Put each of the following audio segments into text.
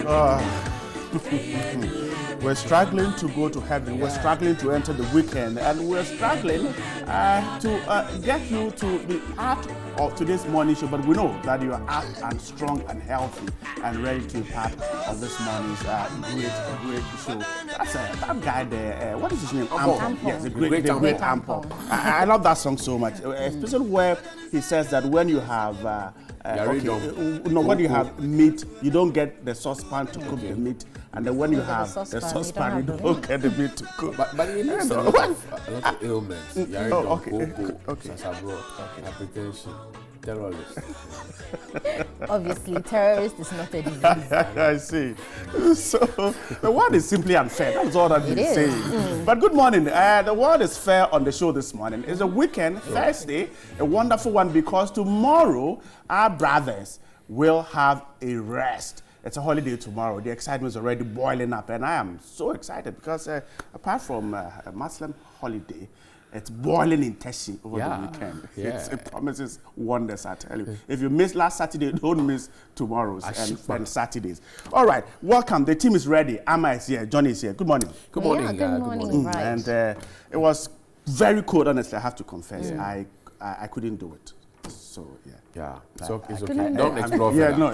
We're struggling to go to heaven. We're struggling to enter the weekend, and we're struggling to get you to be part of today's morning show. But we know that you are up and strong and healthy and ready to be part of this morning's great show. That's that guy there. What is his name? Ampo. Yes, the great Ampo. I love that song so much, especially where he says that when you have when you have meat, you don't get the saucepan to cook the meat, and then when you have the saucepan, you don't get the meat to cook. But he has a lot of ailments. Hypertension, terrorist. Obviously, terrorist is not a disease. I see. So the world is simply unfair. That's all I've been saying. But good morning. The world is fair on the show this morning. It's a weekend, Thursday, a wonderful one, because tomorrow our brothers will have a rest. It's a holiday tomorrow. The excitement is already boiling up, and I am so excited because apart from a Muslim holiday, it's boiling in Teshi over the weekend. It promises wonders, I tell you. If you missed last Saturday, don't miss tomorrow's and Saturdays. All right, welcome. The team is ready. Amma is here. Johnny is here. Good morning. Good morning. Good morning. Right. And it was very cold, honestly, I have to confess. I couldn't do it. So, it's okay. Don't explore You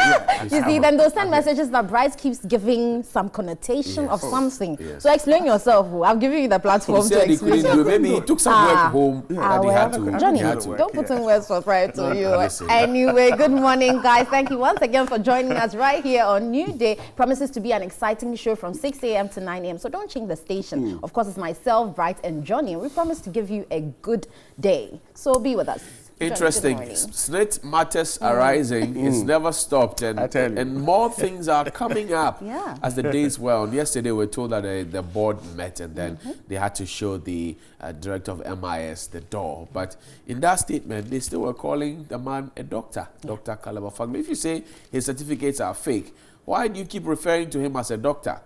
see, then they'll send messages that Bryce keeps giving some connotation of something. So explain yourself. I'm giving you the platform to explain. Maybe he took some work home that he had to. Johnny, don't put in words for pride to you. Anyway, good morning, guys. Thank you once again for joining us right here on New Day. Promises to be an exciting show from 6 a.m. to 9 a.m. So don't change the station. Of course, it's myself, Bright, and Johnny. And we promise to give you a good day. So be with us. Interesting. SNIT matters arising. It's never stopped, and more things are coming up as the days were on. Yesterday, we were told that the board met, and then they had to show the director of MIS the door. But in that statement, they still were calling the man a doctor, Dr. Caliber Fagme. If you say his certificates are fake, why do you keep referring to him as a doctor?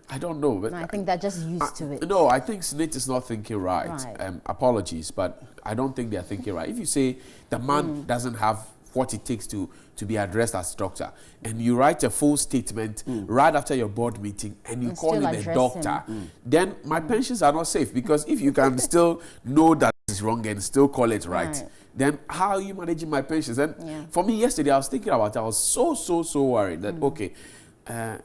I don't know. But I think they're just used to it. No, I think SNIT is not thinking right. Apologies, but I don't think they're thinking right. If you say the man doesn't have what it takes to be addressed as doctor, and you write a full statement right after your board meeting, and you call him a doctor, then my pensions are not safe, because if you can still know that it's wrong and still call it right, then how are you managing my pensions? And for me, yesterday, I was thinking about it. I was so worried that, okay,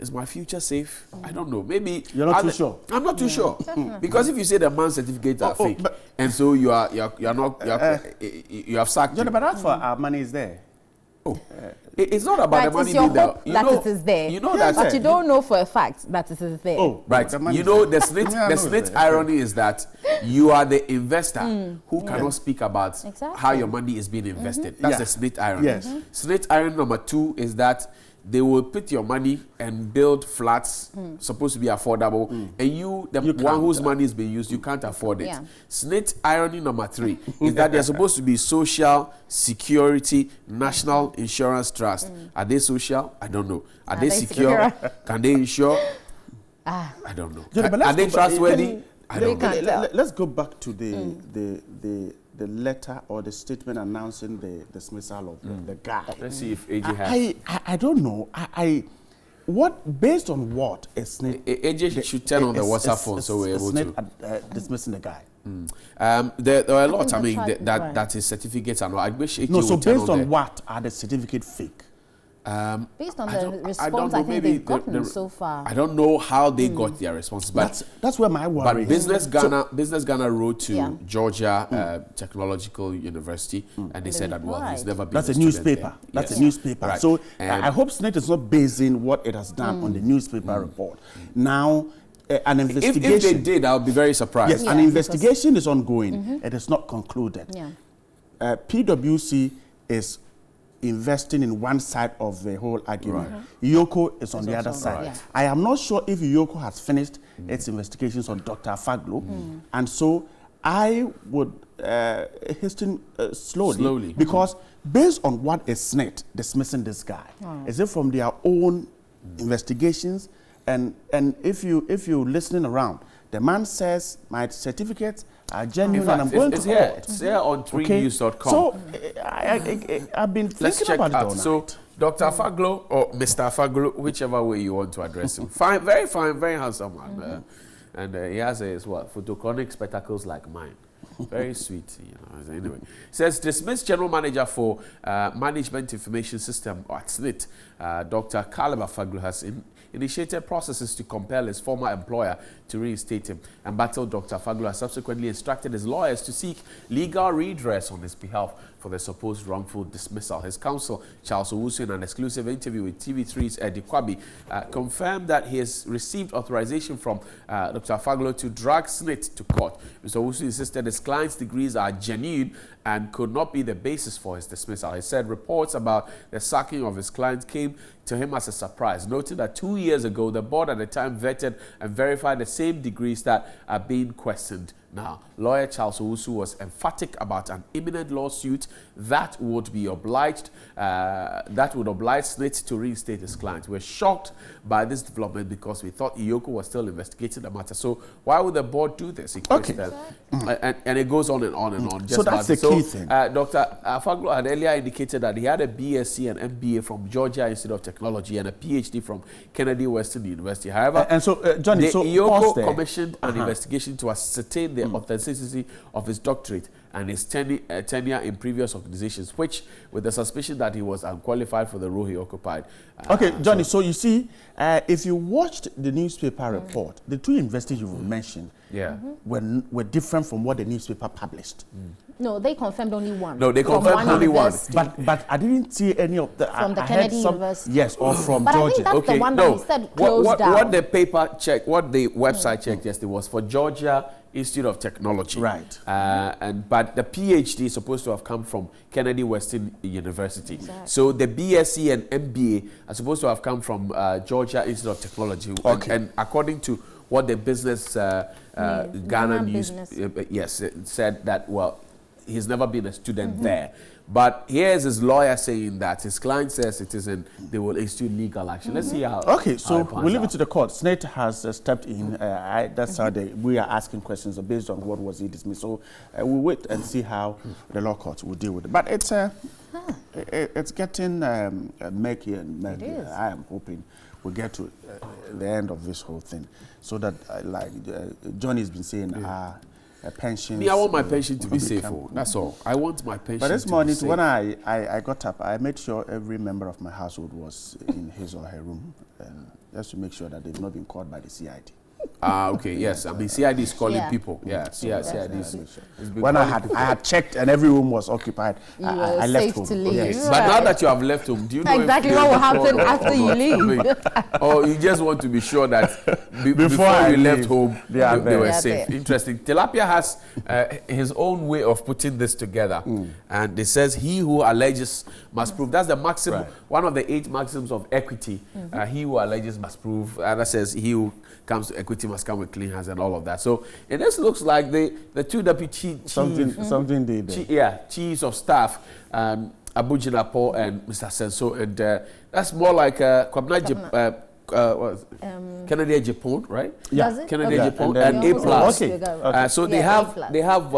is my future safe? I don't know. Maybe you're not too sure. I'm not too sure, because if you say the man's certificates are fake, and so you have sacked. But that's why our money is there. It's not about the money being there. It is there. You know that, but you don't know for a fact that it is there. You know, the SNIT irony is that you are the investor who cannot speak about how your money is being invested. That's the SNIT irony. SNIT irony number 2 is that they will put your money and build flats supposed to be affordable, and you one whose money is being used, you can't afford it. SNIT irony number 3 is that they're supposed to be social security national insurance trust. Are they social? I don't know. Are they secure? Can they insure? I don't know. Are they trustworthy? I don't know. Let's go back to the letter or the statement announcing the dismissal of the guy. Let's see if AJ has. I don't know. Based on what is SNIT? AJ should turn on the WhatsApp phone so we're able to. Dismissing the guy. There are a lot. I mean, that his certificates are not. I wish AJ would so turn based on what are the certificates fake? Based on the response I think they've gotten so far. I don't know how they got their responses, but that's where my worry is. But Business Ghana wrote to Georgia Technological University, and they said that he's never been. That's a newspaper. That's a newspaper. Right. So I hope SNIT is not basing what it has done on the newspaper report. Now, an investigation. If they did, I would be very surprised. Yes, an investigation is ongoing. It is not concluded. PwC is investing in one side of the whole argument. Yoko is on the other side. I am not sure if Yoko has finished its investigations on Dr. Faglo, and so I would hasten slowly because based on what is SNIT dismissing this guy, is it from their own investigations? And if you're listening around, the man says my certificates are genuine and I'm going to court. It's here on 3news.com. So I've been thinking about it all night. So Dr. Afaglo or Mr. Afaglo, whichever way you want to address him. Fine, very handsome man. And he has photochronic spectacles like mine. Very sweet, you know. Anyway, says dismissed general manager for management information system at SNIT, Dr. Caleb Afaglo has initiated processes to compel his former employer to reinstate him. And battle Dr. Afaglo has subsequently instructed his lawyers to seek legal redress on his behalf for the supposed wrongful dismissal. His counsel, Charles Owusu, in an exclusive interview with TV3's Eddie Kwabi, confirmed that he has received authorization from Dr. Afaglo to drag SNIT to court. Mr. Owusu insisted his client's degrees are genuine and could not be the basis for his dismissal. He said reports about the sacking of his client came to him as a surprise, noting that 2 years ago, the board at the time vetted and verified the same degrees that are being questioned now. Lawyer Charles Owusu was emphatic about an imminent lawsuit that would oblige SNIT to reinstate his client. We're shocked by this development because we thought Iyoko was still investigating the matter. So why would the board do this? And it goes on and on and on. So that's the key thing. Dr. Afaglo had earlier indicated that he had a BSc and MBA from Georgia Institute of Technology and a PhD from Kennedy Western University. However, Johnny, the Iyoko commissioned an investigation to ascertain the authenticity of his doctorate and his tenure in previous organizations, which, with the suspicion that he was unqualified for the role he occupied. Okay, Johnny, so you see, if you watched the newspaper report, the two investigators you mentioned were different from what the newspaper published. No, they confirmed only one. No, they confirmed only one. But I didn't see any of the... From the Kennedy University. Yes, or from but Georgia. I think that's the one that he said closed down. What the paper checked, what the website checked yesterday was for Georgia Institute of Technology. Right. But the PhD is supposed to have come from Kennedy Western University. Exactly. So the BSc and MBA are supposed to have come from Georgia Institute of Technology. Okay. And according to what the business, Ghana News, said that, well, he's never been a student there. But here's his lawyer saying that his client says it isn't, they will institute legal action. Let's see how. Okay, so we'll leave it to the court. SNIT has stepped in. That's how we are asking questions based on what was he dismissed. So we'll wait and see how the law court will deal with it. But it's getting murky and murky. I am hoping we'll get to the end of this whole thing so that, like Johnny's been saying, pensions. I want my pension to be safe. That's all. I want my pension. But this morning, when I got up, I made sure every member of my household was in his or her room, just to make sure that they've not been caught by the CID. Okay, yes. I mean, CID is calling people. Yeah, CID is. When I had checked and every room was occupied, I left home. To leave. Yes. But now that you have left home, do you know exactly what will happen after you leave? Or you just want to be sure that before you left home, they were safe. Interesting. Tilapia has his own way of putting this together. And it says, he who alleges must prove. That's the maximum, one of the 8 maxims of equity. He who alleges must prove. And that says, he who comes to equity must come with clean hands and all of that. So it just looks like the two deputy chiefs of staff, Abu Jinapo and Mr. Senso, and that's more like Kennedy Japan, right? Yeah, Kennedy Japan and A+. Okay. So they have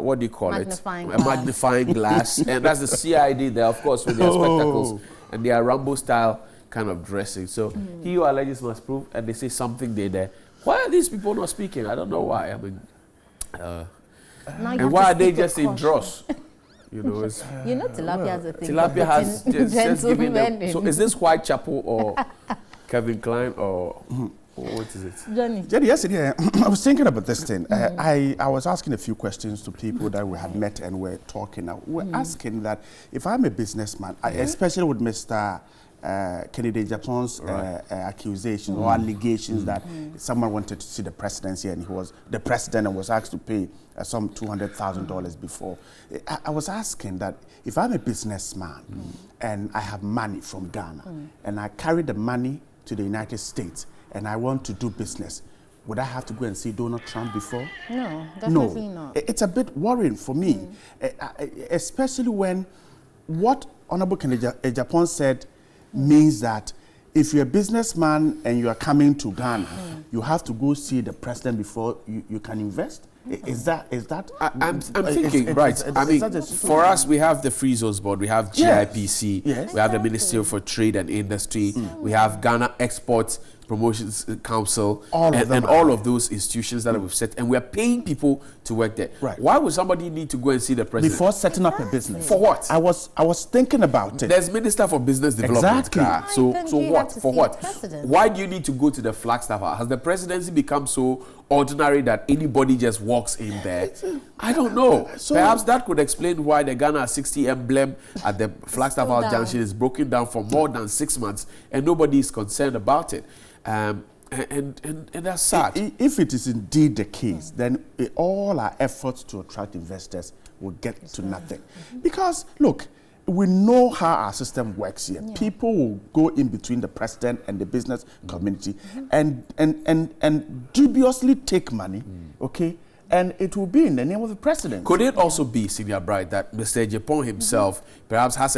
what do you call magnifying it? A magnifying glass, and that's the CID there, of course, with their spectacles and their Rambo style kind of dressing. So he who alleges must prove, and they say something there. Why are these people not speaking? I don't know why. I mean, and why are they just in dross? You know, Tilapia has a thing. Tilapia has just given them. So is this Whitechapel or Kevin Klein or what is it? Jenny, yesterday I was thinking about this thing. I was asking a few questions to people that we had met and were talking. Now we're asking that if I'm a businessman, especially with Mr. Kennedy Japan's accusations or allegations that someone wanted to see the presidency and he was the president and was asked to pay some $200,000 before. I was asking that if I'm a businessman and I have money from Ghana and I carry the money to the United States and I want to do business, would I have to go and see Donald Trump before? No, definitely not. It's a bit worrying for me, especially when what Honorable Kennedy Japan said means that if you're a businessman and you are coming to Ghana, you have to go see the president before you can invest? Is that? I'm thinking, right. I mean, for us, we have the Free Zones Board, we have GIPC, we have the Ministry for Trade and Industry, we have Ghana Export Promotions Council, and all of those institutions that we've set, and we're paying people to work there. Right. Why would somebody need to go and see the president? Before setting up a business. For what? I was thinking about it. There's Minister for Business Development. Exactly. So what? For what? Why do you need to go to the Flagstaff? Has the presidency become so ordinary that anybody just walks in there? I don't know. Perhaps that could explain why the Ghana 60 emblem at the Flagstaff Junction is broken down for more than 6 months and nobody is concerned about it. And that's sad. If it is indeed the case, then all our efforts to attract investors will get to nothing. Because, look, we know how our system works here. People will go in between the president and the business community and dubiously take money, okay? And it will be in the name of the president. Could it also be, Senior Bright, that Mr. Ejapong himself perhaps has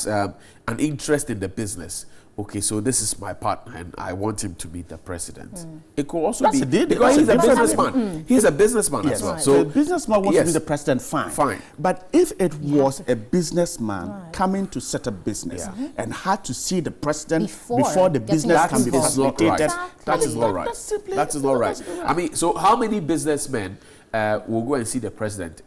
an interest in the business? Okay, so this is my partner, and I want him to meet the president. It could also be because he's a businessman. He's a businessman as well. So the businessman wants to meet the president, fine. But if it was a businessman coming to set up business and had to see the president before the business can be facilitated, that is not right. That is not right. I mean, so how many businessmen will go and see the president?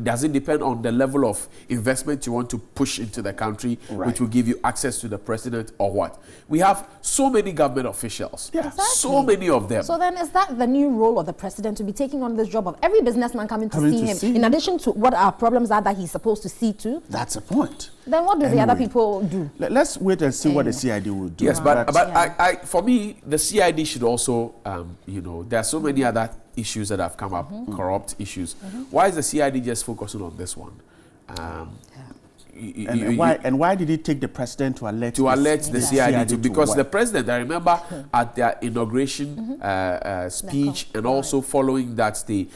Does it depend on the level of investment you want to push into the country, which will give you access to the president, or what? We have so many government officials, so many of them. So then is that the new role of the president, to be taking on this job of every businessman coming to see him, in addition to what our problems are that he's supposed to see to? That's a point. Then what do the other people do? Let's wait and see what the CID will do. Yes, but for me, the CID should also, there are so many other issues that have come up, corrupt issues. Why is the CID just focusing on this one? Why did he take the president to alert the CID to? Because the president, I remember at their inauguration speech, and also following that the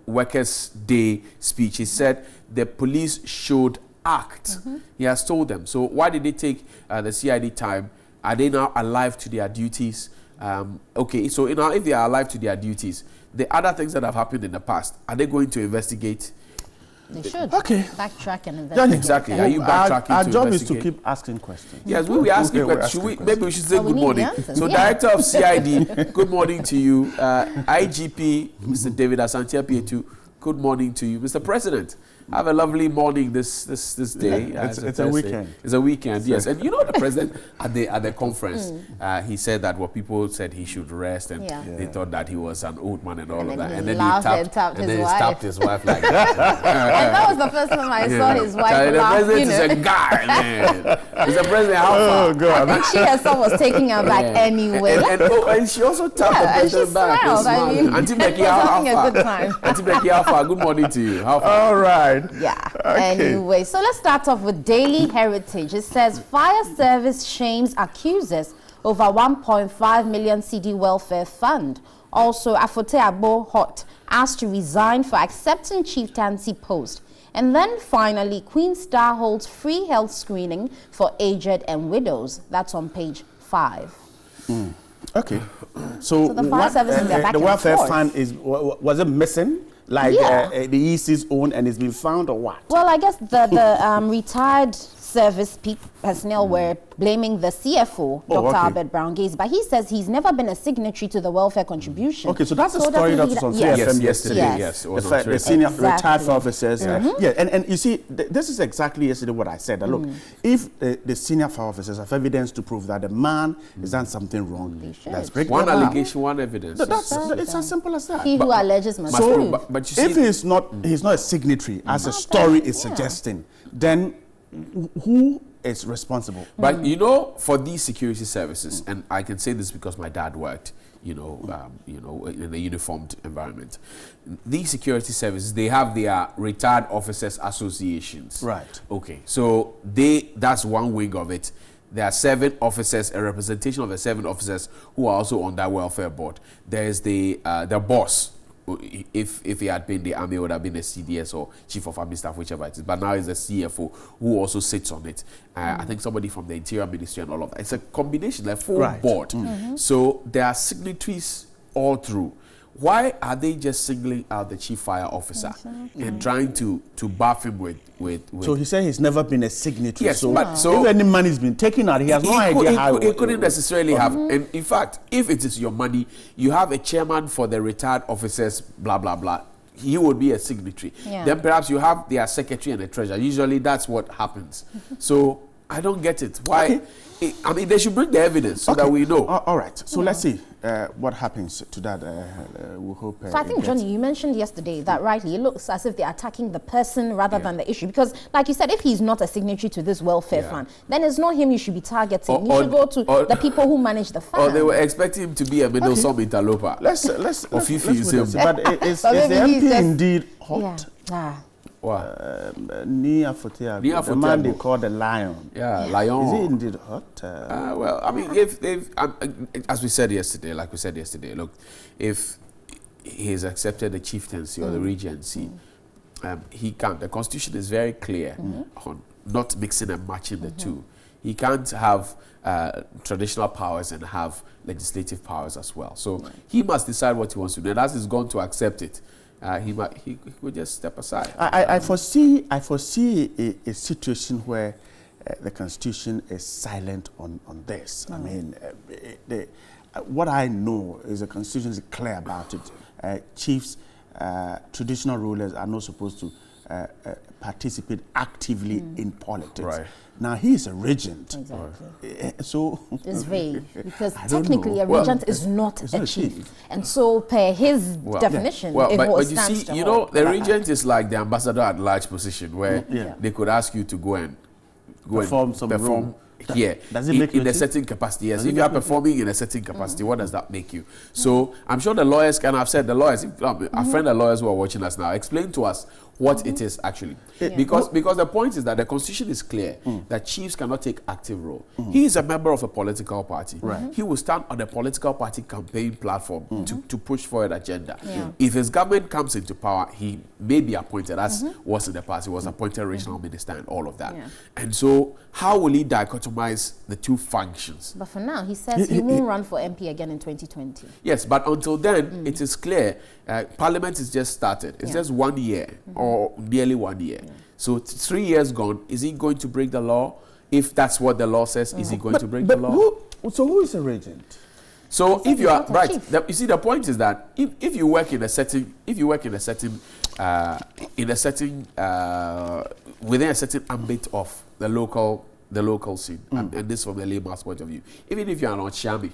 Workers' Day speech, he said the police should act. He has told them. So why did they take the CID time? Are they now alive to their duties? Okay, so if they are alive to their duties, the other things that have happened in the past, are they going to investigate? They should. Okay. Backtrack and investigate. Exactly. Are you backtracking our job is to keep asking questions. Yes, we'll be asking questions. Maybe we should say good morning. So, Director of CID, good morning to you. IGP, Mr. David Asante Apietu, good morning to you. Mr. President, have a lovely morning this day. It's a weekend. It's a weekend, yes. And the president at the conference, he said that what people said he should rest, and they thought that he was an old man and all of that. And then he tapped his wife like that. And that was the first time I saw his wife laugh. The president is a guy, man. Mr. President, how far? God. I think she herself was taking her back anyway. And she also tapped the president back. I mean, Auntie Becky, how far? Good time. Auntie Becky, how far? Good morning to you. How far? All right. Yeah. Okay. Anyway, so let's start off with Daily Heritage. It says fire service shames accusers over 1.5 million CD welfare fund. Also, Afote Abo Hot asked to resign for accepting chieftaincy post. And then finally, Queen Star holds free health screening for aged and widows. That's on page 5. Okay. So the fire service is back the and welfare forth. fund was it missing? Like the EC's own, and it's been found, or what? Well, I guess the retired service personnel were blaming the CFO, Dr. Albert Brown-Gaze, but he says he's never been a signatory to the welfare contribution. Okay, so that's a story that was on CFM yesterday. Yes, the senior retired officers. And you see, this is exactly yesterday what I said. Look, if the senior fire officers have evidence to prove that the man has done something wrong, let's break one allegation, one evidence. It's as simple as that. He who alleges must prove. But you see, if he's not a signatory, as a story is suggesting, then who is responsible? But for these security services, and I can say this because my dad worked, in a uniformed environment. These security services, they have their retired officers associations. Right. Okay. So that's one wing of it. There are 7 officers, a representation of the 7 officers who are also on that welfare board. There is the boss. if he had been the army, it would have been a CDS or chief of army staff, whichever it is. But now he's a CFO who also sits on it. I think somebody from the Interior Ministry and all of that. It's a combination, like full board. So there are signatories all through. Why are they just singling out the chief fire officer and trying to buff him with? So he said he's never been a signatory. Yes, so, but so if any money's been taken out, he has no idea how. He couldn't necessarily have. And in fact, if it is your money, you have a chairman for the retired officers, blah blah blah. He would be a signatory. Then perhaps you have their secretary and the treasurer. Usually that's what happens. So I don't get it. Why? I mean, they should bring the evidence so that we know. All right. So let's see what happens to that. We hope. So I think, Johnny, you mentioned yesterday that rightly it looks as if they're attacking the person rather than the issue. Because, like you said, if he's not a signatory to this welfare fund, then it's not him you should be targeting. You should go to the people who manage the fund. Or they were expecting him to be a middle-some interloper. Let's or Fifi is him. But is the MP indeed hot? Nia the man they call the lion. Yeah, lion. Is he indeed hot? Well, I mean, if as we said yesterday, look, if he's accepted the chieftaincy or the regency, he can't. The constitution is very clear on not mixing and matching the two. He can't have traditional powers and have legislative powers as well. So he must decide what he wants to do. And as he's going to accept it, he would just step aside. I foresee a situation where the Constitution is silent on this. I mean, what I know is the Constitution is clear about it. Chiefs, traditional rulers are not supposed to participate actively in politics. Right. Now, he is a regent. Exactly. So it's vague because technically a regent is not a chief. And so per his definition, but you see, you know, the regent is like the ambassador at large position where they could ask you to go and perform here does it make in a certain capacity. Yes, if you are performing in a certain capacity, what does that make you? So I'm sure the lawyers can have said, the lawyers, our friend the lawyers who are watching us now, explain to us what it is actually. Because the point is that the Constitution is clear that chiefs cannot take active role. He is a member of a political party. He will stand on a political party campaign platform to push forward agenda. If his government comes into power, he may be appointed, as was in the past. He was appointed regional minister and all of that. And so how will he dichotomize the two functions? But for now, he says he won't run for MP again in 2020. Yes, but until then, it is clear. Parliament is just started. It's just 1 year or nearly 1 year. So 3 years gone. Is he going to break the law? If that's what the law says, is he going to break the law? Who is a regent? So if you are right, you see, the point is that if you work in a setting, within a certain ambit of the local scene, and this from the layman's point of view, even if you are not Shami,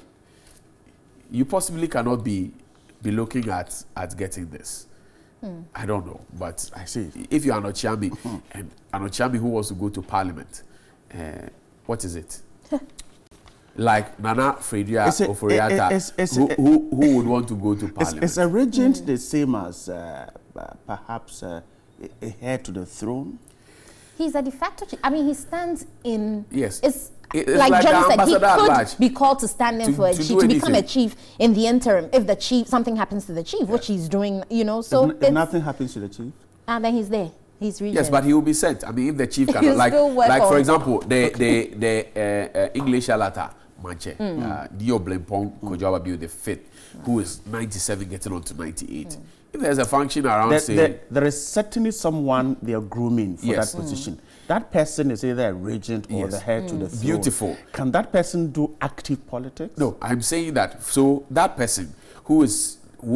you possibly cannot be looking at getting this. I don't know, but I see if you are not Chami and an Ochami who wants to go to Parliament, what is it? Like Nana Fredia Oforiata, who would want to go to Parliament? Is a regent the same as perhaps a heir to the throne? He's a de facto chief. I mean, he stands in. Yes. It's like Johnny said, he could be called to stand in for a chief, to become a chief in the interim if something happens to the chief, which he's doing, you know. So if nothing happens to the chief, and then he's there. He's regent. Yes, but he will be sent. I mean, if the chief cannot, like for example, the English alata Manche, Dio Blempong Kojaba Bio the fifth, who is 97 getting on to 98. If there's a function around, there is certainly someone they are grooming for that position. That person is either a regent or the heir to the throne. Beautiful. Can that person do active politics? No, I'm saying that. So that person who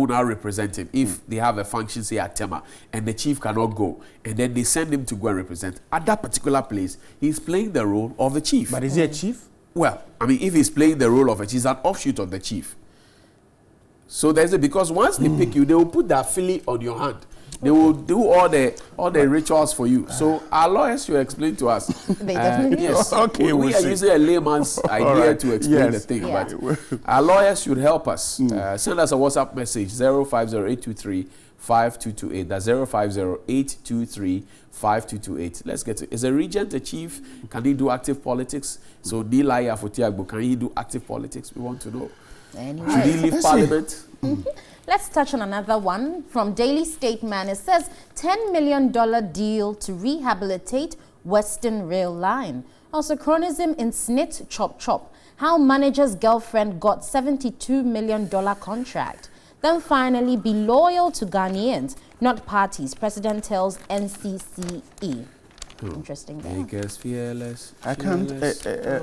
now represent him, if they have a function, say at Tema, and the chief cannot go, and then they send him to go and represent, at that particular place, he's playing the role of the chief. But is he a chief? Well, I mean, if he's playing the role of a chief, he's an offshoot of the chief. So there's because once they pick you, they will put that filly on your hand. They will do all the rituals for you. So our lawyers should explain to us. They definitely yes. Okay, we are using a layman's idea to explain the thing. Yeah. But our lawyers should help us. Send us a WhatsApp message 050-823-5228. That's 050-823-5228. Let's get it. Is a regent a chief? Can he do active politics? So Nilaya Fotiagbo, can he do active politics? We want to know. Anyway. Should he leave Parliament? Let's touch on another one from Daily Statesman. It says $10 million deal to rehabilitate Western Rail Line. Also, chronism in SNIT chop chop. How manager's girlfriend got $72 million contract. Then finally, be loyal to Ghanaians, not parties. President tells NCCE. Interesting. Makers fearless. I can't.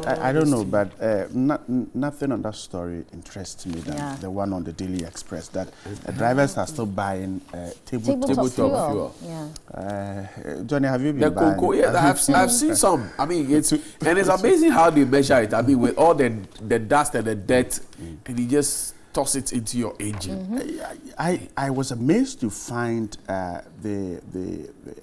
I don't know, but nothing on that story interests me than the one on the Daily Express that drivers are still buying tabletop fuel. Yeah. Johnny, have you been buying? I've seen some. I mean, it's amazing how they measure it. I mean, with all the dust and the dirt, and you just toss it into your engine. I was amazed to find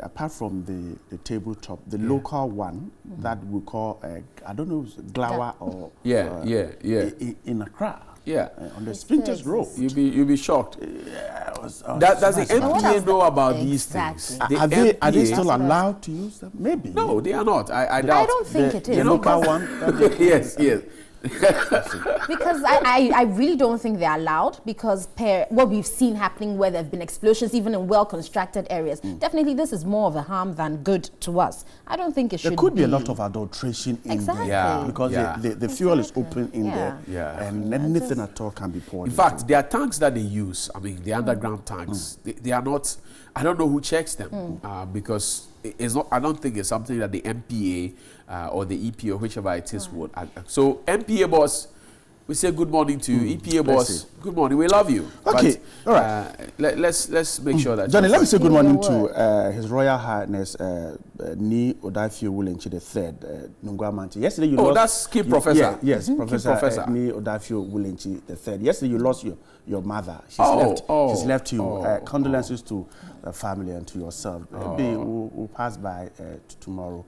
apart from the tabletop, the local one that we call I don't know, Glawa or in Accra. Yeah, on the Sprinters Road. You'll be shocked. Does the MPA know about these things? Are they still allowed to use them? Maybe. No, they are not. I doubt. I don't think it is. The local one. Yes. Because I really don't think they're allowed, because what we've seen happening where there have been explosions even in well-constructed areas, definitely this is more of a harm than good to us. I don't think it should be. There could be a lot of adulteration in there because the fuel is open in there and anything at all can be poured. In fact, there are tanks that they use. I mean, the underground tanks. They are not, I don't know who checks them because it's not. I don't think it's something that the MPA or the EPA or whichever it is would. So MPA boss, we say good morning to you. EPA boss, good morning. We love you. Okay, but, all right. Let's make sure that Johnny, let me say good morning to His Royal Highness NewDay Wulenchi III, Nungwamanti. Yesterday you lost. That's Key Professor. Yes, Professor NewDay Wulenchi III. Yesterday you lost your mother. She's left you. Condolences to the family and to yourself. Maybe we'll pass by tomorrow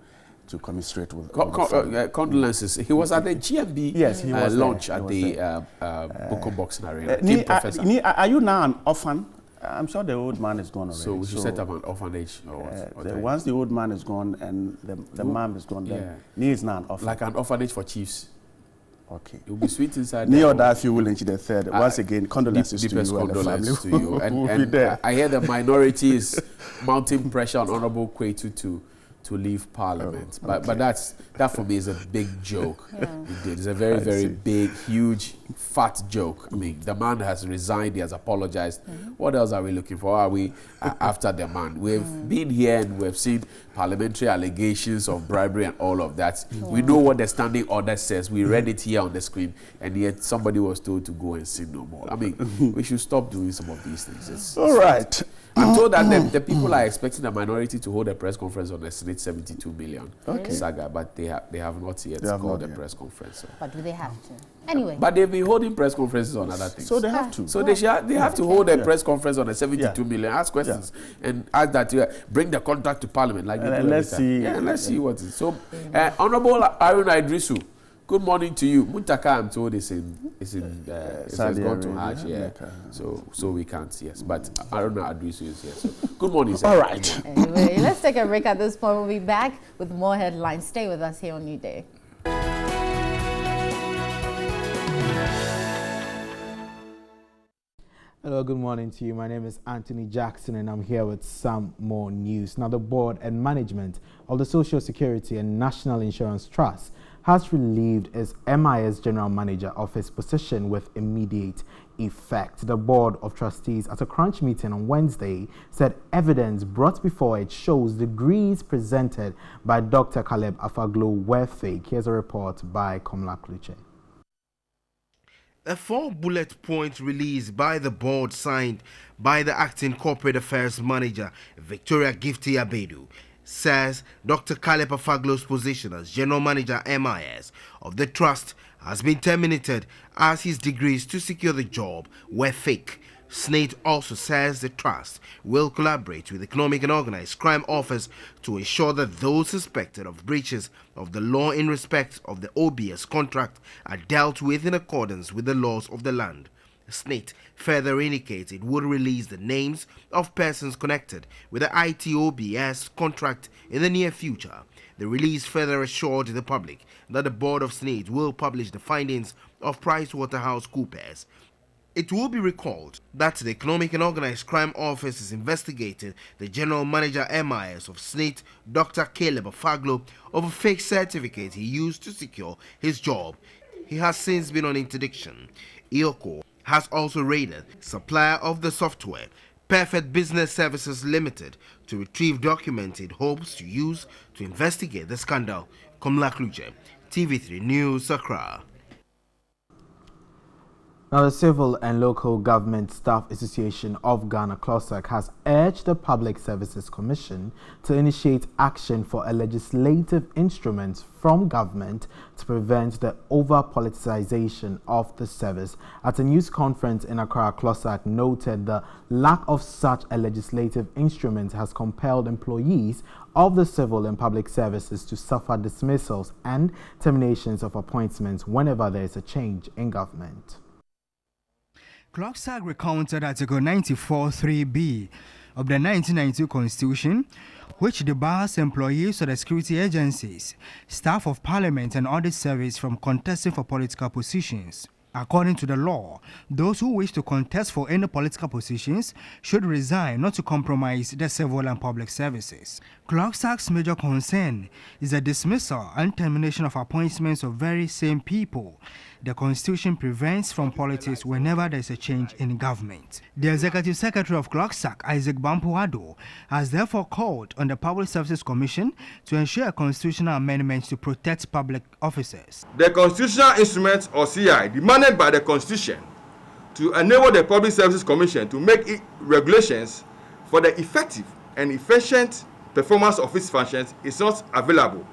to commiserate with condolences. He was at the GMB launch at the Boko Boxing Arena. Are you now an orphan? I'm sure the old man is gone already. So we should set up an orphanage. Once the old man is gone and the mom is gone, then Ni is now an orphan. Like an orphanage for chiefs. Okay. It will be sweet inside. NewDay Wulenchi III. Once again, condolences to you and the family. To you. And I hear the minority is mounting pressure on Honorable Kwetu to leave Parliament. But that for me is a big joke. It's a very, very big, huge, fat joke. I mean, the man has resigned, he has apologized. What else are we looking for? Are we after the man? We've been here and we've seen parliamentary allegations of bribery and all of that. We know what the standing order says. We read it here on the screen, and yet somebody was told to go and sin no more. I mean, we should stop doing some of these things. All right. I'm told that the people are expecting the minority to hold a press conference on the Senate 72 million saga, but they have not yet called a press conference. So. But do they have to? Anyway. But they've been holding press conferences on other things. So they have to. So they have to hold a press conference on the 72 million, ask questions, and ask that bring the contract to Parliament. Like let's see. Yeah, let's see what is. So, Honorable Arun Idrisu, good morning to you. Muntaka, I'm told, is gone to Hajj, so we can't, but Arun Idrisu is here. So, good morning, sir. All right. Anyway, let's take a break at this point. We'll be back with more headlines. Stay with us here on NewDay. Hello, good morning to you. My name is Anthony Jackson and I'm here with some more news. Now, the board and management of the Social Security and National Insurance Trust has relieved its MIS General Manager of his position with immediate effect. The Board of Trustees at a crunch meeting on Wednesday said evidence brought before it shows degrees presented by Dr. Caleb Afaglo were fake. Here's a report by Komla Kluche. A 4-bullet point release by the board signed by the acting corporate affairs manager, Victoria Gifty Abedu, says Dr. Caleb Afaglo's position as general manager MIS of the trust has been terminated as his degrees to secure the job were fake. SNIT also says the trust will collaborate with Economic and Organized Crime Office to ensure that those suspected of breaches of the law in respect of the OBS contract are dealt with in accordance with the laws of the land. SNIT further indicates it would release the names of persons connected with the ITOBS contract in the near future. The release further assured the public that the board of SNIT will publish the findings of PricewaterhouseCoopers. It will be recalled that the Economic and Organized Crime Office is investigating the General Manager MIS of SNIT, Dr. Caleb Afaglo, over fake certificate he used to secure his job. He has since been on interdiction. IOCO has also raided supplier of the software, Perfect Business Services Limited, to retrieve documents it hopes to use to investigate the scandal. Komla Kluche, TV3 News, Accra. Now, the Civil and Local Government Staff Association of Ghana, CLOSAC, has urged the Public Services Commission to initiate action for a legislative instrument from government to prevent the over-politicization of the service. At a news conference in Accra, CLOSAC noted the lack of such a legislative instrument has compelled employees of the civil and public services to suffer dismissals and terminations of appointments whenever there is a change in government. CLOSAC recounted Article 94(3)(b) of the 1992 Constitution, which debars employees of the security agencies, staff of parliament and audit service from contesting for political positions. According to the law, those who wish to contest for any political positions should resign not to compromise the civil and public services. CLOSAC's major concern is the dismissal and termination of appointments of very same people the Constitution prevents from politics whenever there is a change in government. The Executive Secretary of CLOSAC, Isaac Bampoado, has therefore called on the Public Services Commission to ensure a constitutional amendment to protect public officers. The constitutional instrument, or CI, demanded by the Constitution to enable the Public Services Commission to make regulations for the effective and efficient performance of its functions is not available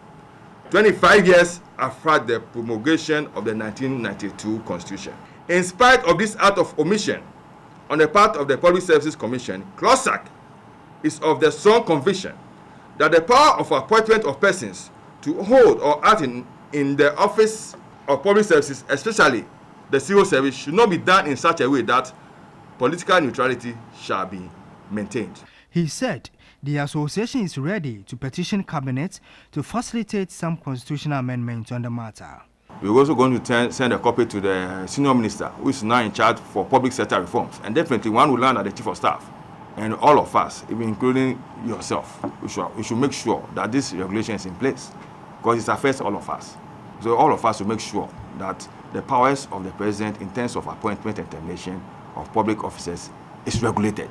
25 years after the promulgation of the 1992 Constitution. In spite of this act of omission on the part of the Public Services Commission, CLOSAC is of the strong conviction that the power of appointment of persons to hold or act in the office of public services, especially the civil service, should not be done in such a way that political neutrality shall be maintained. He said the association is ready to petition cabinet to facilitate some constitutional amendments on the matter. We're also going to send a copy to the senior minister, who is now in charge for public sector reforms, and definitely one will land at the chief of staff. And all of us, even including yourself, we should make sure that this regulation is in place, because it affects all of us. So all of us will make sure that the powers of the president in terms of appointment and termination of public officers is regulated.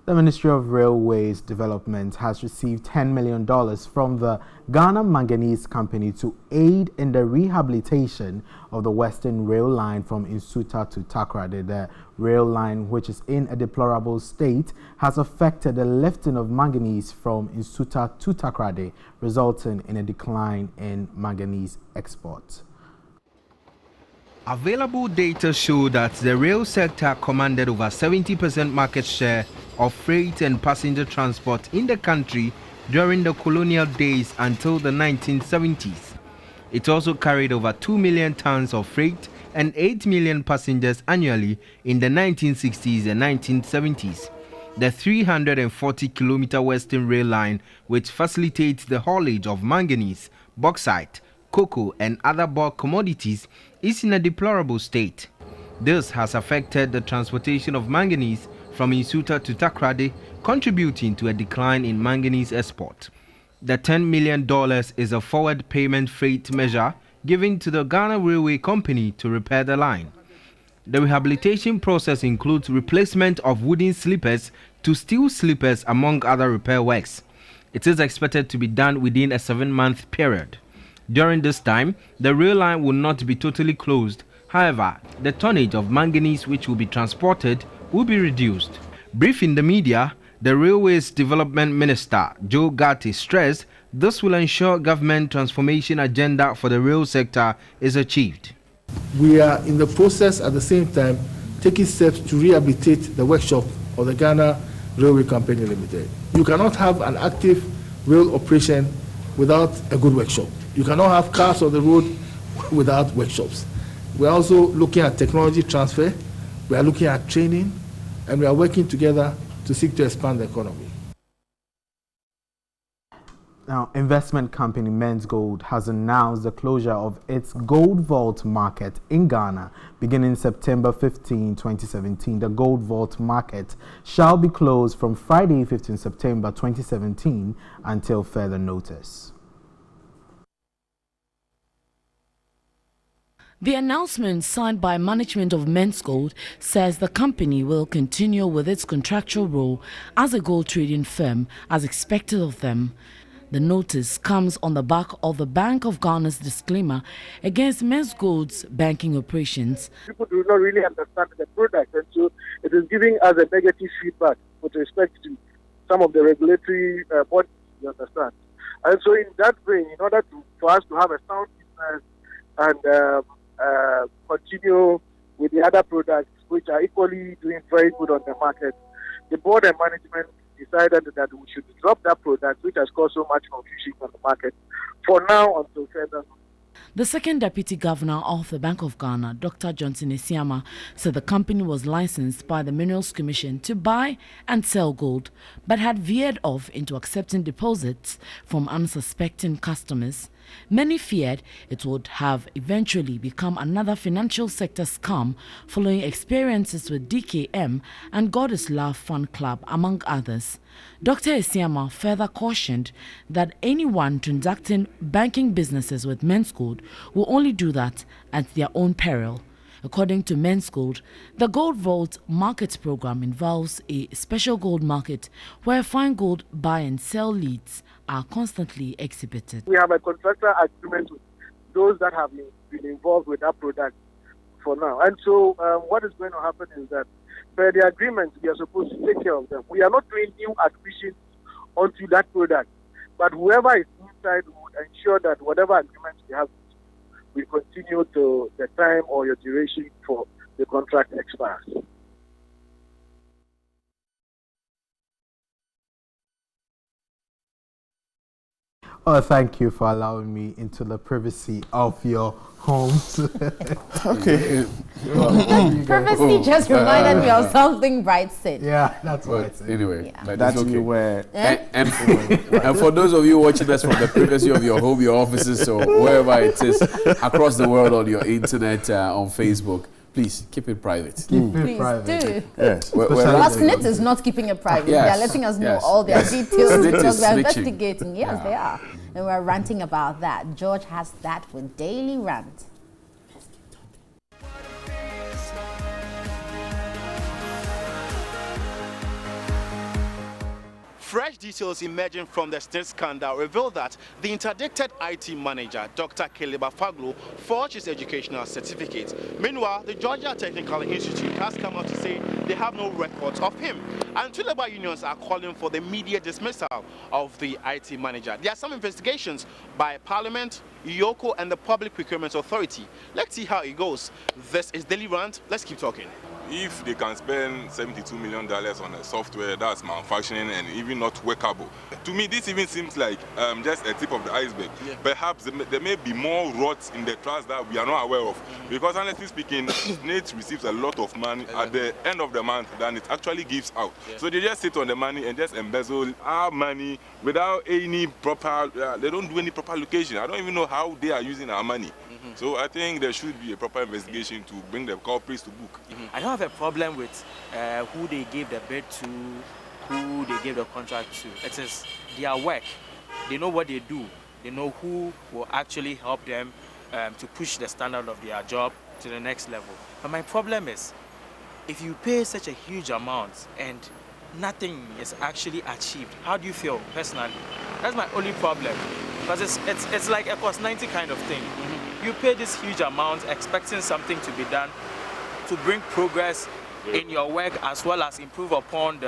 The Ministry of Railways Development has received $10 million from the Ghana Manganese Company to aid in the rehabilitation of the Western Rail Line from Nsuta to Takoradi. The rail line, which is in a deplorable state, has affected the lifting of manganese from Nsuta to Takoradi, resulting in a decline in manganese exports. Available data show that the rail sector commanded over 70% market share of freight and passenger transport in the country during the colonial days until the 1970s. It also carried over 2 million tons of freight and 8 million passengers annually in the 1960s and 1970s. The 340-kilometer Western Rail Line, which facilitates the haulage of manganese, bauxite, cocoa and other bulk commodities, is in a deplorable state. This has affected the transportation of manganese from Nsuta to Takoradi, contributing to a decline in manganese export. The $10 million is a forward payment freight measure given to the Ghana Railway Company to repair the line. The rehabilitation process includes replacement of wooden sleepers to steel sleepers, among other repair works. It is expected to be done within a 7-month period. During this time, the rail line will not be totally closed. However, the tonnage of manganese which will be transported will be reduced. Briefing the media, the Railways Development Minister, Joe Gatti, stressed this will ensure government transformation agenda for the rail sector is achieved. We are in the process at the same time taking steps to rehabilitate the workshop of the Ghana Railway Company Limited. You cannot have an active rail operation without a good workshop. You cannot have cars on the road without workshops. We're also looking at technology transfer, we are looking at training, and we are working together to seek to expand the economy. Now, investment company Men's Gold has announced the closure of its gold vault market in Ghana beginning September 15, 2017. The gold vault market shall be closed from Friday, 15 September 2017 until further notice. The announcement signed by management of Men's Gold says the company will continue with its contractual role as a gold trading firm as expected of them. The notice comes on the back of the Bank of Ghana's disclaimer against Men's Gold's banking operations. People do not really understand the product, and so it is giving us a negative feedback with respect to some of the regulatory bodies, you understand. And so in that way, in order for us to have a sound business and continue with the other products which are equally doing very good on the market, the board and management decided that we should drop that product which has caused so much confusion on the market for now until further. The second deputy governor of the Bank of Ghana, Dr. Johnson Esiama, said the company was licensed by the Minerals Commission to buy and sell gold, but had veered off into accepting deposits from unsuspecting customers. Many feared it would have eventually become another financial sector scam following experiences with DKM and Goddess Love Fun Club, among others. Dr. Esiama further cautioned that anyone transacting banking businesses with Men's Gold will only do that at their own peril. According to Men's Gold, the Gold Vault Market Program involves a special gold market where fine gold buy and sell leads are constantly exhibited. We have a contractual agreement with those that have been involved with that product for now. And so what is going to happen is that per the agreement, we are supposed to take care of them. We are not doing new acquisitions onto that product, but whoever is inside will ensure that whatever agreements we have, we continue to the time or your duration for the contract expires. Oh, thank you for allowing me into the privacy of your homes. Okay. Privacy just reminded me of something Bright said. Yeah, that's what I said. Anyway, yeah. That's okay. you were. And for those of you watching us from the privacy of your home, your offices, or wherever it is across the world on your internet, on Facebook, please keep it private. Keep it Please private. do. Yes. Last Snit is not keeping it private. Yes. They are letting us know all their details Snit because is we are snitching. investigating. Yes, they are. And we're ranting about that. George has that with Daily Rant. Fresh details emerging from the Snit scandal reveal that the interdicted IT manager, Dr. Keleba Faglo, forged his educational certificate. Meanwhile, the Georgia Technical Institute has come out to say they have no records of him. And two labor unions are calling for the immediate dismissal of the IT manager. There are some investigations by Parliament, Yoko, and the Public Procurement Authority. Let's see how it goes. This is Daily Rant. Let's keep talking. If they can spend $72 million on a software that's manufacturing and even not workable, to me this even seems like just a tip of the iceberg. Yeah. Perhaps there may be more rots in the trust that we are not aware of. Because honestly speaking, Snit receives a lot of money at the end of the month than it actually gives out. Yeah. So they just sit on the money and just embezzle our money without any proper, they don't do any proper allocation. I don't even know how they are using our money. So I think there should be a proper investigation to bring the culprits to book. I don't have a problem with who they gave the bid to, who they gave the contract to. It is their work. They know what they do. They know who will actually help them to push the standard of their job to the next level. But my problem is, if you pay such a huge amount and nothing is actually achieved, how do you feel personally? That's my only problem. Because it's like a cost 90 kind of thing. You pay this huge amount expecting something to be done to bring progress in your work as well as improve upon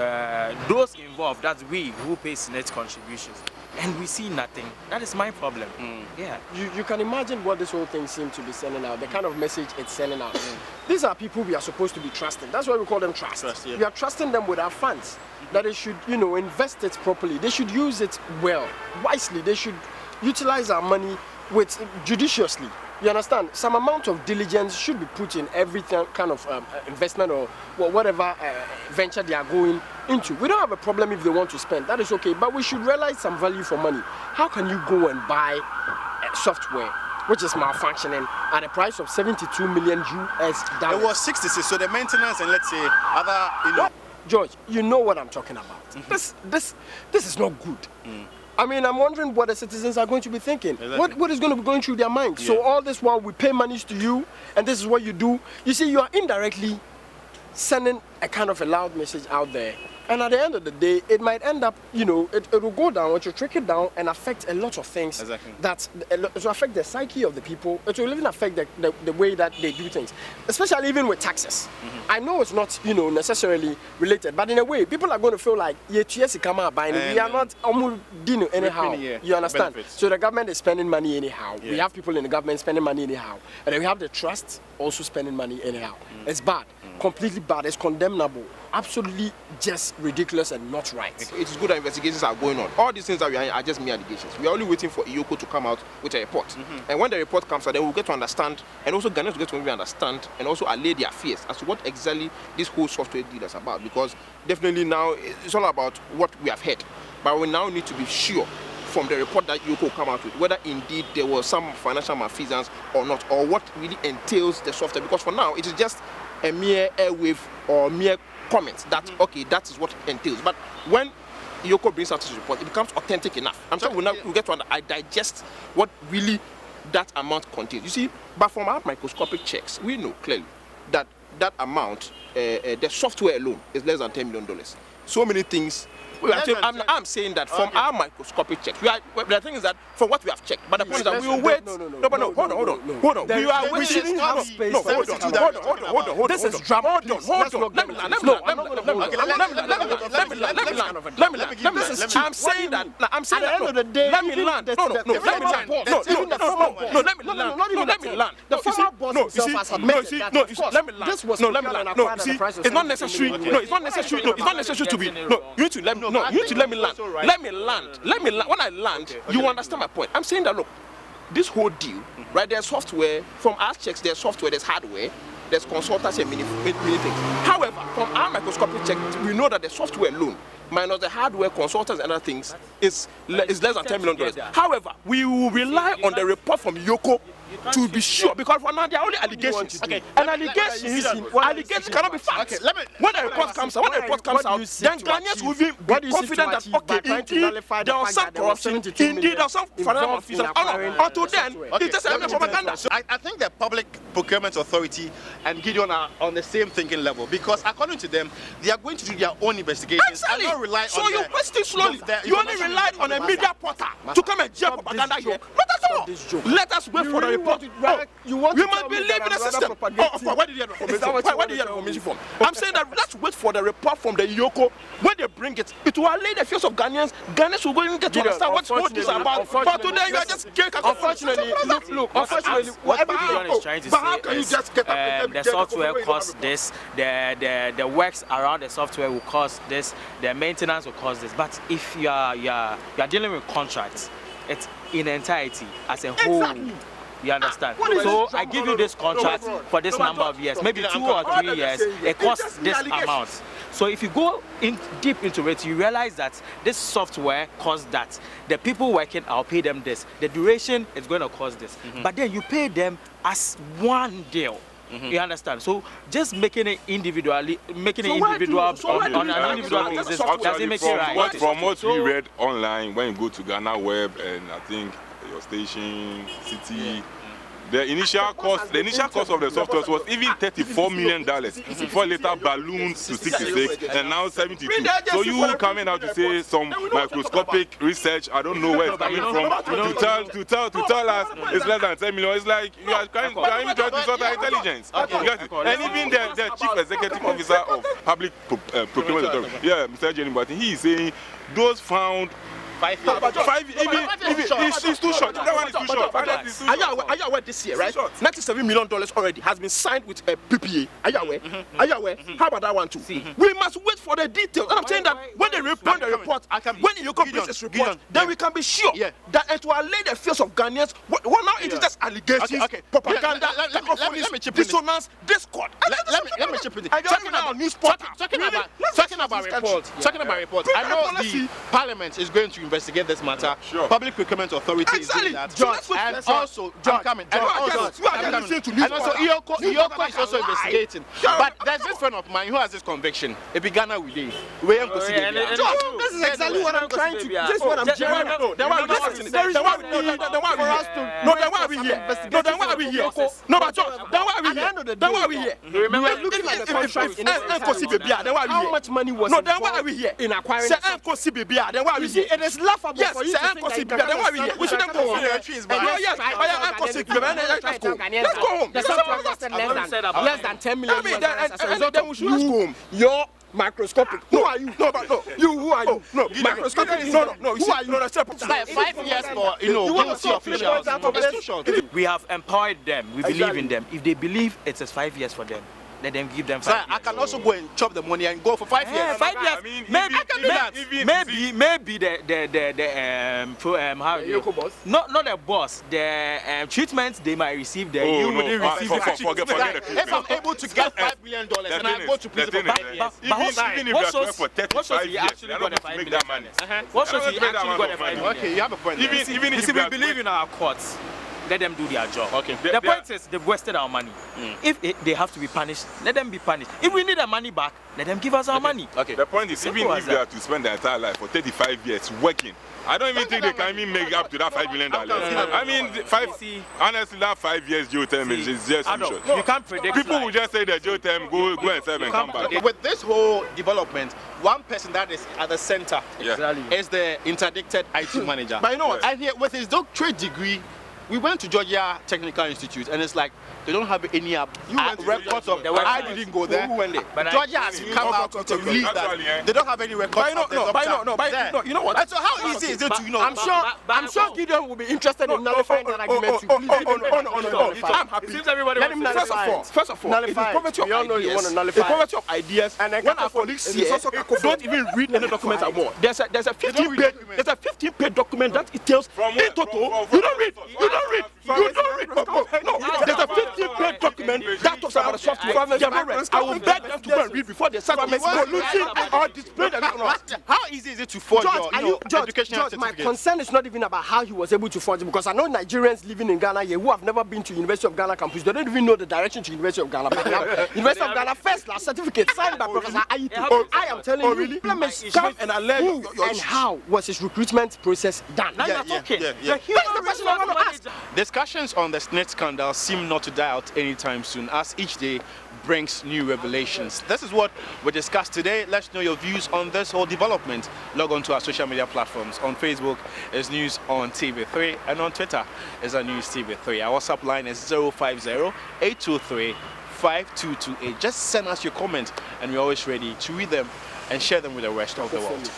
those involved, that's we who pay Snit contributions. And we see nothing. That is my problem. Yeah. You can imagine what this whole thing seems to be sending out, the kind of message it's sending out. These are people we are supposed to be trusting. That's why we call them trust. We are trusting them with our funds, that they should, invest it properly. They should use it well, wisely. They should utilize our money judiciously. You understand? Some amount of diligence should be put in every kind of investment or whatever venture they are going into. We don't have a problem if they want to spend. That is okay. But we should realize some value for money. How can you go and buy software which is malfunctioning at a price of $72 million US? It was 66. So the maintenance and let's say other, you know. George, you know what I'm talking about. This is not good. I mean, I'm wondering what the citizens are going to be thinking. Exactly. What is going to be going through their minds? Yeah. So all this while we pay monies to you, and this is what you do. You see, you are indirectly sending a kind of a loud message out there. And at the end of the day, it might end up, you know, it will go down, it will trickle down and affect a lot of things. Exactly. It will affect the psyche of the people. It will even affect the way that they do things, especially even with taxes. I know it's not, you know, necessarily related, but in a way, people are going to feel like, we are not anyhow. You understand? So the government is spending money anyhow. Yeah. We have people in the government spending money anyhow. And then we have the trust also spending money anyhow. It's bad, completely bad, it's condemnable. Absolutely just ridiculous and not right. It is good that investigations are going on. All these things that we are just mere allegations. We are only waiting for IOCO to come out with a report. And when the report comes out, then we'll get to understand, and also Ghanaians will get to maybe understand and also allay their fears as to what exactly this whole software deal is about. Because definitely now it's all about what we have heard. But we now need to be sure from the report that IOCO will come out with whether indeed there was some financial malfeasance or not, or what really entails the software. Because for now, it is just a mere airwave or mere comments that okay, that is what it entails. But when IOCO brings out his report, it becomes authentic enough. I'm sure we'll get to digest what really that amount contains. You see, but from our microscopic checks, we know clearly that that amount, the software alone, is less than $10 million. So many things. I'm saying that from our microscopic checks. The thing is that from what we have checked, but the point is that we will wait. No, hold on. We are waiting. Hold on. This is drama. Hold on. Let me land. I'm saying that. Let me land. The former boss himself has admitted that this was it's not necessary. No, it's not necessary. No, it's not necessary to be. No, you need to let me. No, you need to let me land. Let me land. When I land, you understand my point. I'm saying that, look, this whole deal, right, there's software, from our checks, there's software, there's hardware, there's consultancy and many things. However, from our microscopic check, we know that the software alone, minus the hardware, consultants and other things, is less than $10 million. However, we will rely on the report from IOCO to be sure, because for now there are only allegations. Okay. And allegations cannot be facts. Okay, when the report comes out, then Ghanaians will be confident that okay, indeed there was some corruption, indeed there was some financial malfeasance. Until then, it's just a propaganda. So I think the Public Procurement Authority and Gideon are on the same thinking level, because according to them, they are going to do their own investigations. Exactly. And not rely so on you question slowly. You only relied on a media portal to come and jam propaganda here. Not at all. Let us wait for the report. We must believe in the system. Where did you get the information from? I'm saying that let's wait for the report from the IOCO. When they bring it, it will allay the fears of Ghanaians. Ghanaians will go and get to understand what this is about. But today you are just unfortunately, what everyone is trying to say is the software costs this, the works around the software will cost this, the maintenance will cost this. But if you are dealing with contracts, it's in entirety as a whole. Exactly. You understand? So I give you this contract for this number of years, maybe 2 or 3 years, it costs this amount. So if you go in deep into it, you realize that this software costs that. The people working, I'll pay them this. The duration is going to cost this. But then you pay them as one deal. You understand? So just making it individually, on an individual basis doesn't make it right. From what we read online, when you go to Ghana Web and I think your station, city, the initial cost of the software was even $34 million before later ballooned to 66 and now 72. So you coming out to say some microscopic research, I don't know where it's coming from, to tell us it's less than 10 million. It's like you are trying to insult our intelligence. And even the chief executive officer of Public Procurement Authority, Mr. Jenny Barton, he is saying those found 5 years. It's too short. That one is too short. Are you aware this year, right? $97 million already has been signed with a PPA. Are you aware? Are you aware? How about that one too? We must wait for the details. And I'm saying that when they report the report, when you complete this report, then we can be sure that it will allay the fears of Ghanaians. Well, now it is just allegations, propaganda, dissonance, discord. Let me chip in. Talking about reports. I know the Parliament is going to investigate this matter. Public Procurement Authority is doing that. And also, Iyoko is also investigating. But there's this friend of mine who has this conviction. It began with this. This is exactly what I'm trying to. This is what I'm trying to do. Then why are we here? We're looking at the contract in how much money was in acquiring then why are we here? It is laughable for you to think that we shouldn't go home. Let's go home. Less than 10 million. Then we should go home. Your microscopic. Who are you? Who are you? Microscopic. Who are you? Like 5 years for guilty officials. We have empowered them. We believe in them. If they believe it is 5 years for them, let them give them 5 years. I can also go and chop the money and go for 5 years. 5 years. I mean, maybe I can do that. Maybe not the boss. The treatment they might receive there. You wouldn't receive it. Forget if I'm able to get $5 million and I go to prison for 5 years, even if you are for 35 years, actually got the 5 million. What shows he actually got the 5 million? Okay, you have a point. Even if we believe in our courts, let them do their job. Okay. The point is they've wasted our money. If they have to be punished, let them be punished. If we need our money back, let them give us our money. Okay. The point is, even if they have to spend their entire life for 35 years working, I don't even think they can even make up to that $5 million. I mean, honestly, that 5 years jail term is just too short. You can't predict. People will just say the jail term, go and serve and come back. With this whole development, one person that is at the center is the interdicted IT manager. But you know what? I hear with his doctorate degree, we went to Georgia Technical Institute, and it's like they don't have any records of. I didn't go there. But Georgia has come out to release that they don't have any records. You know what? And so how easy is it to I'm sure Gideon will be interested in nullifying that argument. I'm happy. Seems everybody let him nullify. First of all, it is poverty of ideas. It's poverty of ideas. And when our colleagues here don't even read any documents anymore. There's a 15-page document that it tells in total. You don't read. No, there's a 15-page document that talks about the software. I will beg them to go and read before they start polluting or displaying the technology. How easy is it to forge your educational certificate? My concern is not even about how he was able to forge it, because I know Nigerians living in Ghana here who have never been to University of Ghana campus. They don't even know the direction to University of Ghana. University of Ghana first class certificate signed by Professor Ayiti. I am telling you, come and alert and how was his recruitment process done? Now you're talking. That's the question I want to ask. Discussions on the SNIT scandal seem not to die out anytime soon, as each day brings new revelations. This is what we discussed today. Let's know your views on this whole development. Log on to our social media platforms. On Facebook is News on TV3, and on Twitter is News TV3. Our WhatsApp line is 050-823-5228. Just send us your comments, and we're always ready to read them and share them with the rest of the world.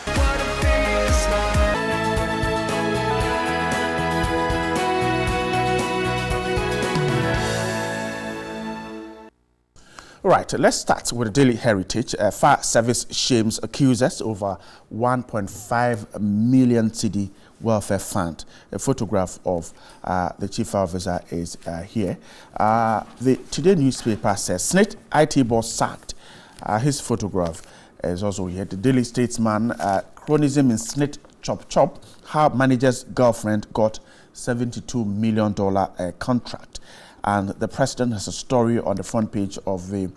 Right, let's start with the Daily Heritage. Fire Service shames accusers over 1.5 million cedi welfare fund. A photograph of the chief officer is here. The Today newspaper says SNIT IT boss sacked. His photograph is also here. The Daily Statesman, chronism in SNIT chop, how manager's girlfriend got $72 million contract. And the president has a story on the front page of the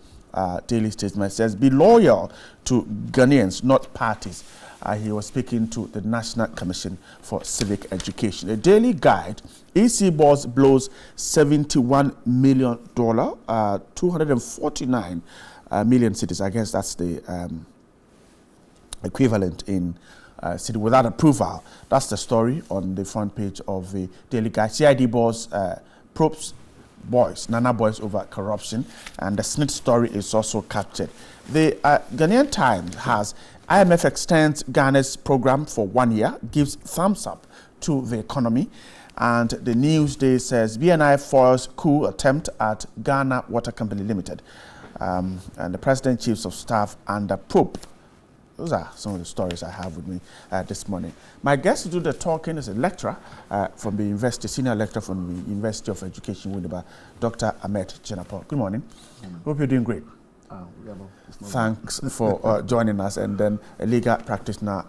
Daily Statesman. It says, be loyal to Ghanaians, not parties. He was speaking to the National Commission for Civic Education. The Daily Guide, EC boss blows $71 million, 249 million cedis. I guess that's the equivalent in city without approval. That's the story on the front page of the Daily Guide. CID boss probes boys, Nana boys over corruption, and the SNIT story is also captured. The Ghanaian Times has IMF extends Ghana's program for 1 year, gives thumbs up to the economy, and the NewDay says BNI foils coup attempt at Ghana Water Company Limited, and the President, Chiefs of Staff under probe. Those are some of the stories I have with me this morning. My guest to do the talking is a lecturer from the senior lecturer from the University of Education, Winneba, Dr. Ahmed Chenapo. Good morning. Hope you're doing great. Thanks for joining us. And then a legal practitioner,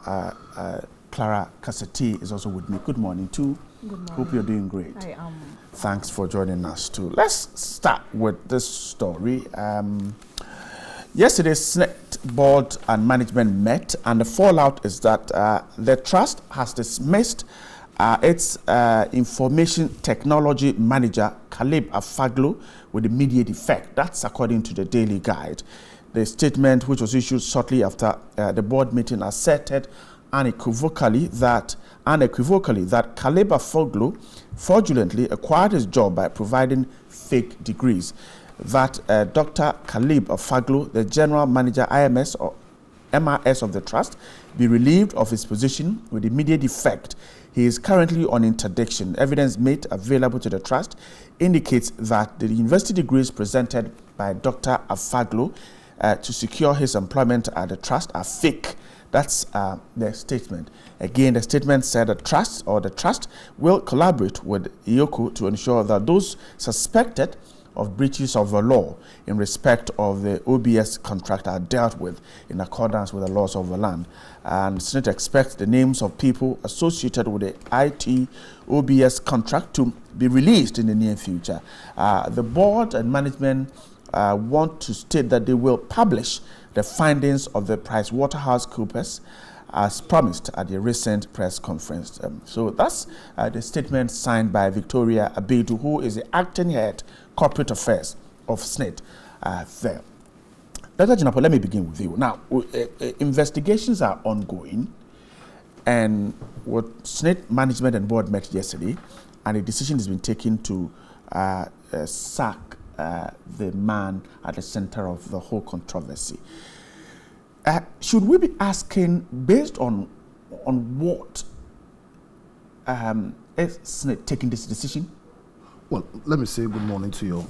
Clara Cassati, is also with me. Good morning, too. Good morning. Hope you're doing great. I am. Thanks for joining us, too. Let's start with this story. Yesterday, SNIT board and management met, and the fallout is that the trust has dismissed its information technology manager, Caleb Afaglo, with immediate effect. That's according to the Daily Guide. The statement, which was issued shortly after the board meeting, asserted unequivocally that Caleb Afaglo fraudulently acquired his job by providing fake degrees. That Dr. Caleb Afaglo, the general manager IMS or MRS of the trust, be relieved of his position with immediate effect. He is currently on interdiction. Evidence made available to the trust indicates that the university degrees presented by Dr. Afaglo to secure his employment at the trust are fake. That's the statement. Again, the statement said the trust will collaborate with IOCO to ensure that those suspected of breaches of the law in respect of the OBS contract are dealt with in accordance with the laws of the land. And SNIT expects the names of people associated with the IT OBS contract to be released in the near future. The board and management want to state that they will publish the findings of the PricewaterhouseCoopers as promised at the recent press conference. So that's the statement signed by Victoria Abedu, who is the acting head corporate affairs of SNIT there. Dr. Chenapo, let me begin with you. Now, investigations are ongoing, and what SNIT management and board met yesterday, and a decision has been taken to sack the man at the center of the whole controversy. Should we be asking, based on what is SNIT taking this decision? Well, let me say good morning to your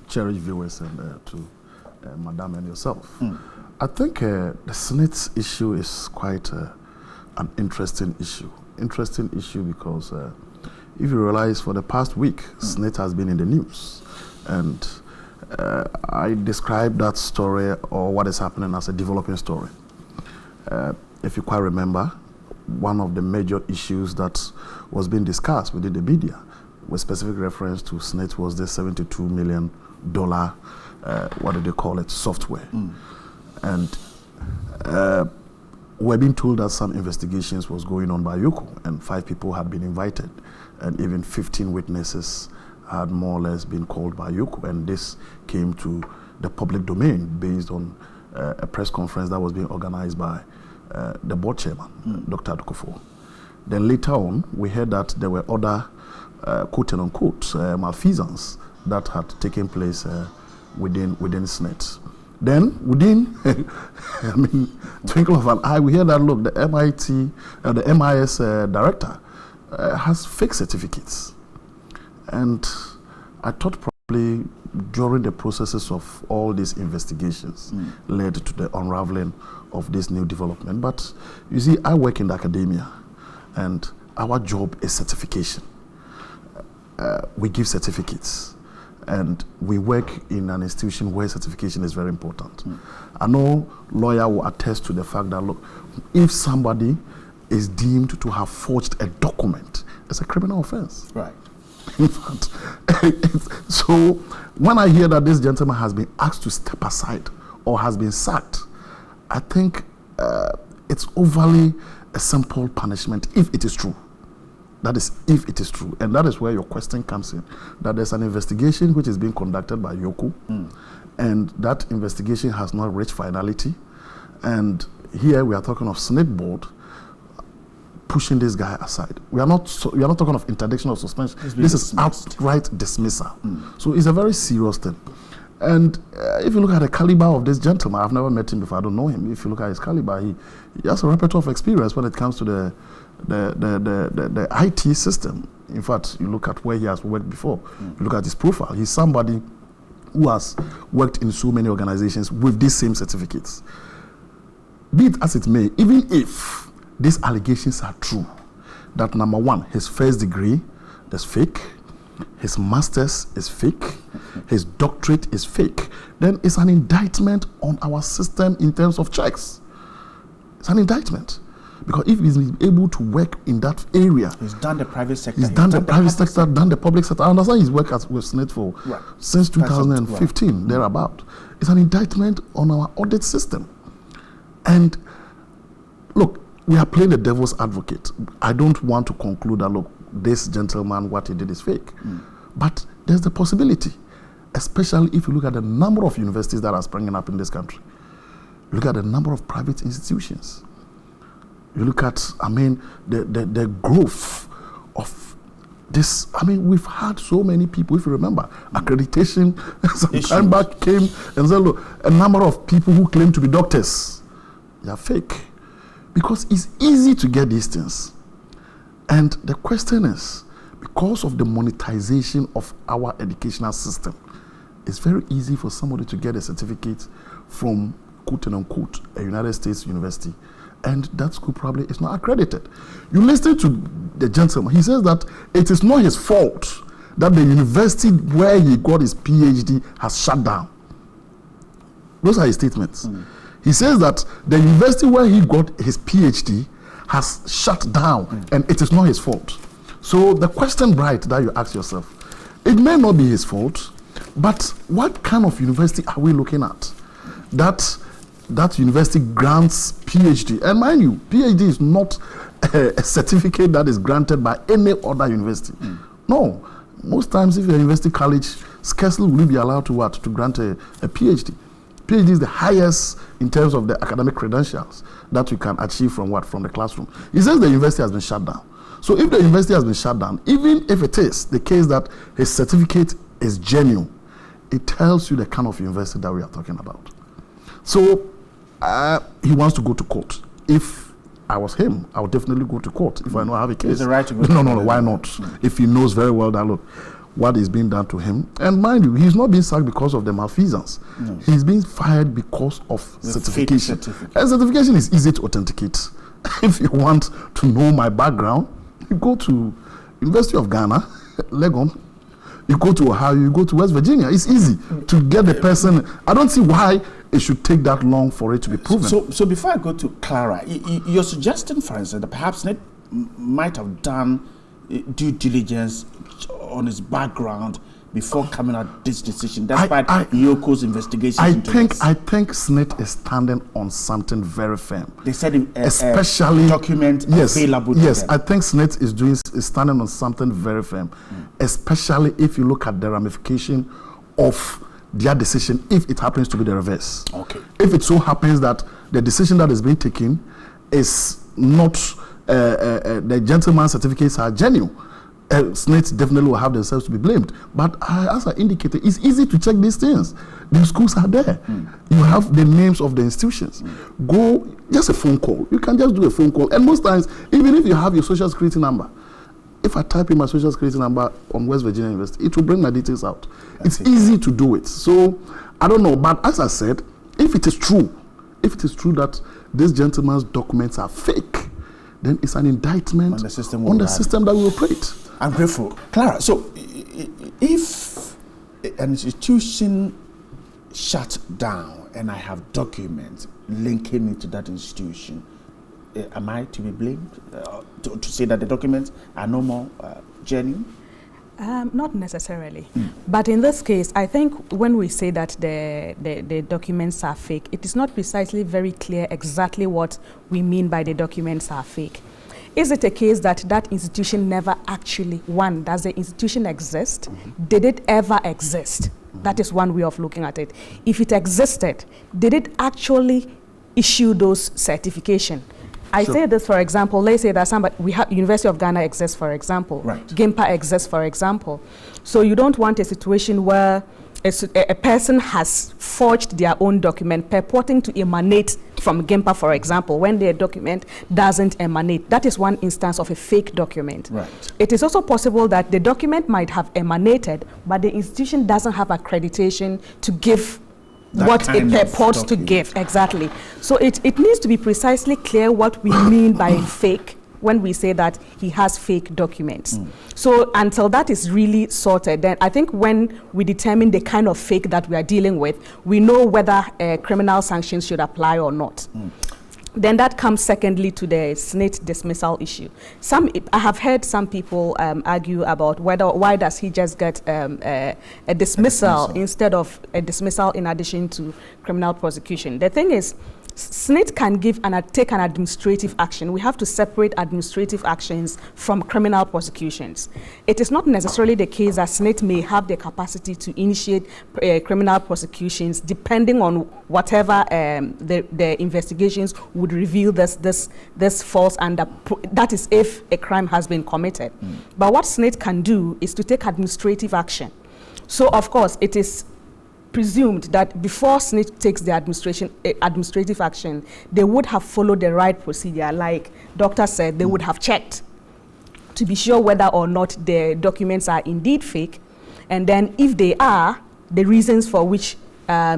cherished viewers and to Madam and yourself. I think the SNIT issue is quite an interesting issue. Interesting issue because if you realize for the past week, SNIT has been in the news. And I describe that story or what is happening as a developing story. If you quite remember, one of the major issues that was being discussed within the media with specific reference to SNIT was the $72 million, what do they call it, software. And we're being told that some investigations was going on by IOCO, and 5 people had been invited, and even 15 witnesses had more or less been called by IOCO, and this came to the public domain based on a press conference that was being organized by the board chairman, Dr. Adukufo. Then later on, we heard that there were other quote-unquote malfeasance that had taken place within SNIT. Then within, I mean, twinkle of an eye, we hear that, look, the the MIS director has fake certificates. And I thought probably during the processes of all these investigations led to the unraveling of this new development. But you see, I work in the academia, and our job is certification. We give certificates, and we work in an institution where certification is very important. I know lawyer will attest to the fact that, look, if somebody is deemed to have forged a document, it's a criminal offense. Right. In fact, so when I hear that this gentleman has been asked to step aside or has been sacked, I think it's overly a simple punishment if it is true. That is, if it is true. And that is where your question comes in. That there's an investigation which is being conducted by IOCO, and that investigation has not reached finality. And here we are talking of SNIT board. pushing this guy aside. We are not talking of interdiction or suspension. This is outright dismissal. So it's a very serious thing. And if you look at the caliber of this gentleman, I've never met him before, I don't know him. If you look at his caliber, he has a repertoire of experience when it comes to the IT system. In fact, you look at where he has worked before, you look at his profile. He's somebody who has worked in so many organizations with these same certificates. Be it as it may, even if these allegations are true, that number one, his first degree is fake, his master's is fake, his doctorate is fake, then it's an indictment on our system in terms of checks. It's an indictment. Because if he's able to work in that area, he's done the private sector. He's done the private sector, done the public sector. I understand he's worked with SNET for since 2015, thereabout. It's an indictment on our audit system. And look, we are playing the devil's advocate. I don't want to conclude that, look, this gentleman, what he did is fake. But there's the possibility, especially if you look at the number of universities that are springing up in this country. Look at the number of private institutions. You look at, I mean, the growth of this. I mean, we've had so many people, if you remember, accreditation some time back came and said, look, a number of people who claim to be doctors, they are fake. Because it's easy to get these things. And the question is, because of the monetization of our educational system, it's very easy for somebody to get a certificate from, quote unquote, a United States university, and that school probably is not accredited. You listen to the gentleman, he says that it is not his fault that the university where he got his PhD has shut down. Those are his statements. He says that the university where he got his PhD has shut down, and it is not his fault. So the question, Bright, that you ask yourself, it may not be his fault, but what kind of university are we looking at? That university grants PhD. And mind you, PhD is not a certificate that is granted by any other university. No. Most times, if you're a university college, scarcely will you be allowed to what? To grant a PhD. PhD is the highest in terms of the academic credentials that you can achieve from what? From the classroom. He says the university has been shut down. So if the university has been shut down, even if it is the case that his certificate is genuine, it tells you the kind of university that we are talking about. So he wants to go to court. If I was him, I would definitely go to court if I know I have a case. Is it right to go to court? No, why not? If he knows very well that, look, what is being done to him. And mind you, he's not being sacked because of the malfeasance. He's being fired because of certification. And certification is easy to authenticate. If you want to know my background, you go to University of Ghana, Legon, you go to Ohio, you go to West Virginia. It's easy to get the person. I don't see why it should take that long for it to be proven. So before I go to Clara, you're suggesting, for instance, that perhaps Ned might have done due diligence on his background before coming out this decision, despite Yoko's investigation. I think SNET is standing on something very firm. They said especially document available. Yes, I think SNET is standing on something very firm, especially if you look at the ramification of their decision if it happens to be the reverse. Okay. If it so happens that the decision that is being taken is not the gentleman's certificates are genuine, SNET definitely will have themselves to be blamed. But as I indicated, it's easy to check these things. The schools are there. You have the names of the institutions. Go, just a phone call. You can just do a phone call. And most times, even if you have your social security number, if I type in my social security number on West Virginia University, it will bring my details out. It's easy to do it. So, I don't know. But as I said, if it is true that this gentleman's documents are fake, then it's an indictment on the system that we operate. I'm grateful. Clara, so if an institution shut down and I have documents linking me to that institution, am I to be blamed to say that the documents are no more genuine? Not necessarily. But in this case, I think when we say that the documents are fake, it is not precisely very clear exactly what we mean by the documents are fake. Is it a case that that institution never actually, one, does the institution exist? Did it ever exist? That is one way of looking at it. If it existed, did it actually issue those certifications? I say this, for example, let's say that somebody, we have University of Ghana exists, for example. Right. GIMPA exists, for example. So you don't want a situation where a person has forged their own document purporting to emanate from GIMPA, for example, when their document doesn't emanate. That is one instance of a fake document. Right. It is also possible that the document might have emanated, but the institution doesn't have accreditation to give that what it purports to give. Exactly. So it needs to be precisely clear what we mean by fake when we say that he has fake documents. So until that is really sorted, then I think when we determine the kind of fake that we are dealing with, we know whether criminal sanctions should apply or not. Then that comes secondly to the SSNIT dismissal issue. I have heard some people argue about why does he just get a dismissal instead of a dismissal in addition to criminal prosecution. The thing is, SSNIT can take an administrative action. We have to separate administrative actions from criminal prosecutions. It is not necessarily the case that SSNIT may have the capacity to initiate criminal prosecutions depending on whatever the investigations would reveal this falls under. That is if a crime has been committed. But what SSNIT can do is to take administrative action. So of course it is presumed that before SSNIT takes the administrative action, they would have followed the right procedure. Like Doctor said, they would have checked to be sure whether or not the documents are indeed fake, and then if they are, the reasons for which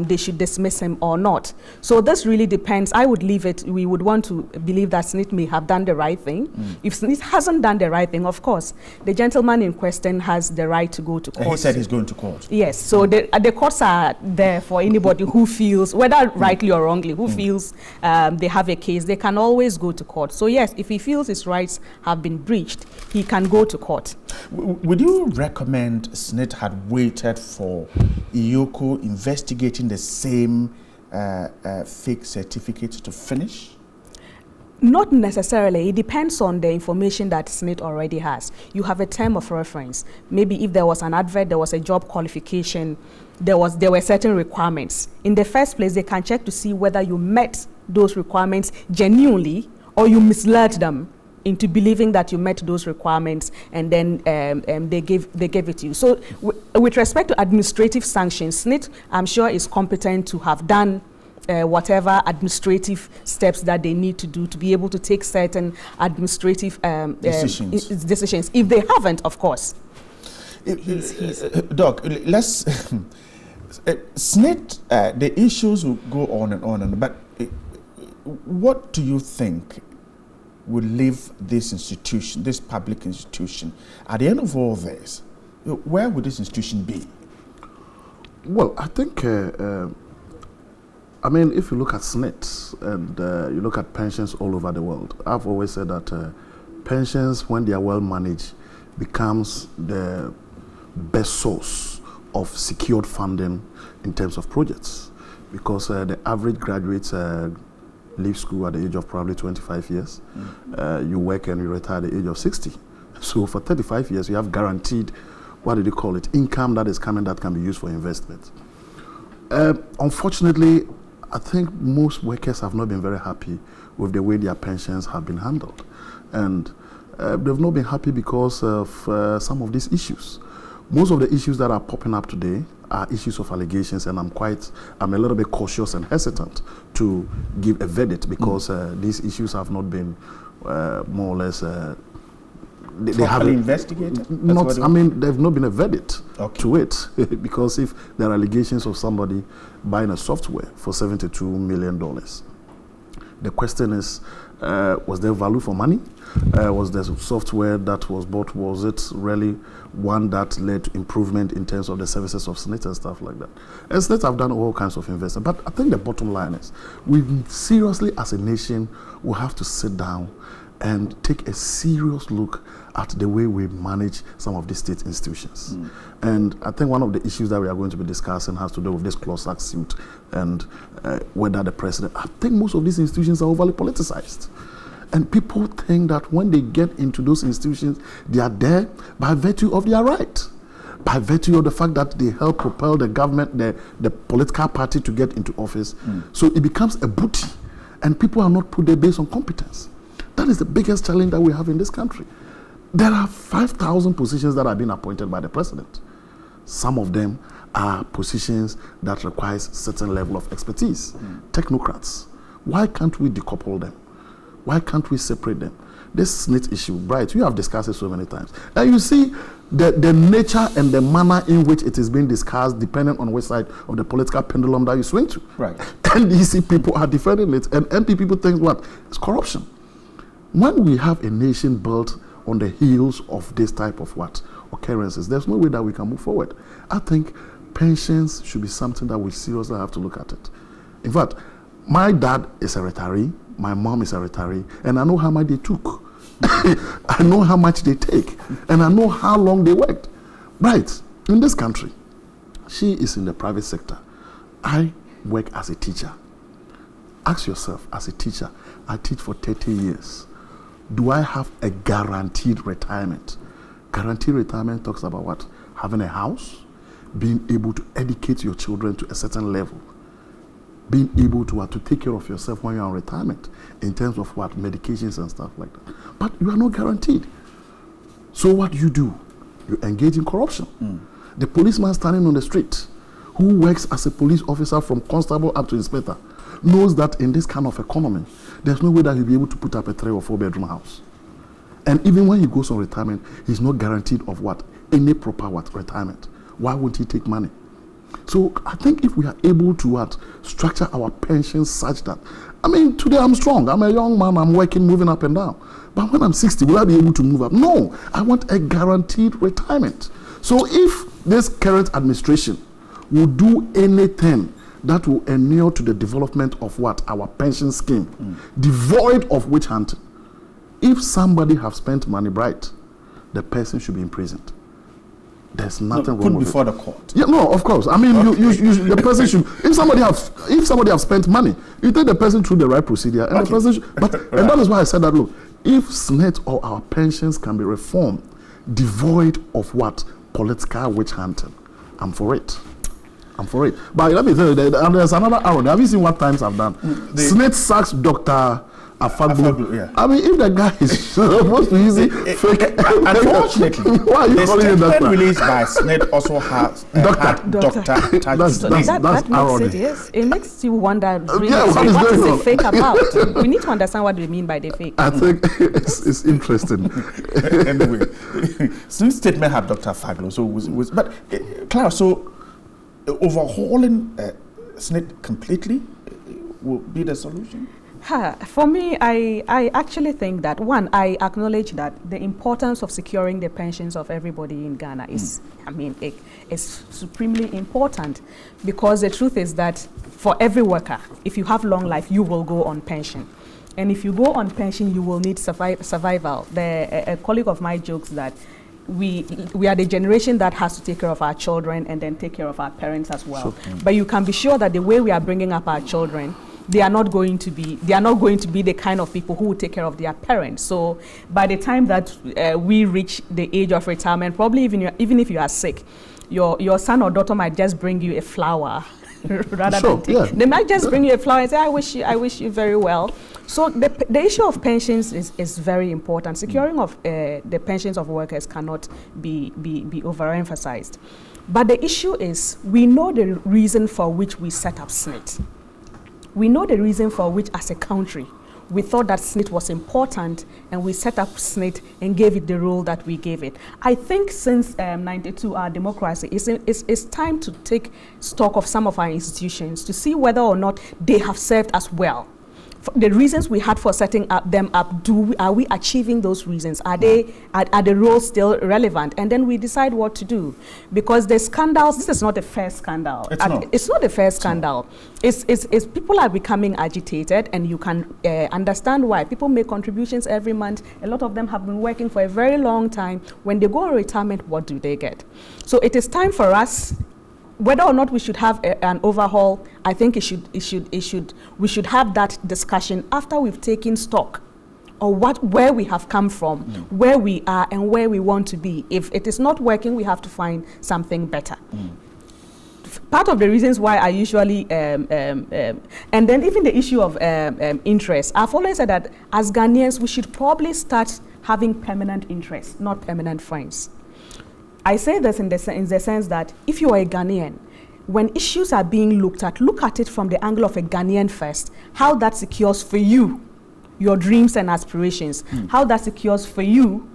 they should dismiss him or not. So this really depends. I would leave it. We would want to believe that SSNIT may have done the right thing. If SSNIT hasn't done the right thing, of course, the gentleman in question has the right to go to court. He said he's going to court. Yes. So the courts are there for anybody who feels, whether rightly or wrongly, who feels they have a case, they can always go to court. So yes, if he feels his rights have been breached, he can go to court. Would you recommend SSNIT had waited for Iyoko investigating the same fake certificate to finish? Not necessarily. It depends on the information that SSNIT already has. You have a term of reference. Maybe if there was an advert, there was a job qualification, there were certain requirements. In the first place, they can check to see whether you met those requirements genuinely or you misled them into believing that you met those requirements, and then they gave it to you. So with respect to administrative sanctions, SSNIT, I'm sure, is competent to have done whatever administrative steps that they need to do to be able to take certain administrative decisions. If they haven't, of course. Doc, let's SSNIT, the issues will go on and on, but what do you think will leave this institution, this public institution, at the end of all this? Where would this institution be? Well, I think, I mean, if you look at SSNIT and you look at pensions all over the world, I've always said that pensions, when they are well managed, becomes the best source of secured funding in terms of projects, because the average graduate leave school at the age of probably 25 years. You work and you retire at the age of 60. So for 35 years, you have guaranteed, what do they call it, income that is coming that can be used for investment. Unfortunately, I think most workers have not been very happy with the way their pensions have been handled. And they've not been happy because of some of these issues. Most of the issues that are popping up today are issues of allegations, and I'm a little bit cautious and hesitant to give a verdict because these issues have not been more or less they have investigated. I mean, there've not been a verdict to it because if there are allegations of somebody buying a software for $72 million, the question is, was there value for money? Was the software that was bought, was it really one that led to improvement in terms of the services of SSNIT and stuff like that? And SSNIT have done all kinds of investment, but I think the bottom line is, we seriously as a nation will have to sit down and take a serious look at the way we manage some of these state institutions. And I think one of the issues that we are going to be discussing has to do with this class act suit and whether the president, I think most of these institutions are overly politicized. And people think that when they get into those institutions, they are there by virtue of their right, by virtue of the fact that they help propel the government, the political party to get into office. So it becomes a booty, and people are not put there based on competence. That is the biggest challenge that we have in this country. There are 5,000 positions that have been appointed by the president. Some of them are positions that require certain level of expertise. Technocrats. Why can't we decouple them? Why can't we separate them? This SSNIT issue, Bright, you have discussed it so many times. And you see the nature and the manner in which it is being discussed depending on which side of the political pendulum that you swing to. Right. NDC people are defending it, and MP people think what? It's corruption. When we have a nation built on the heels of this type of what? Occurrences, there's no way that we can move forward. I think pensions should be something that we seriously have to look at it. In fact, my dad is a retiree, my mom is a retiree, and I know how much they took. I know how much they take, and I know how long they worked. Right, in this country, she is in the private sector. I work as a teacher. Ask yourself, as a teacher, I teach for 30 years. Do I have a guaranteed retirement? Guaranteed retirement talks about what? Having a house, being able to educate your children to a certain level, being able to take care of yourself when you're on retirement in terms of what? Medications and stuff like that. But you are not guaranteed. So what do? You engage in corruption. The policeman standing on the street who works as a police officer from constable up to inspector knows that in this kind of economy, there's no way that he'll be able to put up a 3 or 4 bedroom house. And even when he goes on retirement, he's not guaranteed of what? Any proper what? Retirement. Why would he take money? So I think if we are able to what? Structure our pensions such that, I mean, today I'm strong. I'm a young man. I'm working, moving up and down. But when I'm 60, will I be able to move up? No. I want a guaranteed retirement. So if this current administration will do anything that will inure to the development of what? Our pension scheme, devoid of witch hunting. If somebody have spent money Bright, the person should be imprisoned. There's nothing wrong with it. Before the court. Yeah, no, of course. I mean, the person should. If somebody have spent money, you take the person through the right procedure, and the person should, and that is why I said that. Look, if SSNIT or our pensions can be reformed, devoid of what? Political witch hunting, I'm for it. I'm for it. But let me tell you, there's another arrow. Have you seen what times I've done? SSNIT sacks Dr. Afaglu. Yeah. I mean, if the guy is supposed to use it, unfortunately, why are you calling it that? The released by SSNIT also has Dr. That makes it, yes. It makes you wonder, really, what is the fake about? We need to understand what we mean by the fake. I think it's interesting. Anyway, since statement had Dr. Afaglu, so but Clara, so overhauling SSNIT completely will be the solution? For me, I actually think that, one, I acknowledge that the importance of securing the pensions of everybody in Ghana is, I mean, it's supremely important, because the truth is that for every worker, if you have long life, you will go on pension. And if you go on pension, you will need survival. A colleague of mine jokes that we are the generation that has to take care of our children and then take care of our parents as well. But you can be sure that the way we are bringing up our children, they are not going to be the kind of people who will take care of their parents. So by the time that we reach the age of retirement, probably even if you are sick, your son or daughter might just bring you a flower rather than take. Yeah. They might just bring you a flower and say, I wish you very well. So the issue of pensions is very important. Securing of the pensions of workers cannot be overemphasized. But the issue is, we know the reason for which we set up SSNIT. We know the reason for which, as a country, we thought that SSNIT was important, and we set up SSNIT and gave it the role that we gave it. I think since 92, our democracy, it's time to take stock of some of our institutions to see whether or not they have served us well. The reasons we had for setting them up, are we achieving those reasons? Are the roles still relevant? And then we decide what to do. Because the scandals, this is not the first scandal. It's not the first scandal. It's people are becoming agitated, and you can understand why. People make contributions every month. A lot of them have been working for a very long time. When they go on retirement, what do they get? So it is time for us, whether or not we should have an overhaul, I think we should have that discussion after we've taken stock of where we have come from, where we are, and where we want to be. If it is not working, we have to find something better. part of the reasons why I usually, and then even the issue of interest, I've always said that as Ghanaians, we should probably start having permanent interests, not permanent friends. I say this in the sense that if you are a Ghanaian, when issues are being look at it from the angle of a Ghanaian first, how that secures for you your dreams and aspirations, how that secures for you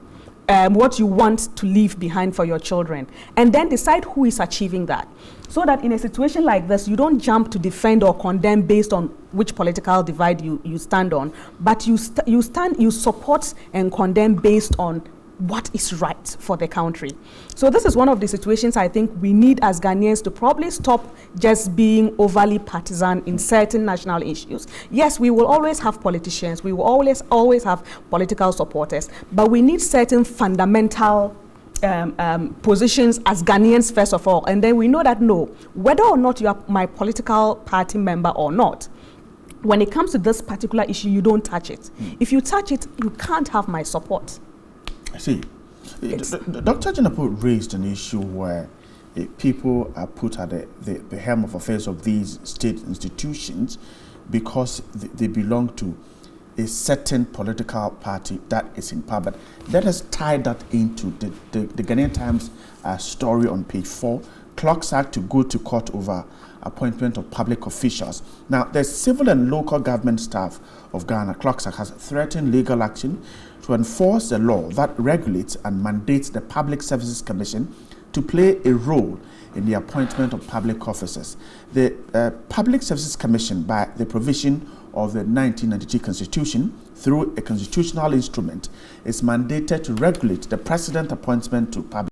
what you want to leave behind for your children, and then decide who is achieving that. So that in a situation like this, you don't jump to defend or condemn based on which political divide you stand on, but you support and condemn based on what is right for the country. So this is one of the situations I think we need as Ghanaians to probably stop just being overly partisan in certain national issues. Yes, we will always have politicians, we will always have political supporters, but we need certain fundamental positions as Ghanaians first of all, and then we know that no, whether or not you are my political party member or not, when it comes to this particular issue, you don't touch it. If you touch it, you can't have my support. I see. Dr. Jinapo raised an issue where people are put at the helm of affairs of these state institutions because they belong to a certain political party that is in power. But let us tie that into the Ghanaian Times story on page 4. Clocks Act to go to court over appointment of public officials. Now, the civil and local government staff of Ghana, Clocks Act, has threatened legal action to enforce the law that regulates and mandates the Public Services Commission to play a role in the appointment of public officers. The Public Services Commission, by the provision of the 1992 Constitution, through a constitutional instrument, is mandated to regulate the president appointment to public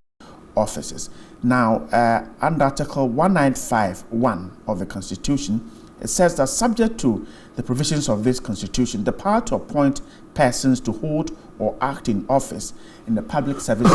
offices. Now, under Article 195(1) of the Constitution, it says that subject to the provisions of this Constitution, the power to appoint persons to hold or act in office in the public service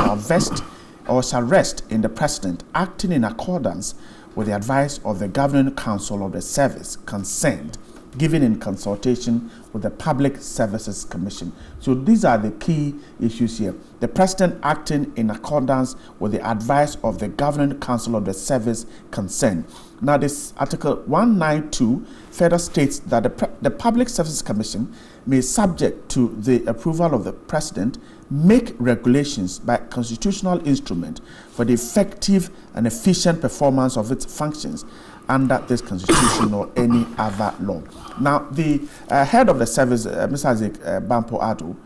shall rest in the President, acting in accordance with the advice of the Governing Council of the service concerned, given in consultation with the Public Services Commission. So these are the key issues here. The President acting in accordance with the advice of the Governing Council of the service concerned. Now this Article 192 further states that the Public Services Commission may, subject to the approval of the President, make regulations by constitutional instrument for the effective and efficient performance of its functions under this Constitution or any other law. Now, the head of the service, Mr. Isaac Bampoe-Addo,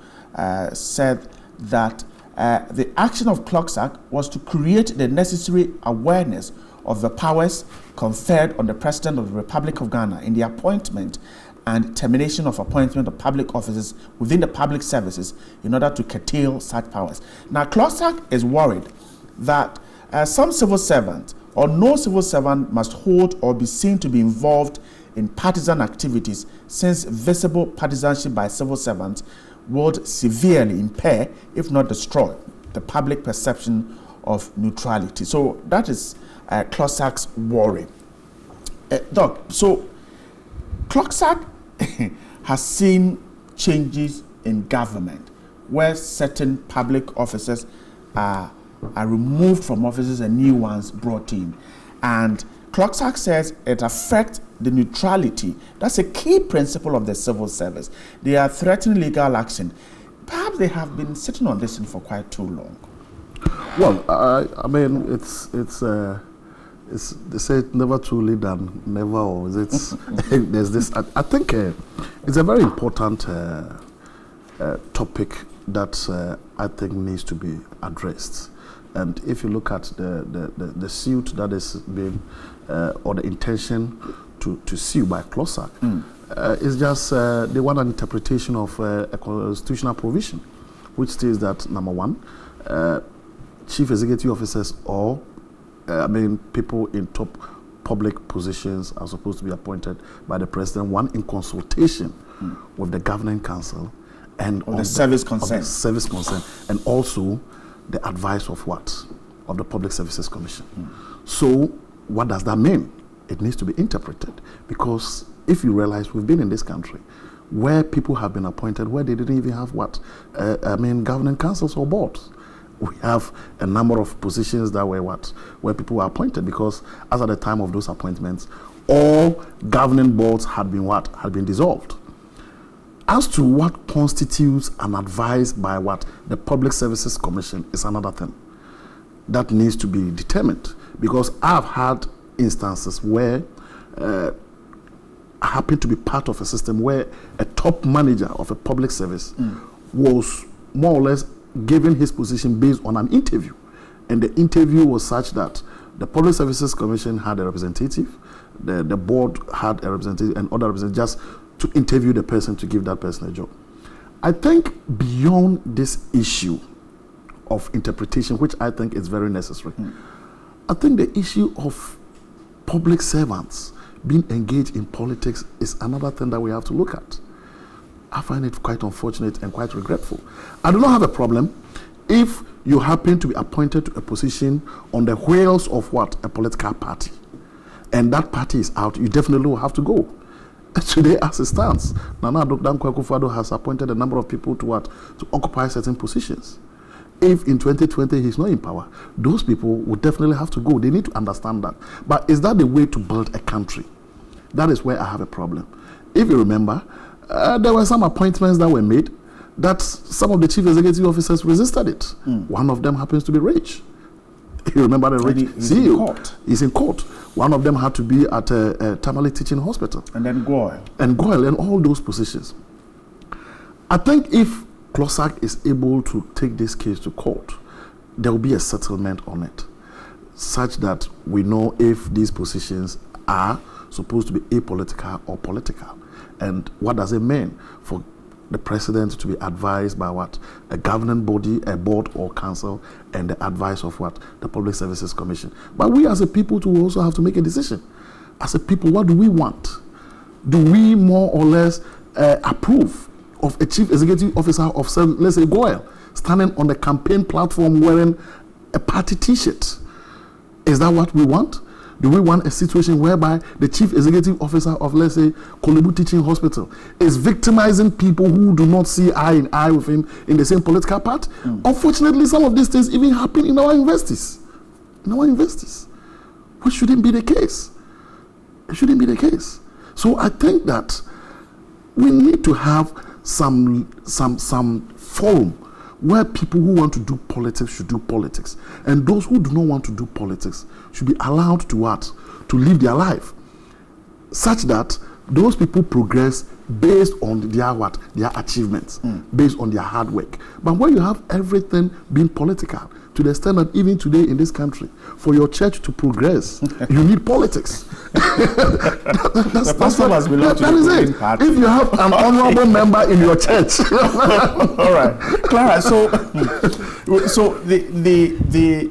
said that the action of Clocks Act was to create the necessary awareness of the powers conferred on the President of the Republic of Ghana in the appointment and termination of appointment of public officers within the public services in order to curtail such powers. Now, Clocks Act is worried that some civil servant or no civil servant must hold or be seen to be involved in partisan activities, since visible partisanship by civil servants would severely impair, if not destroy, the public perception of neutrality. So that is Clocks Act's worry. Doc, so Clocks Act has seen changes in government where certain public officers are removed from offices and new ones brought in. And Clocks Act says it affects the neutrality. That's a key principle of the civil service. They are threatening legal action. Perhaps they have been sitting on this for quite too long. Well, I mean, it's they say never too late than never, or is it? There's this. I think it's a very important topic that I think needs to be addressed. And if you look at the suit that is being, or the intention to sue by Clocks Act, it's just they want an interpretation of a constitutional provision, which states that, number one, chief executive officers or people in top public positions are supposed to be appointed by the President, one, in consultation with the Governing Council and the service concerned, and also the advice of what? Of the Public Services Commission. So what does that mean? It needs to be interpreted, because if you realize we've been in this country where people have been appointed where they didn't even have what? Governing councils or boards, we have a number of positions that were where people were appointed, because as at the time of those appointments, all governing boards had been dissolved. As to what constitutes an advice by the Public Services Commission is another thing that needs to be determined, because I've had instances where I happen to be part of a system where a top manager of a public service was more or less given his position based on an interview, and the interview was such that the Public Services Commission had a representative, the board had a representative, and other representatives, just to interview the person to give that person a job. I think beyond this issue of interpretation, which I think is very necessary, I think the issue of public servants being engaged in politics is another thing that we have to look at. I find it quite unfortunate and quite regretful. I do not have a problem if you happen to be appointed to a position on the wheels of a political party, and that party is out, you definitely will have to go. Today, as it stands, Nana Addo Dankwa Akufo-Addo has appointed a number of people to occupy certain positions. If in 2020 he's not in power, those people would definitely have to go. They need to understand that. But is that the way to build a country? That is where I have a problem. If you remember, there were some appointments that were made that some of the chief executive officers resisted it. One of them happens to be Rich. You remember the Rich CEO? He's in court. One of them had to be at a Tamale Teaching Hospital. And then Goyle. And all those positions. I think if CLOSAG is able to take this case to court, there will be a settlement on it, such that we know if these positions are supposed to be apolitical or political. And what does it mean for the president to be advised by a governing body, a board or council, and the advice of the Public Services Commission. But we as a people too also have to make a decision. As a people, what do we want? Do we more or less approve of a chief executive officer of, let's say, Goyle, standing on the campaign platform wearing a party t-shirt? Is that what we want? Do we want a situation whereby the chief executive officer of, let's say, Kolebu Teaching Hospital is victimizing people who do not see eye in eye with him in the same political party? Unfortunately, some of these things even happen in our universities. Which shouldn't be the case. It shouldn't be the case. So I think that we need to have some forum where people who want to do politics should do politics, and those who do not want to do politics should be allowed to live their life, such that those people progress based on their achievements, based on their hard work. But when you have everything being political, to the extent that even today in this country, for your church to progress, you need politics. That is it. Party. If you have an honorable member in your church. All right, Clara. So the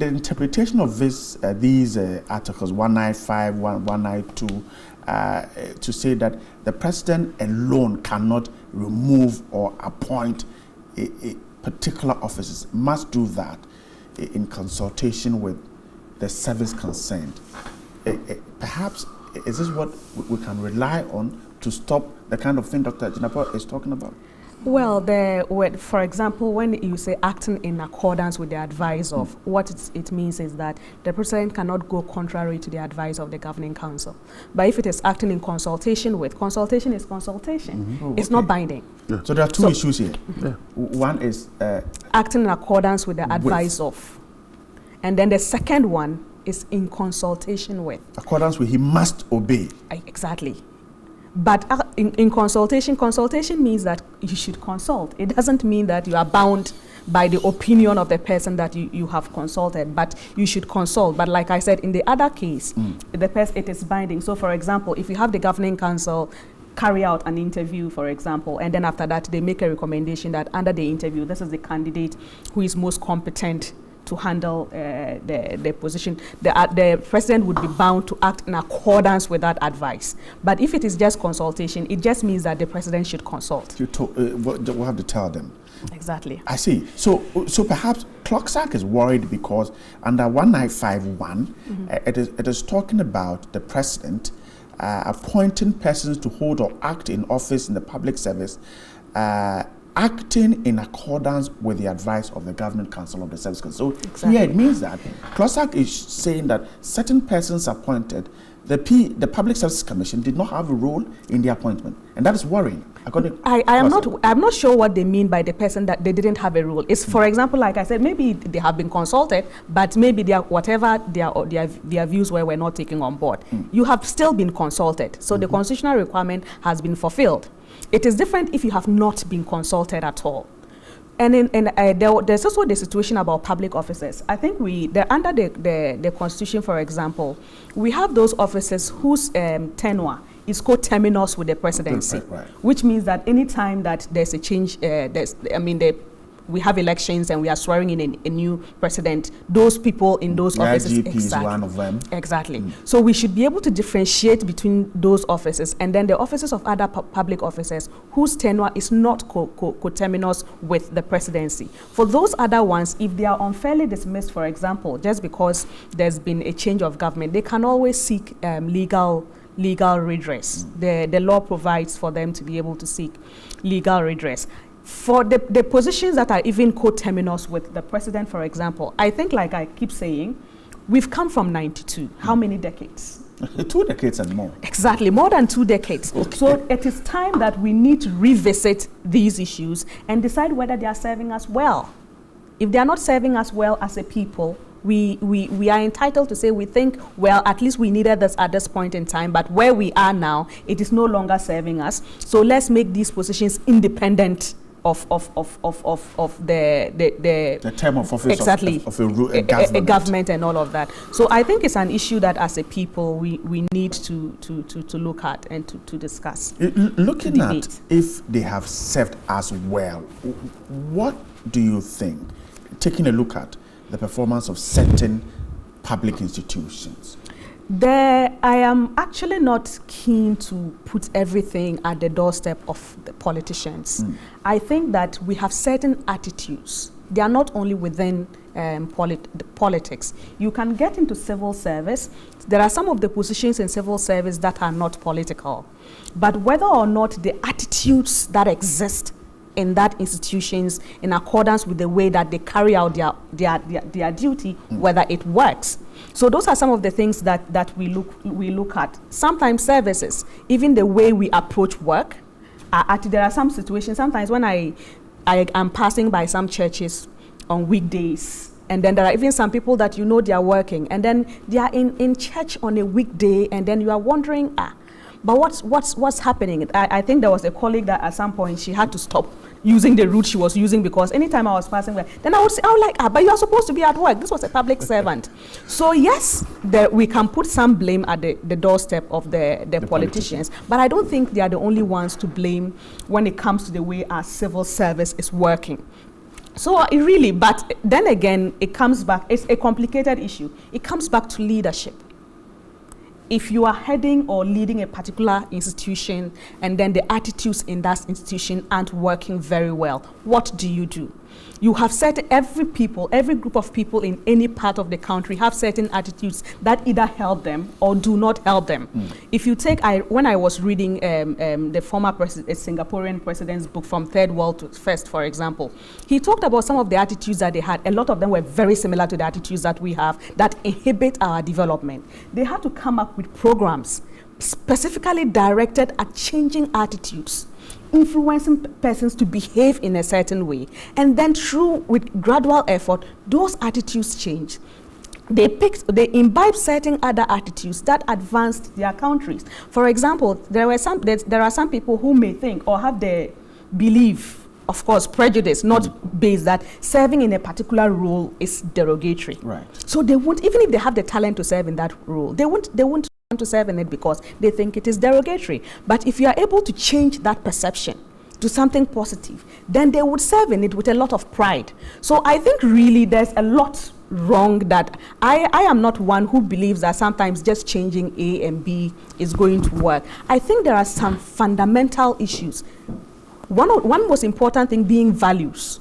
interpretation of these articles 195, 192, to say that the president alone cannot remove or appoint a particular officers, must do that in consultation with the service concerned. Perhaps is this what we can rely on to stop the kind of thing Dr. Jinapor is talking about? Well, for example, when you say acting in accordance with the advice of, what it means is that the president cannot go contrary to the advice of the governing council. But if it is acting in consultation with, consultation is consultation. It's not binding. Yeah. So there are two issues here. One is acting in accordance with the advice of. And then the second one is in consultation with. Accordance with, he must obey. Exactly. But in consultation means that you should consult. It doesn't mean that you are bound by the opinion of the person that you have consulted, but you should consult. But like I said, in the other case, it is binding. So for example, if you have the governing council carry out an interview, for example, and then after that they make a recommendation that under the interview, this is the candidate who is most competent to handle the position, the president would be bound to act in accordance with that advice. But if it is just consultation, it just means that the president should consult. We'll have to tell them. Exactly. I see. So perhaps CLOSAG is worried because under 1951, it is talking about the president appointing persons to hold or act in office in the public service acting in accordance with the advice of the Government Council of the Service Council. So here it means that CLOSAG is saying that certain persons appointed, the Public Services Commission did not have a role in the appointment, and that is worrying. I'm not sure what they mean by the person that they didn't have a role. It's, for example, like I said, maybe they have been consulted, but maybe whatever their views were not taken on board. You have still been consulted, so the constitutional requirement has been fulfilled. It is different if you have not been consulted at all. And there's also the situation about public officers. I think under the Constitution, for example, we have those officers whose tenure is co-terminus with the presidency, which means that any time that there's a change, we have elections and we are swearing in a new president, those people in those offices, IGP is one of them. Exactly. So we should be able to differentiate between those offices and then the offices of other public officers whose tenure is not co-terminus with the presidency. For those other ones, if they are unfairly dismissed, for example, just because there's been a change of government, they can always seek legal redress. The law provides for them to be able to seek legal redress. For the positions that are even co-terminus with the president, for example, I think, like I keep saying, we've come from 92. How many decades? 2 decades and more. Exactly, more than 2 decades. Okay. So it is time that we need to revisit these issues and decide whether they are serving us well. If they are not serving us well as a people, we are entitled to say we think, well, at least we needed this at this point in time, but where we are now, it is no longer serving us. So let's make these positions independent of the term of office, exactly, of a government and all of that. So I think it's an issue that as a people we need to look at and to discuss. Looking at if they have served us well, what do you think, taking a look at the performance of certain public institutions? I am actually not keen to put everything at the doorstep of the politicians. I think that we have certain attitudes. They are not only within politics. You can get into civil service. There are some of the positions in civil service that are not political. But whether or not the attitudes that exist in that institutions in accordance with the way that they carry out their duty, whether it works. So those are some of the things that we look at. Sometimes services, even the way we approach work. There are some situations, sometimes when I am passing by some churches on weekdays, and then there are even some people that you know they are working, and then they are in church on a weekday, and then you are wondering, but what's happening? I think there was a colleague that at some point she had to stop using the route she was using because anytime I was passing by, then I would say, but you are supposed to be at work. This was a public servant. So yes, we can put some blame at the doorstep of the politicians, but I don't think they are the only ones to blame when it comes to the way our civil service is working. So but then again, it comes back, it's a complicated issue. It comes back to leadership. If you are heading or leading a particular institution and then the attitudes in that institution aren't working very well, what do you do? You have every group of people in any part of the country have certain attitudes that either help them or do not help them. If you take, when I was reading the former Singaporean president's book From Third World to First, for example, he talked about some of the attitudes that they had. A lot of them were very similar to the attitudes that we have that inhibit our development. They had to come up with programs specifically directed at changing attitudes, influencing persons to behave in a certain way, and then with gradual effort, those attitudes change. They imbibe certain other attitudes that advanced their countries. For example, there are some people who may think or have the belief, of course, prejudice, not based, that serving in a particular role is derogatory. Right. So they won't, even if they have the talent to serve in that role, they won't to serve in it because they think it is derogatory. But if you are able to change that perception to something positive, then they would serve in it with a lot of pride. So I think really there's a lot wrong that I am not one who believes that sometimes just changing A and B is going to work. I think there are some fundamental issues. One most important thing being values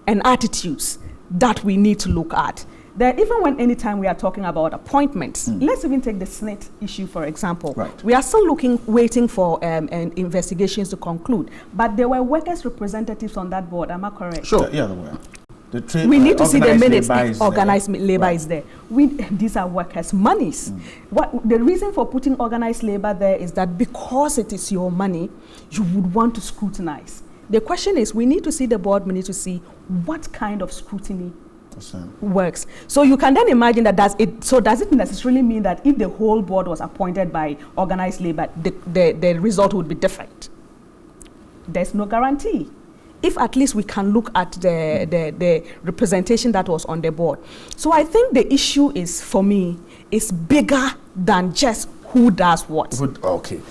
and attitudes that we need to look at. that even when anytime we are talking about appointments, let's even take the SNIT issue, for example. Right. We are still waiting for investigations to conclude. But there were workers' representatives on that board, am I correct? Sure, yeah, there were. We need to see the minutes. Organized labor right. is there. These are workers' monies. What the reason for putting organized labor there is that because it is your money, you would want to scrutinize. The question is, we need to see the board. We need to see what kind of scrutiny works. So you can then imagine that does it necessarily mean that if the whole board was appointed by organized labor, the result would be different? There's no guarantee. If at least we can look at the representation that was on the board. So I think the issue is, for me, is bigger than just who does what. Okay.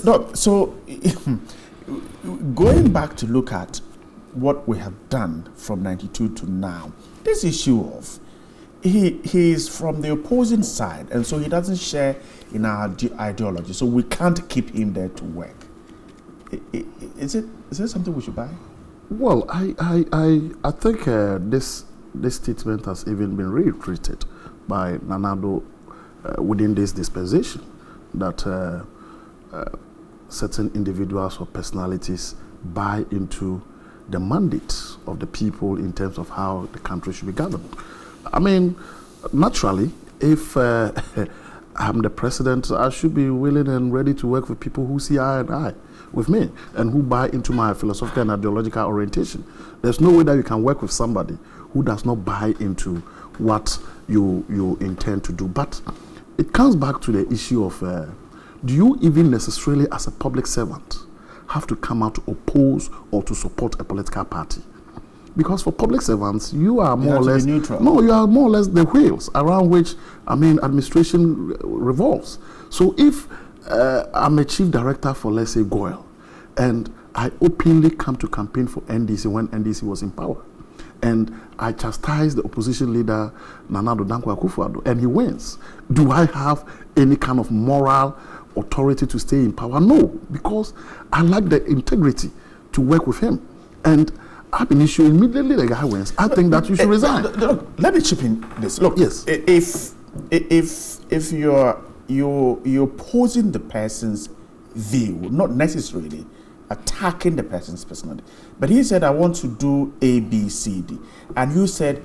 No, so going back to look at what we have done from 92 to now, this issue of he is from the opposing side, and so he doesn't share in our ideology, so we can't keep him there to work. Is it something we should buy? Well, I think this statement has even been reiterated by Nana-Addo within this dispensation, that certain individuals or personalities buy into the mandate of the people in terms of how the country should be governed. I mean, naturally, if I'm the president, I should be willing and ready to work with people who see eye and eye with me and who buy into my philosophical and ideological orientation. There's no way that you can work with somebody who does not buy into what you intend to do. But it comes back to the issue of do you even necessarily, as a public servant, have to come out to oppose or to support a political party? Because for public servants, you are more or less neutral. No, you are more or less the wheels around which, administration revolves. So if I'm a chief director for, let's say, GOIL, and I openly come to campaign for NDC when NDC was in power, and I chastise the opposition leader, Nana-Addo Dankwa Akufo-Addo, and he wins, do I have any kind of moral authority to stay in power? No, because I lack the integrity to work with him. And I've been issuing immediately the guy wins. I think that you should resign. Look, let me chip in this. Look, yes. If you're opposing the person's view, not necessarily attacking the person's personality, but he said, I want to do A, B, C, D. And you said,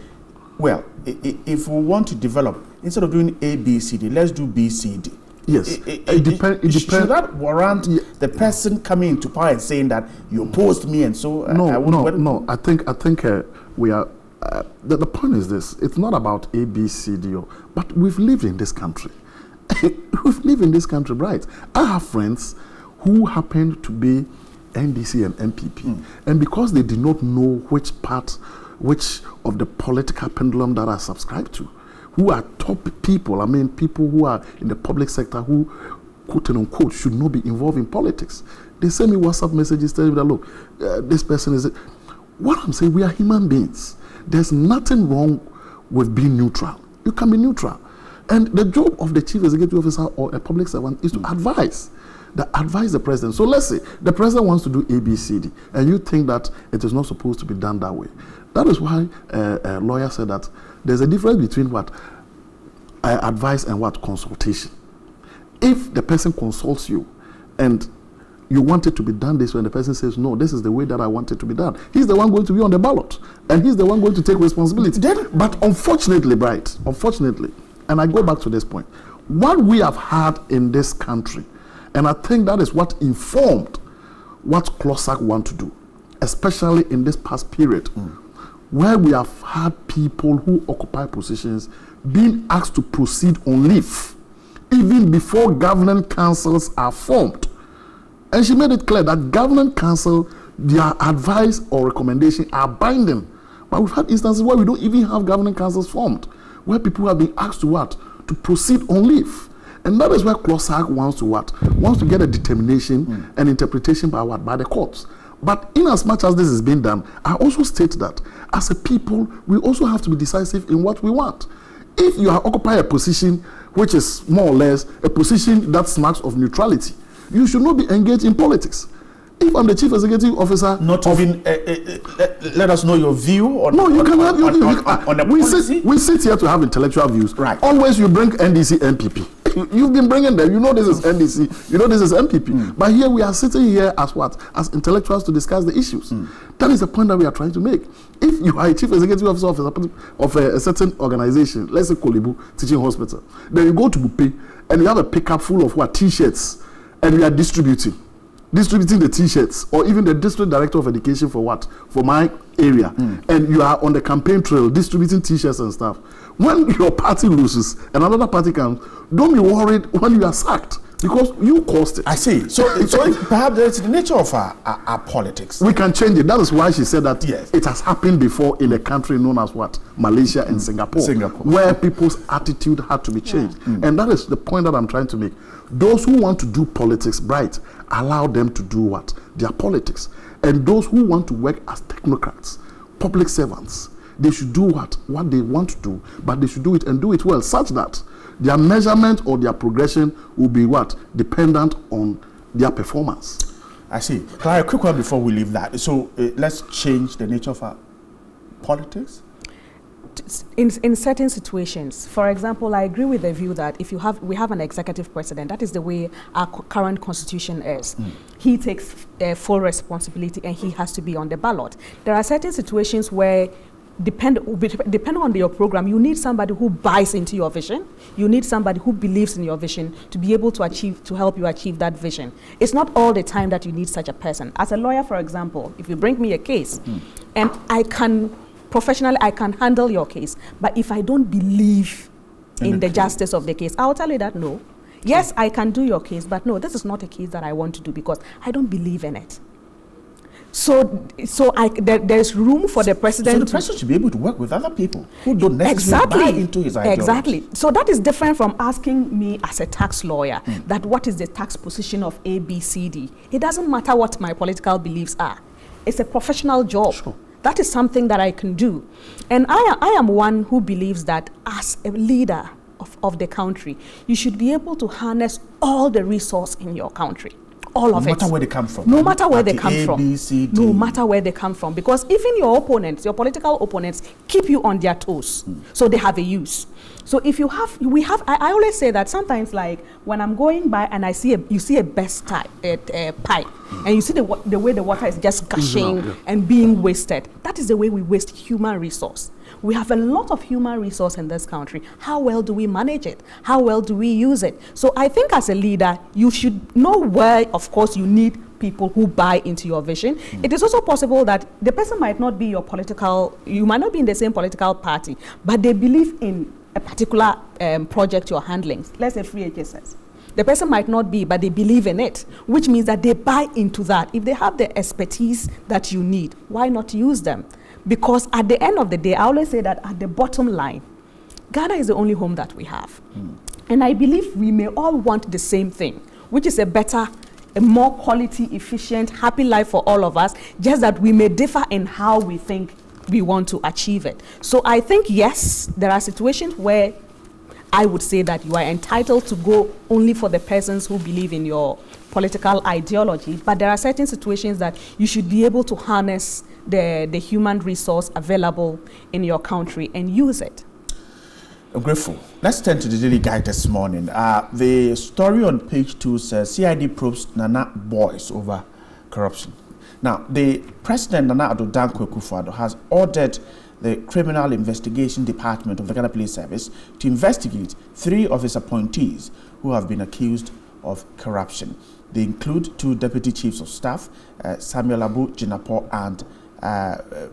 well, if we want to develop, instead of doing A, B, C, D, let's do B, C, D. Yes. It depends. Should that warrant the person coming into power and saying that you opposed me and so? No. I think we are. The point is this: it's not about A, B, C, D, but we've lived in this country. We've lived in this country, right? I have friends who happen to be NDC and MPP, and because they did not know which of the political pendulum that I subscribe to, who are top people, people who are in the public sector who, quote unquote, should not be involved in politics. They send me WhatsApp messages telling me that, look, this person is it. What I'm saying, we are human beings. There's nothing wrong with being neutral. You can be neutral. And the job of the chief executive officer or a public servant is to advise the president. So let's say the president wants to do A, B, C, D, and you think that it is not supposed to be done that way. That is why a lawyer said that there's a difference between what advice and what consultation. If the person consults you and you want it to be done this way, and the person says, no, this is the way that I want it to be done, he's the one going to be on the ballot, and he's the one going to take responsibility. But unfortunately, and I go back to this point, what we have had in this country, and I think that is what informed what CLOSAC want to do, especially in this past period, where we have had people who occupy positions being asked to proceed on leave, even before governing councils are formed. And she made it clear that governing council, their advice or recommendation are binding. But we've had instances where we don't even have governing councils formed, where people have been asked to what? To proceed on leave. And that is where CLOSAC wants to what? Wants to get a determination and interpretation by what? By the courts. But in as much as this is being done, I also state that as a people, we also have to be decisive in what we want. If you occupy a position which is more or less a position that smacks of neutrality, you should not be engaged in politics. If I'm the chief executive officer, not even let us know your view on. No, you cannot. On the policy. We sit here to have intellectual views. Right. Always you bring NDC, MPP. You've been bringing them. You know this is NDC. You know this is MPP. But here we are sitting here as what? As intellectuals to discuss the issues. That is the point that we are trying to make. If you are a chief executive officer of a certain organization, let's say Kolibu Teaching Hospital, then you go to Bupe and you have a pickup full of what? T-shirts, and we are distributing the T-shirts, or even the district director of education for what? For my area. And you are on the campaign trail distributing T-shirts and stuff. When your party loses and another party comes, don't be worried when you are sacked, because you caused it. I see. So perhaps that's the nature of our politics. We can change it. That is why she said that it has happened before in a country known as what? Malaysia and Singapore, where people's attitude had to be changed. And that is the point that I'm trying to make. Those who want to do politics right, allow them to do what? Their politics. And those who want to work as technocrats, public servants, they should do what they want to do, but they should do it and do it well, such that their measurement or their progression will be what? Dependent on their performance. I see. Clara, a quick one before we leave that. So let's change the nature of our politics. In certain situations, for example, I agree with the view that if we have an executive president, that is the way our current constitution is. He takes full responsibility and he has to be on the ballot. There are certain situations where, depending on your program, you need somebody who buys into your vision. You need somebody who believes in your vision to be able to help you achieve that vision. It's not all the time that you need such a person. As a lawyer, for example, if you bring me a case and professionally, I can handle your case. But if I don't believe in the justice of the case, I'll tell you that no. Yes, I can do your case, but no, this is not a case that I want to do because I don't believe in it. So there's room for the president. So the president should be able to work with other people who don't necessarily buy into his ideology. Exactly. So that is different from asking me as a tax lawyer that what is the tax position of A, B, C, D. It doesn't matter what my political beliefs are. It's a professional job. Sure. That is something that I can do. And I am one who believes that as a leader of the country, you should be able to harness all the resource in your country. All of it. No matter where they come from. No matter where they come from. A, B, C, D. No matter where they come from. Because even your opponents, your political opponents, keep you on their toes. So they have a use. So if you have, I always say that sometimes, like when I'm going by and you see a best pipe, and you see the way the water is just gushing and being wasted. That is the way we waste human resource. We have a lot of human resource in this country. How well do we manage it? How well do we use it? So I think as a leader, you should know where, of course, you need people who buy into your vision. It is also possible that the person might not be you might not be in the same political party, but they believe in a particular project you're handling. Let's say free HSS. The person might not be, but they believe in it, which means that they buy into that. If they have the expertise that you need, why not use them? Because at the end of the day, I always say that at the bottom line, Ghana is the only home that we have. And I believe we may all want the same thing, which is a better, a more quality, efficient, happy life for all of us, just that we may differ in how we think we want to achieve it. So I think, yes, there are situations where I would say that you are entitled to go only for the persons who believe in your political ideology, but there are certain situations that you should be able to harness the human resource available in your country and use it. I'm grateful. Let's turn to the Daily Guide this morning. The story on page 2 says CID probes Nana boys over corruption. Now, the President Nana Addo Dankwa has ordered the Criminal Investigation Department of the Ghana Police Service to investigate 3 of his appointees who have been accused of corruption. They include 2 deputy chiefs of staff, Samuel Abu Jinapo and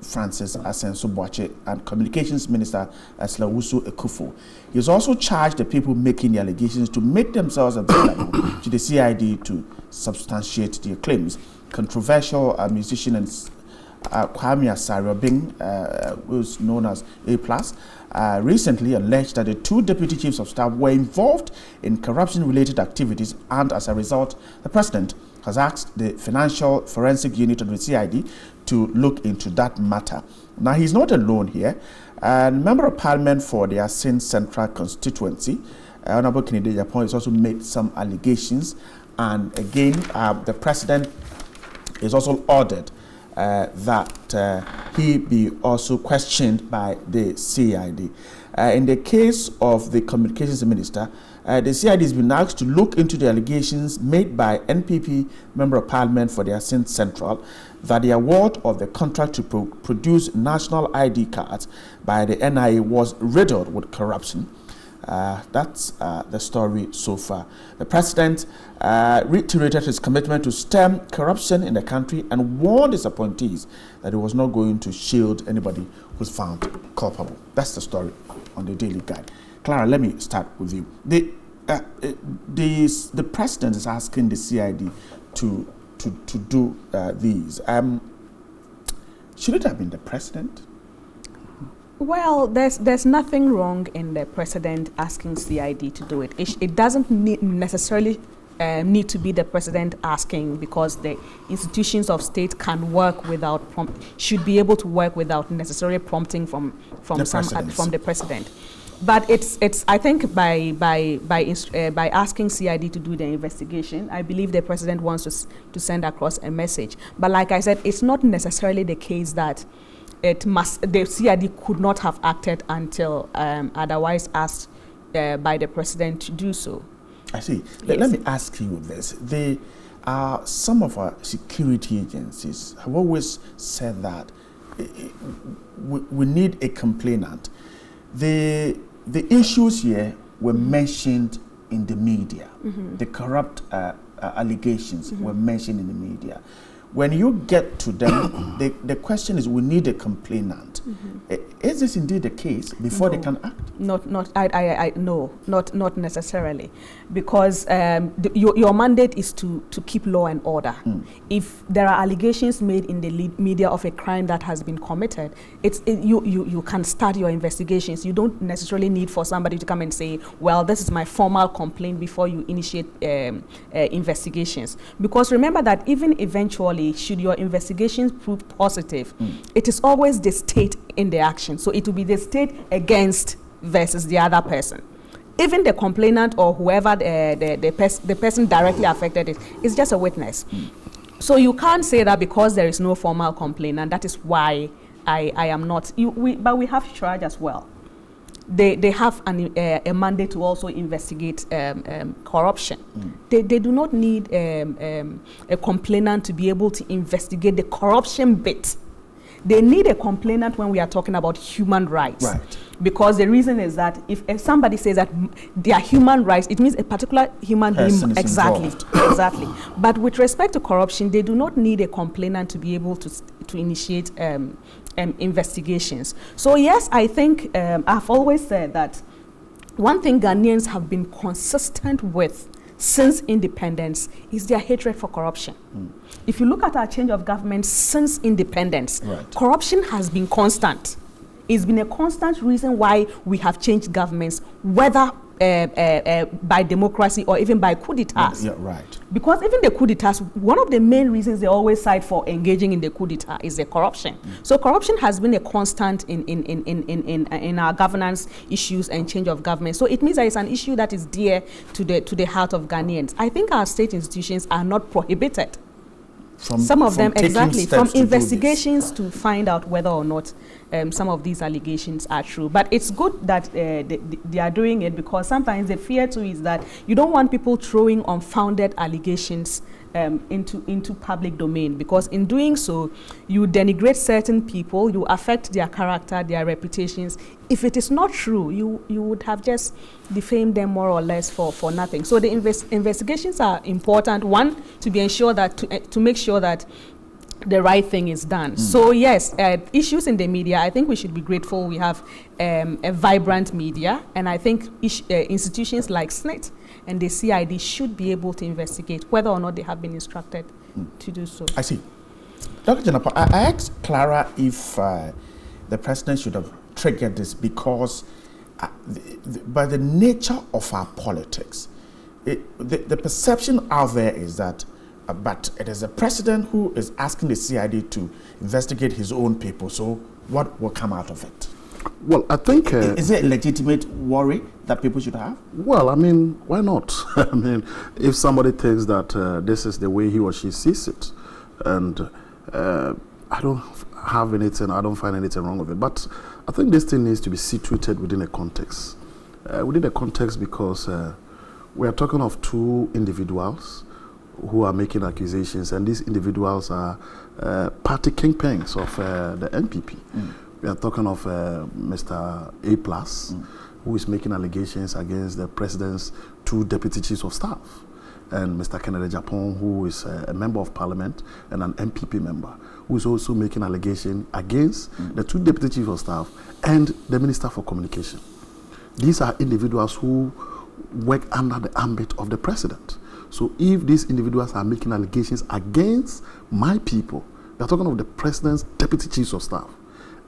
Francis Asenso-Boache, and Communications Minister Slawusu Ekufo. He has also charged the people making the allegations to make themselves available to the CID to substantiate their claims. Controversial musician and Kwame Asariobing, who is known as A+, recently alleged that the 2 deputy chiefs of staff were involved in corruption-related activities, and as a result, the president has asked the Financial Forensic Unit of the CID to look into that matter. Now, he's not alone here. Member of Parliament for the Asin Central Constituency, Honorable Kennedy Japon, has also made some allegations, and again, the president is also ordered that he be also questioned by the CID. In the case of the communications minister, the CID has been asked to look into the allegations made by NPP Member of Parliament for the Assin Central that the award of the contract to produce national ID cards by the NIA was riddled with corruption. That's the story so far. The president reiterated his commitment to stem corruption in the country and warned his appointees that he was not going to shield anybody who's found culpable. That's the story on the Daily Guide. Clara, let me start with you. The president is asking the CID to do these. Should it have been the president? Well, there's nothing wrong in the president asking CID to do it. It doesn't necessarily need to be the president asking, because the institutions of state can work without should be able to work without necessarily prompting from the president. But it's I think by asking CID to do the investigation, I believe the president wants to send across a message. But like I said, it's not necessarily the case that the CID could not have acted until otherwise asked by the president to do so. I see. Yes. Let me ask you this. Some of our security agencies have always said that we need a complainant. The issues here were mentioned in the media. Mm-hmm. The corrupt allegations were mentioned in the media. When you get to them, the question is, we need a complainant. Mm-hmm. Is this indeed the case before they can act? No, not necessarily, because your mandate is to keep law and order. Mm. If there are allegations made in the media of a crime that has been committed, you can start your investigations. You don't necessarily need for somebody to come and say, well, this is my formal complaint, before you initiate investigations. Because remember that even eventually, should your investigations prove positive, it is always the state in the action. So it will be the state against versus the other person. Even the complainant or whoever the person directly affected is just a witness. So you can't say that because there is no formal complaint, and that is why I am not. But we have charge as well. They have a mandate to also investigate corruption. They do not need a complainant to be able to investigate the corruption bit. They need a complainant when we are talking about human rights. Right. Because the reason is that if somebody says that they are human rights, it means a particular human being. Exactly. But with respect to corruption, they do not need a complainant to be able to initiate investigations. So yes, I think I've always said that one thing Ghanaians have been consistent with since independence is their hatred for corruption. If you look at our change of government since independence, corruption has been constant. It's been a constant reason why we have changed governments, whether by democracy or even by coup d'etats. Yeah, right. Because even the coup d'etats, one of the main reasons they always cite for engaging in the coup d'etat is the corruption. So corruption has been a constant in our governance issues and change of government. So it means that it's an issue that is dear to the heart of Ghanaians. I think our state institutions are not prohibited. Some of them, exactly, from investigations to find out whether or not some of these allegations are true. But it's good that they are doing it, because sometimes the fear too is that you don't want people throwing unfounded allegations into public domain, because in doing so, you denigrate certain people, you affect their character, their reputations. If it is not true, you would have just defamed them more or less for nothing. So the investigations are important, one, to be ensured that to make sure that the right thing is done. So yes, issues in the media, I think we should be grateful we have a vibrant media, and I think institutions like SNIT and the CID should be able to investigate whether or not they have been instructed to do so. I see. Dr. Janapa, I asked Clara if the president should have triggered this because by the nature of our politics, the perception out there is that but it is the president who is asking the CID to investigate his own people. So what will come out of it? Well, I think... is it a legitimate worry that people should have? Well, I mean, why not? I mean, if somebody thinks that this is the way he or she sees it, And I don't have anything, I don't find anything wrong with it. But I think this thing needs to be situated within a context. Within a context because we are talking of two individuals who are making accusations, and these individuals are party kingpins of the NPP. We are talking of Mr. A+, who is making allegations against the president's two deputy chiefs of staff, and Mr. Kennedy Japan, who is a member of parliament and an MPP member, who is also making allegations against the two deputy chiefs of staff and the Minister for Communication. These are individuals who work under the ambit of the president. So if these individuals are making allegations against my people, we are talking of the president's deputy chiefs of staff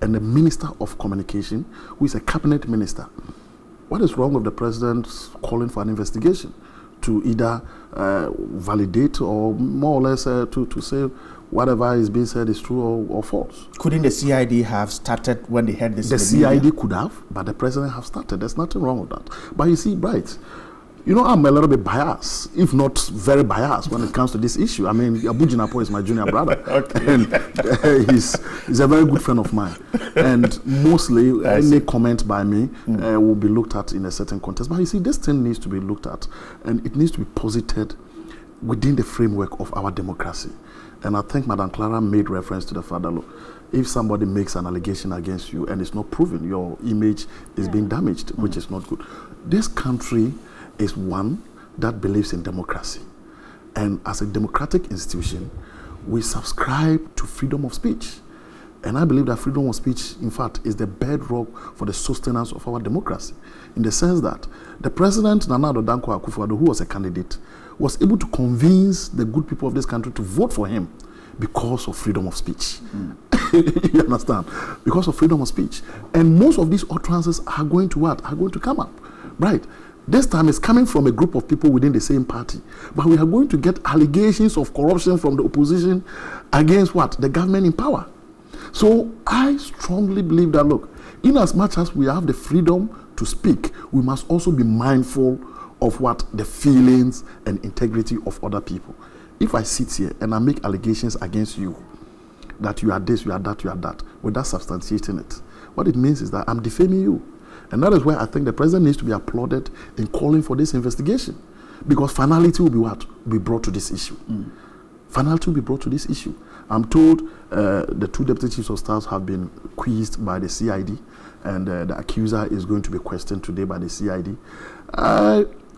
and the Minister of Communication, who is a cabinet minister. What is wrong with the president calling for an investigation to either validate or more or less to say whatever is being said is true or false? Couldn't the CID have started when they had this? The CID could have, but the president have started. There's nothing wrong with that. But you see, Bright, you know, I'm a little bit biased, if not very biased, when it comes to this issue. I mean, Abu Jinapo is my junior brother, and he's a very good friend of mine. And mostly, any comment by me will be looked at in a certain context. But you see, this thing needs to be looked at, and it needs to be posited within the framework of our democracy. And I think Madam Clara made reference to the fact that, look, if somebody makes an allegation against you and it's not proven, your image is being damaged, which is not good. This country is one that believes in democracy. And as a democratic institution, we subscribe to freedom of speech. And I believe that freedom of speech, in fact, is the bedrock for the sustenance of our democracy. In the sense that the President, Nana Addo Dankwa Akufo-Addo, who was a candidate, was able to convince the good people of this country to vote for him because of freedom of speech. You understand? Because of freedom of speech. And most of these utterances are going to what? Are going to come up. Right? This time it's coming from a group of people within the same party. But we are going to get allegations of corruption from the opposition against what? The government in power. So I strongly believe that, look, in as much as we have the freedom to speak, we must also be mindful of what? The feelings and integrity of other people. If I sit here and I make allegations against you, that you are this, you are that, you are that, without substantiating it, what it means is that I'm defaming you. And that is why I think the president needs to be applauded in calling for this investigation. Because finality will be what? Will be brought to this issue. Finality will be brought to this issue. I'm told the two deputy chiefs of staff have been quizzed by the CID, and the accuser is going to be questioned today by the CID.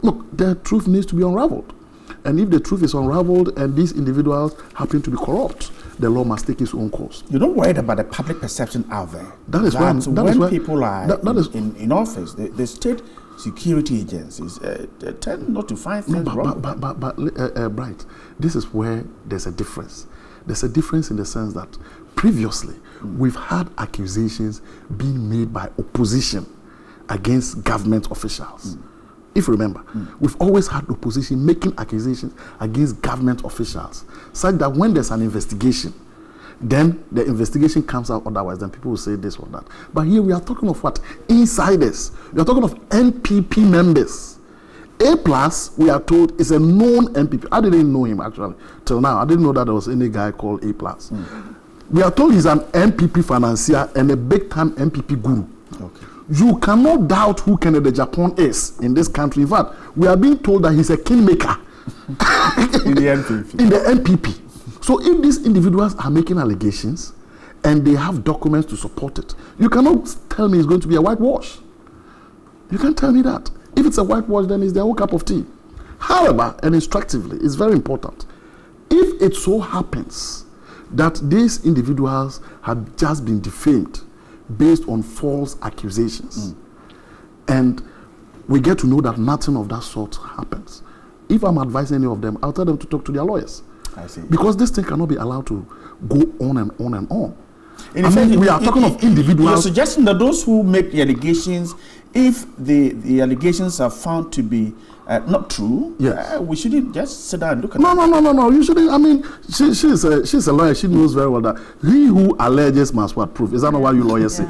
Look, the truth needs to be unraveled. And if the truth is unraveled and these individuals happen to be corrupt, the law must take its own course. You're not worried about the public perception out there. That is when people are in office, the state security agencies they tend not to find things wrong. But Bright, this is where there's a difference. There's a difference in the sense that previously we've had accusations being made by opposition against government officials. If you remember, we've always had opposition making accusations against government officials, such that when there's an investigation, then the investigation comes out otherwise, then people will say this or that. But here we are talking of what? Insiders. We are talking of NPP members. A+, we are told, is a known NPP. I didn't know him, actually, till now. I didn't know that there was any guy called A+. We are told he's an NPP financier and a big-time NPP guru. Okay. You cannot doubt who Kennedy Japan is in this country. In fact, we are being told that he's a kingmaker in the NPP. In the NPP. So if these individuals are making allegations and they have documents to support it, you cannot tell me it's going to be a whitewash. You can't tell me that. If it's a whitewash, then it's their own cup of tea. However, and instructively, it's very important. If it so happens that these individuals have just been defamed based on false accusations, and we get to know that nothing of that sort happens, if I'm advising any of them, I'll tell them to talk to their lawyers. I see. Because this thing cannot be allowed to go on and on and on. In fact, we are talking of individuals. You're suggesting that those who make the allegations, if the allegations are found to be not true, we shouldn't just sit down and look at them. No. You shouldn't. I mean, she's a lawyer. She knows very well that he who alleges must what prove. Is that not what you lawyers say?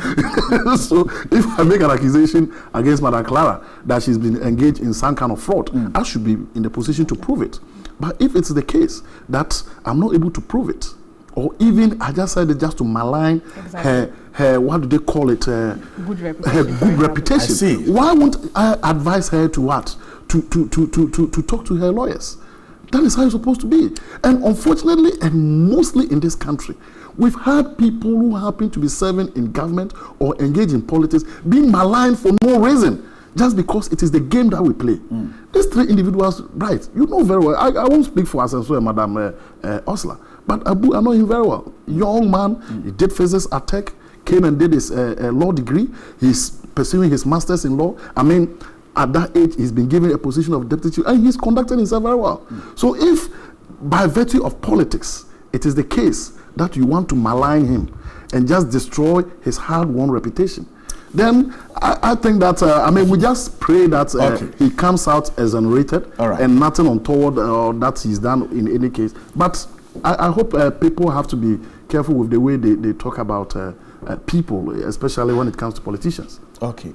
So if I make an accusation against Madam Clara that she's been engaged in some kind of fraud, I should be in the position to prove it. But if it's the case that I'm not able to prove it, or even I just said it just to malign her, what do they call it? Good reputation. Her good reputation. I see. Why won't I advise her to what? To talk to her lawyers. That is how it's supposed to be. And unfortunately, and mostly in this country, we've had people who happen to be serving in government or engaged in politics being maligned for no reason, just because it is the game that we play. These three individuals, right, you know very well, I won't speak for Asiedu, Madam Osler, but Abu, I know him very well. Young man, he did physics at Tech, came and did his law degree. He's pursuing his master's in law. I mean, at that age, he's been given a position of deputy chief, and he's conducted himself very well. So if, by virtue of politics, it is the case that you want to malign him and just destroy his hard-won reputation, then I think that, I mean, we just pray that he comes out exonerated and nothing untoward that he's done in any case. But I hope people have to be careful with the way they talk about people, especially when it comes to politicians. Okay.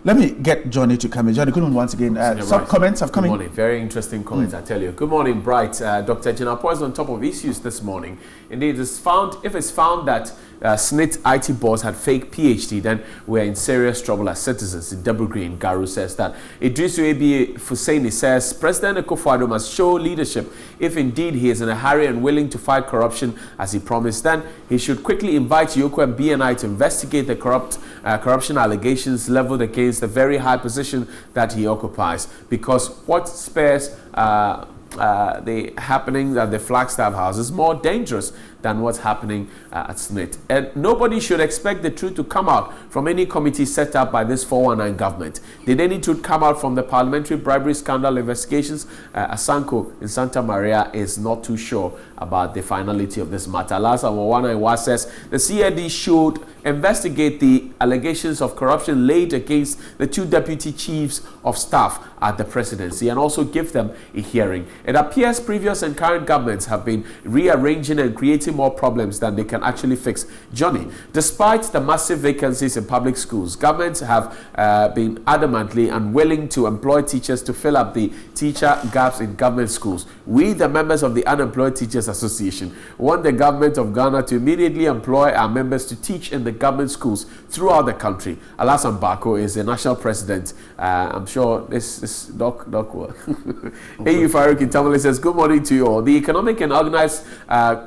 Let me get Johnny to come in. Johnny, good morning once again. Some comments have come in. Good morning. Very interesting comments, I tell you. Good morning, Bright. Dr. Jinapo is on top of issues this morning. Indeed, if it's found that SNIT IT boss had fake PhD, then we're in serious trouble as citizens. Double Green Garu says that. Idrisu Ebi Fusaini says, President Akufo-Addo must show leadership. If indeed he is in a hurry and willing to fight corruption as he promised, then he should quickly invite Yoko and BNI to investigate the corruption allegations leveled against the very high position that he occupies. Because what spares the happening at the Flagstaff House is more dangerous than what's happening at SNIT. And nobody should expect the truth to come out from any committee set up by this 419 government. Did any truth come out from the parliamentary bribery scandal investigations? Asanko in Santa Maria is not too sure about the finality of this matter. Last Awawana says the CID should investigate the allegations of corruption laid against the two deputy chiefs of staff at the presidency and also give them a hearing. It appears previous and current governments have been rearranging and creating more problems than they can actually fix. Johnny, despite the massive vacancies in public schools, governments have been adamantly unwilling to employ teachers to fill up the teacher gaps in government schools. We, the members of the Unemployed Teachers Association, want the government of Ghana to immediately employ our members to teach in the government schools throughout the country. Alassane Bako is the national president. I'm sure this is Doc work. AU Farouk in Tamale says, good morning to you all. The Economic and Organized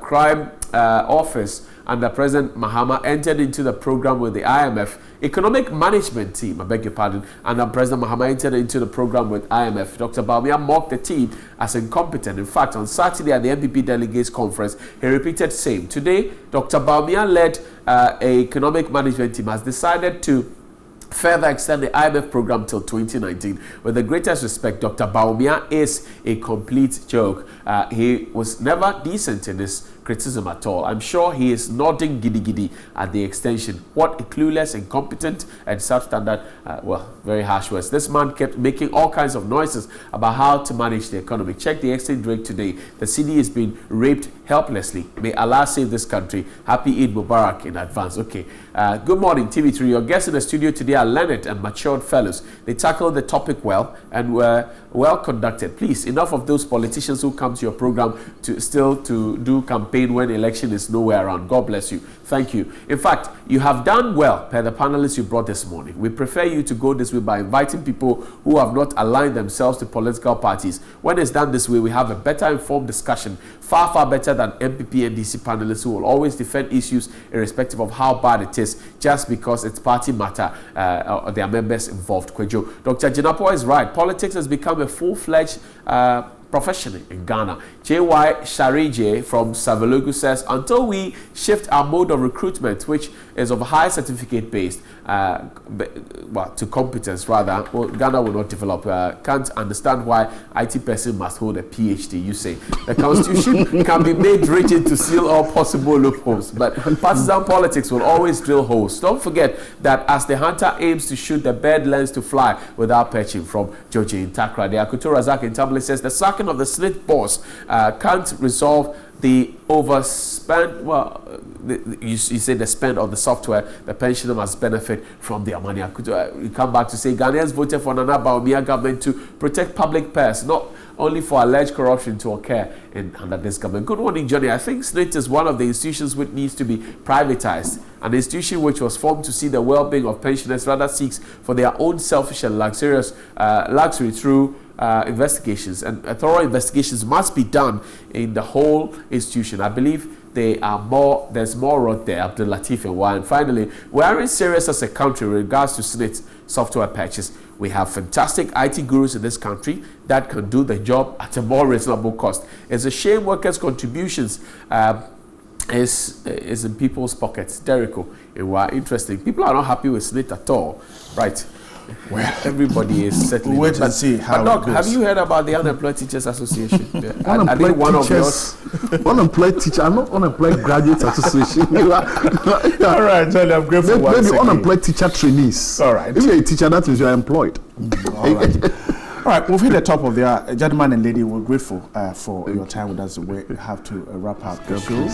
Crime Office under President Mahama entered into the program with the IMF Economic Management Team, I beg your pardon, and President Mahama entered into the program with IMF. Dr. Bawumia mocked the team as incompetent. In fact, on Saturday at the MPP Delegates Conference, he repeated same. Today, Dr. Bawumia led an economic management team has decided to further extend the IMF program till 2019. With the greatest respect, Dr. Bawumia is a complete joke. He was never decent in his criticism at all. I'm sure he is nodding giddy at the extension. What a clueless, incompetent, and substandard, well, very harsh words. This man kept making all kinds of noises about how to manage the economy. Check the exchange rate today. The cedi is being raped helplessly. May Allah save this country. Happy Eid Mubarak in advance. Okay. Good morning, TV3. Your guests in the studio today are learned and matured fellows. They tackled the topic well and were well conducted. Please, enough of those politicians who come to your program to do campaign when election is nowhere around. God bless you. Thank you. In fact, you have done well per the panelists you brought this morning. We prefer you to go this way by inviting people who have not aligned themselves to political parties. When it's done this way, we have a better informed discussion, far better than MPP and DC panelists who will always defend issues irrespective of how bad it is, just because it's party matter or their members involved. Kwejo. Dr. Jinapo is right. Politics has become a full-fledged profession in Ghana. J.Y. Sharije from Savelugu says, until we shift our mode of recruitment, which is of high certificate based, to competence rather, well, Ghana will not develop. Can't understand why IT person must hold a PhD, you say. The constitution can be made rigid to seal all possible loopholes, but partisan politics will always drill holes. Don't forget that as the hunter aims to shoot, the bird learns to fly without perching. From Georgie in Takra. The Akuto Razak in Tablet says, the sacking of the SNIT boss can't resolve the overspend, well, you say the spend of the software, the pensioner must benefit from their money. You come back to say Ghanaians voted for Nana Bawumia government to protect public purse, not only for alleged corruption to occur under this government. Good morning, Johnny. I think SNIT is one of the institutions which needs to be privatized. An institution which was formed to see the well-being of pensioners rather seeks for their own selfish and luxurious luxury through investigations, and thorough investigations must be done in the whole institution. I believe there's more rot there, Abdul Latif and why. And finally, we aren't serious as a country with regards to SNIT software patches. We have fantastic IT gurus in this country that can do the job at a more reasonable cost. It's a shame workers' contributions is in people's pockets. Derico, and why interesting. People are not happy with SNIT at all, right? Well, everybody is settling. Wait and see how it goes. Have you heard about the Unemployed Teachers Association? Unemployed teacher. I'm not Unemployed Graduates Association. All right, Johnny, I'm grateful. Maybe unemployed teacher trainees. All right. If you're a teacher, that means you're employed. All right. All right, we've hit the top of the hour. Gentlemen and lady, we're grateful for your time with us. We have to wrap up the show.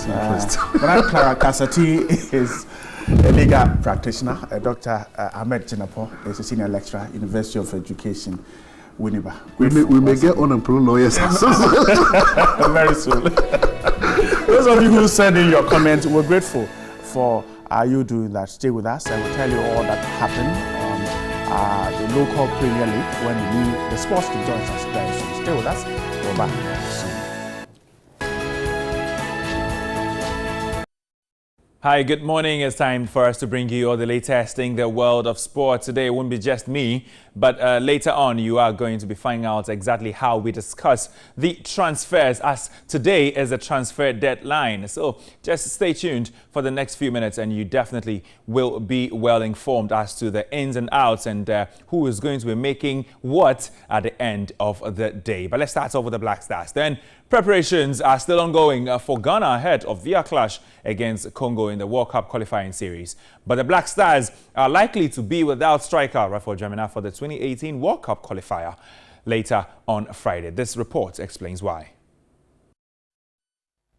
Madam Clara Kasati is a legal practitioner. Dr. Ahmed Chinapo is a senior lecturer, University of Education, Winneba. We may get unemployed lawyers very soon. Those of you who send in your comments, we're grateful for you doing that. Stay with us and we'll tell you all that happened on the local Premier League when the sports team joins us very soon. Stay with us. We're back soon. Hi, good morning. It's time for us to bring you all the latest in the world of sport. Today it won't be just me, but later on you are going to be finding out exactly how we discuss the transfers, as today is a transfer deadline. So just stay tuned for the next few minutes and you definitely will be well informed as to the ins and outs and who is going to be making what at the end of the day. But let's start off with the Black Stars. Then preparations are still ongoing for Ghana ahead of their clash against Congo in the World Cup qualifying series. But the Black Stars are likely to be without striker Rafael Jamina for the 2018 World Cup qualifier later on Friday. This report explains why.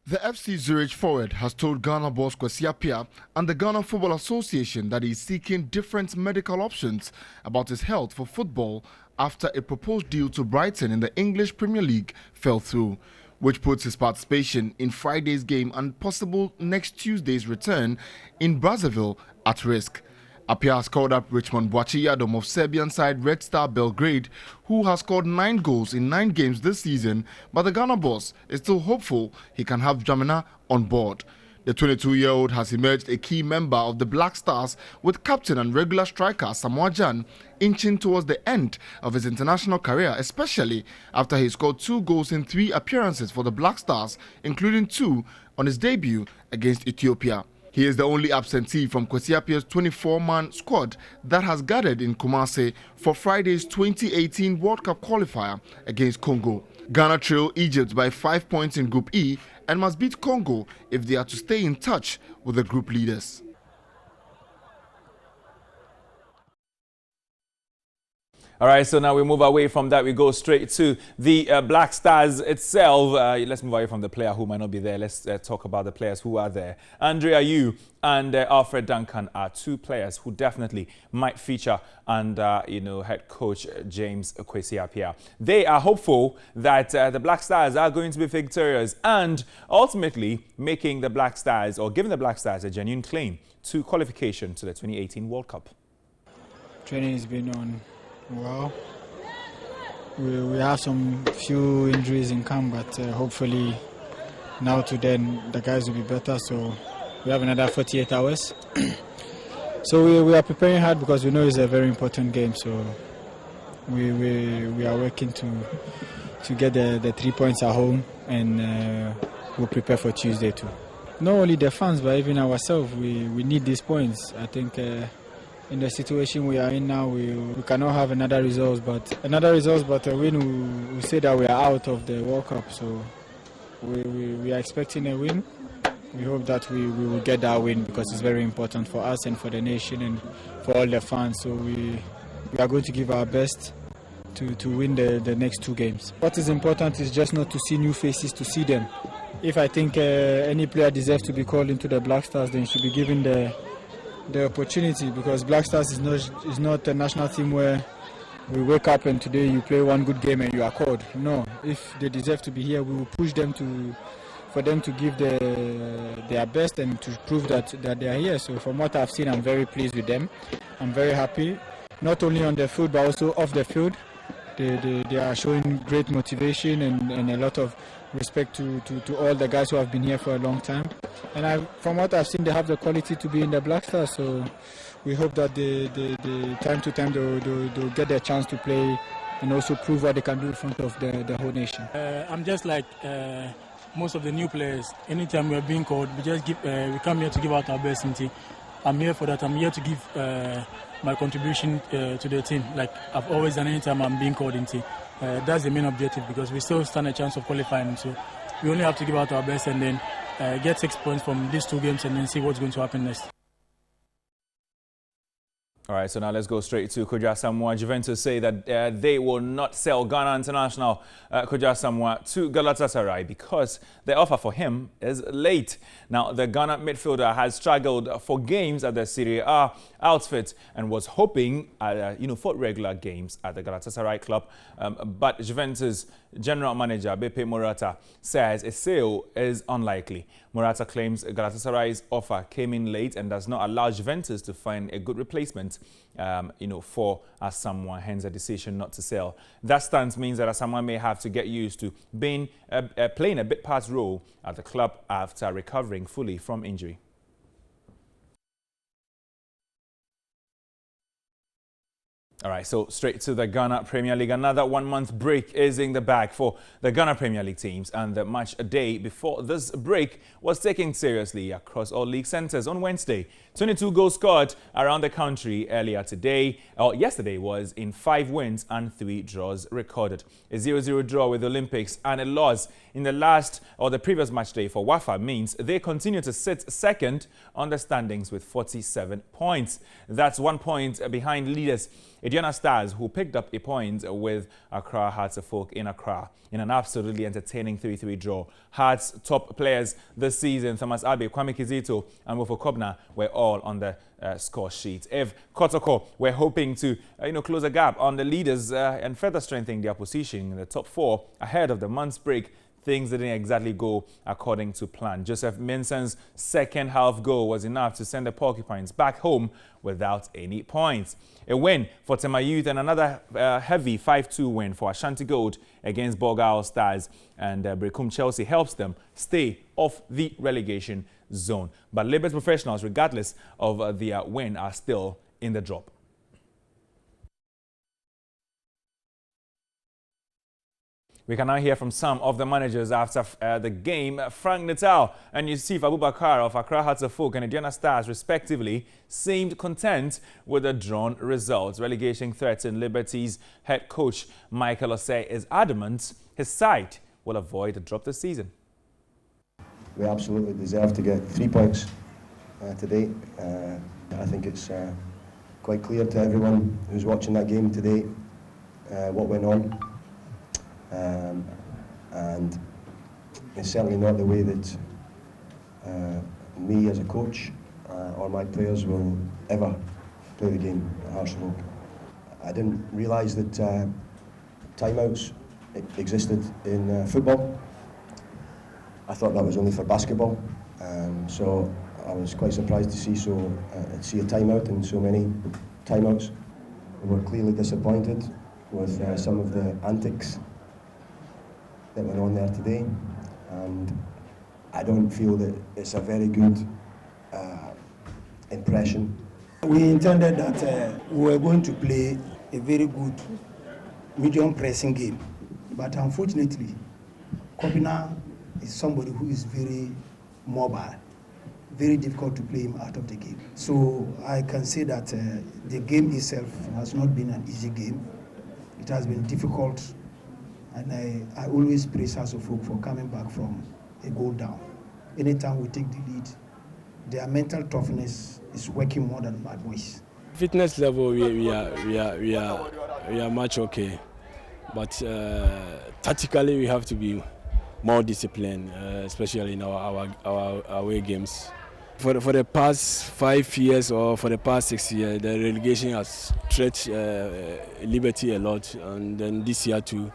The FC Zurich forward has told Ghana boss Kwesi Appiah and the Ghana Football Association that he is seeking different medical options about his health for football after a proposed deal to Brighton in the English Premier League fell through, which puts his participation in Friday's game and possible next Tuesday's return in Brazzaville at risk. Appiah has called up Richmond Boachiyadom of Serbian side Red Star Belgrade, who has scored 9 goals in 9 games this season, but the Ghana boss is still hopeful he can have Jamina on board. The 22-year-old has emerged a key member of the Black Stars, with captain and regular striker Samoa Gyan inching towards the end of his international career, especially after he scored 2 goals in 3 appearances for the Black Stars, including 2 on his debut against Ethiopia. He is the only absentee from Kwesi Appiah's 24-man squad that has gathered in Kumasi for Friday's 2018 World Cup qualifier against Congo. Ghana trail Egypt by 5 points in Group E and must beat Congo if they are to stay in touch with the group leaders. All right, so now we move away from that. We go straight to the Black Stars itself. Let's move away from the player who might not be there. Let's talk about the players who are there. Andre Ayew and Alfred Duncan are 2 players who definitely might feature under, head coach James Kwesi Appiah. They are hopeful that the Black Stars are going to be victorious and ultimately making the Black Stars, or giving the Black Stars, a genuine claim to qualification to the 2018 World Cup. Training has been on well. We have some few injuries in camp, but hopefully now to then the guys will be better. So we have another 48 hours. So we are preparing hard because we know it's a very important game. So we are working to get the 3 points at home, and we'll prepare for Tuesday too. Not only the fans, but even ourselves. We need these points. I think. In the situation we are in now, we cannot have another result, but a win we say that we are out of the World Cup. So we are expecting a win. We hope that we will get that win because it's very important for us and for the nation and for all the fans. So we are going to give our best to win the next 2 games. What is important is just not to see new faces, to see them. if I think any player deserves to be called into the Black Stars, then he should be given the opportunity, because Black Stars is not a national team where we wake up and today you play one good game and you are called. No, if they deserve to be here, we will push them for them to give their best and to prove that they are here. So from what I've seen, I'm very pleased with them. I'm very happy, not only on the field but also off the field. They are showing great motivation and a lot of respect to all the guys who have been here for a long time. And from what I've seen, they have the quality to be in the Black Stars. So we hope that they time to time they'll get their chance to play and also prove what they can do in front of the whole nation. I'm just like most of the new players. Anytime we are being called, we just we come here to give out our best. I'm here for that. I'm here to give my contribution to the team, like I've always done anytime I'm being called into. That's the main objective, because we still stand a chance of qualifying. So we only have to give out our best and then get 6 points from these 2 games and then see what's going to happen next. All right, so now let's go straight to Kudus Asamoah. Juventus say that they will not sell Ghana international Kudus Asamoah to Galatasaray because the offer for him is late. Now, the Ghana midfielder has struggled for games at the Serie A outfit and was hoping, for regular games at the Galatasaray club. But Juventus general manager Beppe Morata says a sale is unlikely. Morata claims Galatasaray's offer came in late and does not allow Juventus to find a good replacement, for Asamoah, hence a decision not to sell. That stance means that Asamoah may have to get used to being playing a bit part role at the club after recovering fully from injury. All right, so straight to the Ghana Premier League. Another 1 month break is in the bag for the Ghana Premier League teams, and the match a day before this break was taken seriously across all league centres on Wednesday. 22 goals scored around the country yesterday was in 5 wins and 3 draws recorded. A 0-0 draw with the Olympics and a loss in the previous match day for Wafa means they continue to sit second on the standings with 47 points. That's 1 point behind leaders Aduana Stars, who picked up a point with Accra Hearts of Oak in Accra in an absolutely entertaining 3-3 draw. Hearts' top players this season, Thomas Abe, Kwame Kizito and Wofo Kobna, were all on the score sheet. If Kotoko were hoping to close a gap on the leaders and further strengthening their position in the top 4 ahead of the month's break, things didn't exactly go according to plan. Joseph Mensah's second half goal was enough to send the Porcupines back home without any points. A win for Tema Youth and another heavy 5-2 win for Ashanti Gold against Borgal Stars and Brekum Chelsea helps them stay off the relegation zone. But Liberty Professionals, regardless of their win, are still in the drop. We can now hear from some of the managers after the game. Frank Natal and Yusuf Abubakar of Accra Hearts of Oak and Aduana Stars, respectively, seemed content with the drawn results. Relegation threatened Liberty's head coach Michael Osei is adamant his side will avoid a drop this season. We absolutely deserve to get 3 points today. I think it's quite clear to everyone who's watching that game today what went on. And it's certainly not the way that me as a coach or my players will ever play the game at Hearts of Oak. I didn't realise that timeouts existed in football. I thought that was only for basketball, so I was quite surprised to see a timeout and so many timeouts. We were clearly disappointed with some of the antics that went on there today, and I don't feel that it's a very good impression. We intended that we were going to play a very good medium pressing game, but unfortunately Kobina is somebody who is very mobile, very difficult to play him out of the game. So I can say that the game itself has not been an easy game. It has been difficult. And I always praise Hearts of Oak for coming back from a goal down. Anytime we take the lead, their mental toughness is working more than my boys. Fitness level, we are much okay, but tactically we have to be more discipline, especially in our away games. For the past 5 years or for the past 6 years, the relegation has stretched Liberty a lot, and then this year too.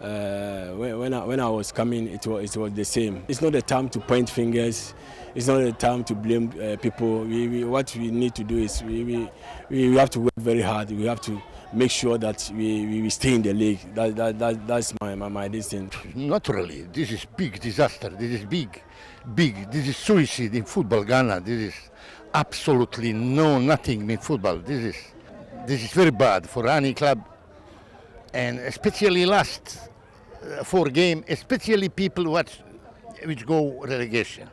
When I was coming, it was the same. It's not the time to point fingers. It's not the time to blame people. What we need to do is we have to work very hard. We have to make sure that we stay in the league. That's my decision. Naturally, this is big disaster. This is big. This is suicide in football, Ghana. This is absolutely nothing in football. This is very bad for any club, and especially last 4 games, especially people which go relegation.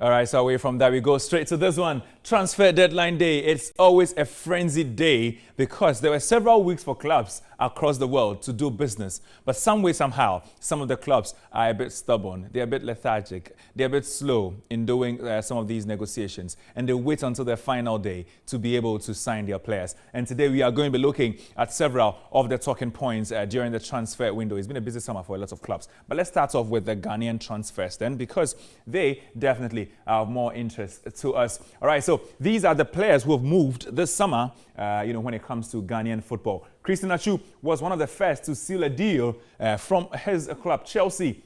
All right, so away from that, we go straight to this one. Transfer deadline day. It's always a frenzied day because there were several weeks for clubs across the world to do business. But some way, somehow, some of the clubs are a bit stubborn. They're a bit lethargic. They're a bit slow in doing some of these negotiations. And they wait until their final day to be able to sign their players. And today we are going to be looking at several of the talking points during the transfer window. It's been a busy summer for a lot of clubs. But let's start off with the Ghanaian transfers then, because they definitely are of more interest to us. All right, so these are the players who have moved this summer, when it comes to Ghanaian football. Christian Atsu was one of the first to seal a deal from his club, Chelsea,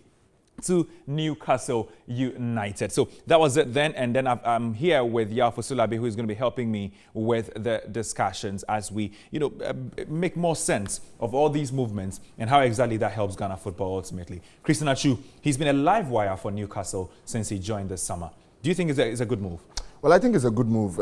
to Newcastle United. So that was it then. And then I'm here with Yao Fosulabi, who is going to be helping me with the discussions as we, make more sense of all these movements and how exactly that helps Ghana football ultimately. Christian Atsu, he's been a live wire for Newcastle since he joined this summer. Do you think it's a good move? Well, I think it's a good move.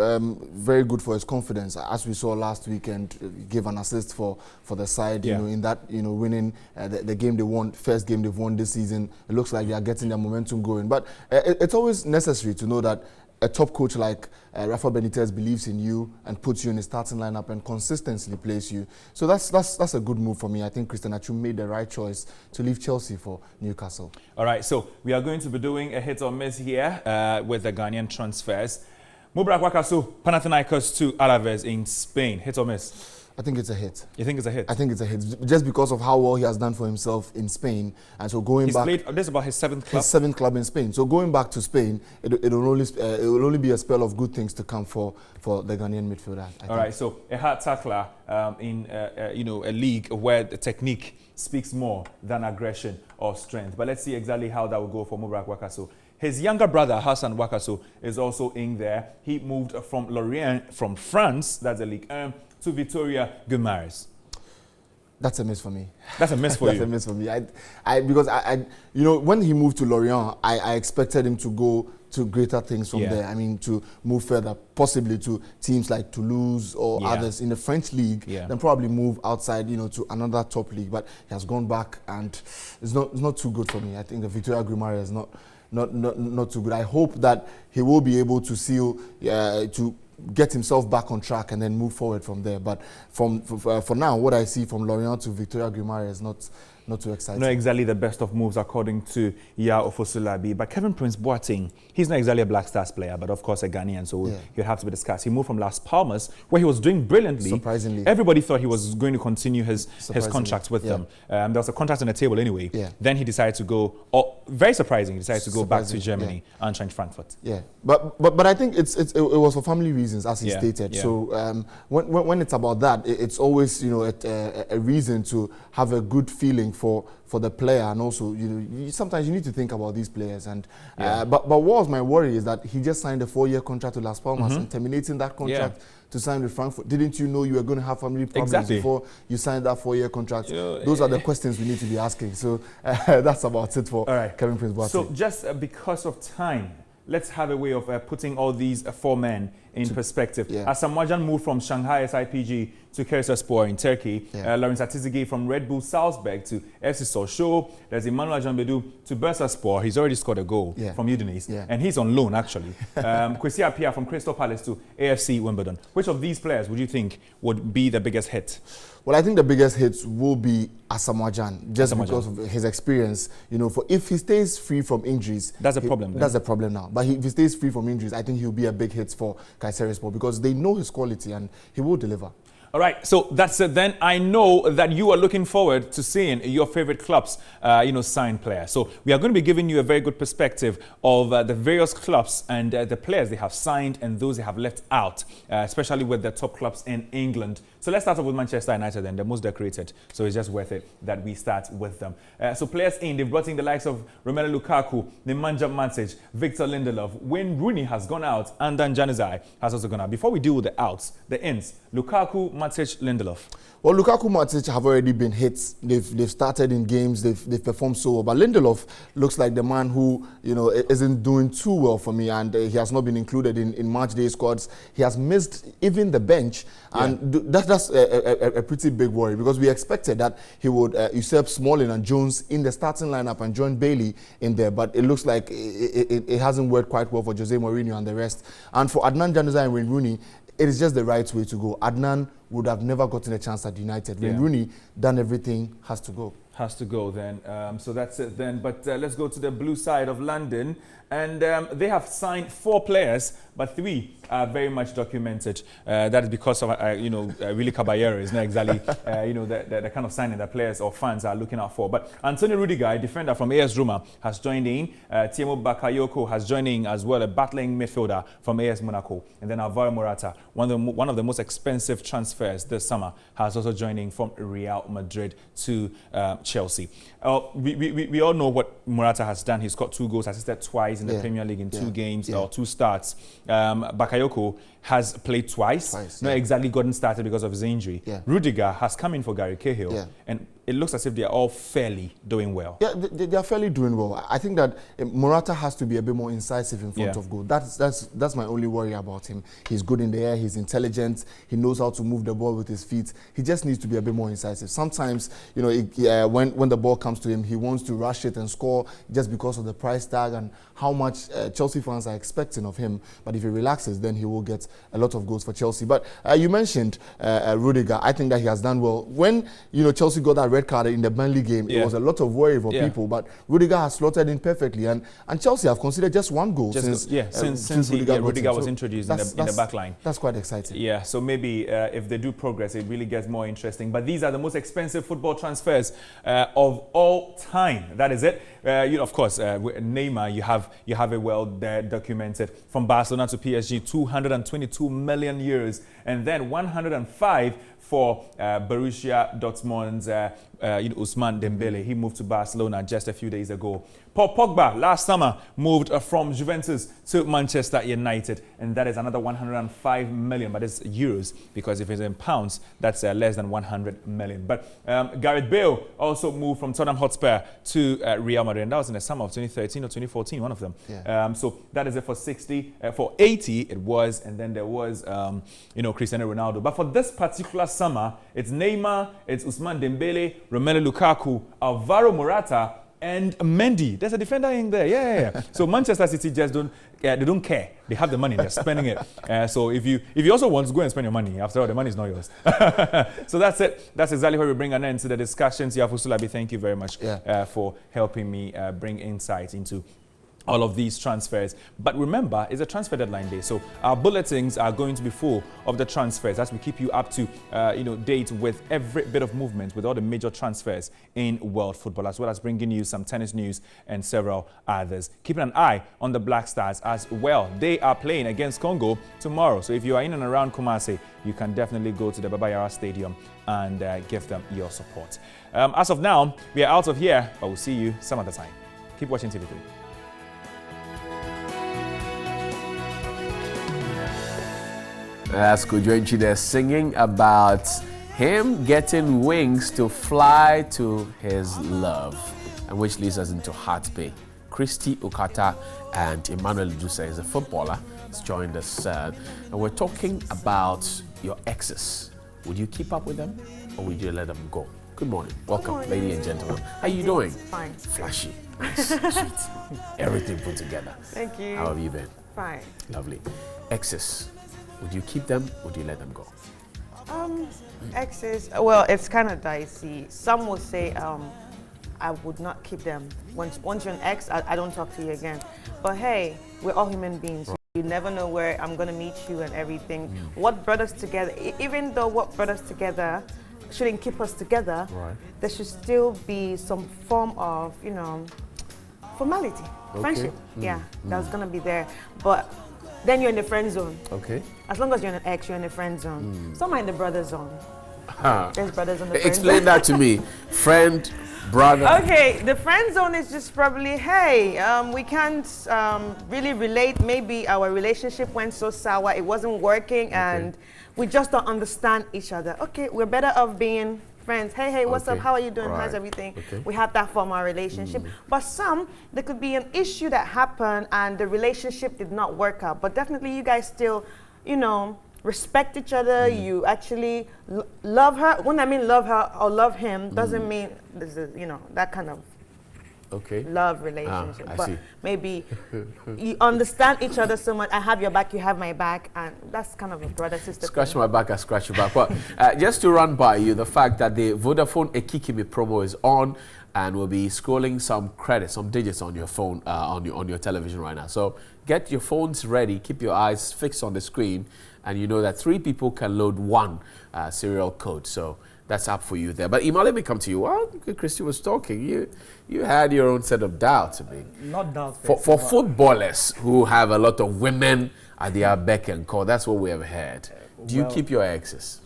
Very good for his confidence. As we saw last weekend, he gave an assist for the side. In that, winning the game they won, first game they've won this season. It looks like they are getting their momentum going. But it's always necessary to know that a top coach like Rafa Benitez believes in you and puts you in the starting lineup and consistently plays you. So that's a good move for me. I think Christian Atsu made the right choice to leave Chelsea for Newcastle. All right, so we are going to be doing a hit or miss here with the Ghanaian transfers. Mubrak Wakaso, Panathinaikos to Alaves in Spain. Hit or miss? I think it's a hit. You think it's a hit? I think it's a hit, just because of how well he has done for himself in Spain. And so going back... He's played, this is about his 7th club? His 7th club in Spain. So going back to Spain, it will only be a spell of good things to come for the Ghanaian midfielder. All right, so a hard tackler in a league where the technique speaks more than aggression or strength. But let's see exactly how that will go for Mubrak Wakaso. His younger brother, Hassan Wakaso, is also in there. He moved from Lorient, from France, that's the Ligue 1, to Victoria Guimarães. That's a miss for me. That's a miss for you? That's a miss for me. Because when he moved to Lorient, I expected him to go to greater things from there. I mean, to move further, possibly to teams like Toulouse or others in the French league, then probably move outside, to another top league. But he has gone back, and it's not too good for me. I think the Victoria Guimarães is not too good. I hope that he will be able to seal to get himself back on track and then move forward from there. But for now, what I see from Lorient to Victoria Guimarães is not too exciting. Not exactly the best of moves according to Yao Fosulabi. But Kevin Prince Boateng, he's not exactly a Black Stars player, but of course a Ghanaian, so he'll have to be discussed. He moved from Las Palmas, where he was doing brilliantly. Surprisingly. Everybody thought he was going to continue his contract with them. There was a contract on the table anyway. Then he decided to go, very surprising, he decided to go back to Germany, Eintracht Frankfurt. But I think it was for family reasons, as he stated. So when it's about that, it's always a reason to have a good feeling for the player, and also sometimes you need to think about these players. And but what was my worry is that he just signed a 4-year contract with Las Palmas and terminating that contract to sign with Frankfurt. Didn't you know you were going to have family problems before you signed that 4-year contract? Those are the questions we need to be asking. So that's about it for Kevin Prince Boateng. So just because of time, let's have a way of putting all these 4 men in perspective. Asamoah Gyan moved from Shanghai SIPG to Kayserispor in Turkey. Lawrence Atizigi from Red Bull Salzburg to FC Sochaux. There's Emmanuel Ajambedu to Bursaspor. He's already scored a goal from Udinese. And he's on loan, actually. Kwesi Appiah from Crystal Palace to AFC Wimbledon. Which of these players would you think would be the biggest hit? Well, I think the biggest hits will be Asamoah Gyan, just because of his experience. If he stays free from injuries, that's a problem. That's a problem now. But if he stays free from injuries, I think he'll be a big hit for Kayserispor, because they know his quality and he will deliver. All right, so that's it then. I know that you are looking forward to seeing your favorite clubs, sign players. So we are going to be giving you a very good perspective of the various clubs and the players they have signed and those they have left out, especially with the top clubs in England. So let's start off with Manchester United then, the most decorated. So it's just worth it that we start with them. So players in, they've brought in the likes of Romelu Lukaku, Nemanja Matic, Victor Lindelof. Wayne Rooney has gone out and Dan Januzaj has also gone out. Before we deal with the outs, the ins, Lukaku, Matic, Lindelof. Well, Lukaku, Matic have already been hits. They've started in games. They've performed so well. But Lindelof looks like the man who, isn't doing too well for me, and he has not been included in match day squads. He has missed even the bench, and that's a pretty big worry, because we expected that he would usurp Smalling and Jones in the starting lineup and join Bailey in there. But it looks like it hasn't worked quite well for Jose Mourinho and the rest. And for Adnan Januzaj and Wayne Rooney, it is just the right way to go. Adnan would have never gotten a chance at United. When Rooney done everything, has to go. Has to go then. So that's it then. But let's go to the blue side of London. And they have signed 4 players, but 3 are very much documented. That is because of, Willy Caballero is not exactly, the kind of signing that players or fans are looking out for. But Antonio Rudiger, a defender from AS Roma, has joined in. Tiemo Bakayoko has joined in as well, a battling midfielder from AS Monaco. And then Alvaro Morata, one of the most expensive transfers this summer, has also joined in from Real Madrid to Chelsea. We all know what Morata has done. He's got 2 goals, assisted twice in the Premier League in 2 games or 2 starts. Bakayoko has played twice. Not exactly gotten started because of his injury. Rudiger has come in for Gary Cahill, and it looks as if they are all fairly doing well. Yeah, they are fairly doing well. I think that Morata has to be a bit more incisive in front of goal. That's my only worry about him. He's good in the air. He's intelligent. He knows how to move the ball with his feet. He just needs to be a bit more incisive. Sometimes, when the ball comes to him, he wants to rush it and score just because of the price tag and how much Chelsea fans are expecting of him. But if he relaxes, then he will get a lot of goals for Chelsea. But you mentioned Rudiger. I think that he has done well. When Chelsea got that red card in the Burnley game, it was a lot of worry for people. But Rudiger has slotted in perfectly, and Chelsea have considered just 1 goal since Rudiger was introduced in the back line. That's quite exciting. Yeah, so maybe if they do progress, it really gets more interesting. But these are the most expensive football transfers of all time. That is it. Of course, Neymar, you have it well documented. From Barcelona to PSG, 222 million euros, and then 105 for Borussia Dortmund's Ousmane Dembele. He moved to Barcelona just a few days ago. Paul Pogba last summer moved from Juventus to Manchester United, and that is another 105 million, but it's euros, because if it's in pounds, that's less than 100 million. But Gareth Bale also moved from Tottenham Hotspur to Real Madrid, and that was in the summer of 2013 or 2014, one of them. So that is it for 60, for 80 it was, and then there was, Cristiano Ronaldo. But for this particular summer, it's Neymar, it's Ousmane Dembele, Romelu Lukaku, Alvaro Morata, and Mendy. There's a defender in there. So Manchester City just don't care. They have the money, they're spending it. So if you also want to go and spend your money, after all, the money is not yours. So that's it. That's exactly where we bring an end to the discussions. Yafusulabi, thank you very much for helping me bring insight into all of these transfers. But remember, it's a transfer deadline day, so our bulletins are going to be full of the transfers as we keep you up to date with every bit of movement with all the major transfers in world football, as well as bringing you some tennis news and several others. Keeping an eye on the Black Stars as well. They are playing against Congo tomorrow, so if you are in and around Kumasi, you can definitely go to the Baba Yara Stadium and give them your support. As of now, we are out of here, but we'll see you some other time. Keep watching TV3. That's Kojoenchi there singing about him getting wings to fly to his love, and which leads us into Heart Bay. Christy Okata and Emmanuel Dusa is a footballer. He's joined us, and we're talking about your exes. Would you keep up with them, or would you let them go? Good morning. Welcome, ladies and gentlemen. How are you doing? Fine. Flashy, nice, sweet, everything put together. Thank you. How have you been? Fine. Lovely. Exes. Would you keep them, or would you let them go? Exes, well, it's kind of dicey. Some would say I would not keep them. Once you're an ex, I don't talk to you again. But hey, we're all human beings. You never know where I'm going to meet you and everything. What brought us together, even though what brought us together shouldn't keep us together, there should still be some form of, you know, formality, friendship. That's going to be there. But then you're in the friend zone. As long as you're an ex, you're in the friend zone. Some are in the brother zone. There's brothers in the friend zone. Explain that to me. Friend, brother. Okay, the friend zone is just probably, hey, we can't really relate. Maybe our relationship went so sour, it wasn't working, and we just don't understand each other. Okay, we're better off being friends. Hey, what's up? How are you doing? How's everything? We have that formal relationship. But some, there could be an issue that happened and the relationship did not work out. But definitely you guys still, you know, respect each other. You actually love her. When I mean love her or love him, doesn't mean this is, you know, that kind of love relationship. But maybe you understand each other so much. I have your back, you have my back, and that's kind of a brother-sister Scratch thing. my back, I scratch your back. Well, just to run by you, the fact that the Vodafone Ekikimi promo is on, and we'll be scrolling some credits, some digits on your phone, on your television right now. So get your phones ready, keep your eyes fixed on the screen, and you know that 3 people can load 1 serial code. So that's up for you there. But Ima, let me come to you. While Christy was talking, you had your own set of doubts. I mean, not doubts. For footballers who have a lot of women at their beck and call, that's what we have heard. Do you keep your exes?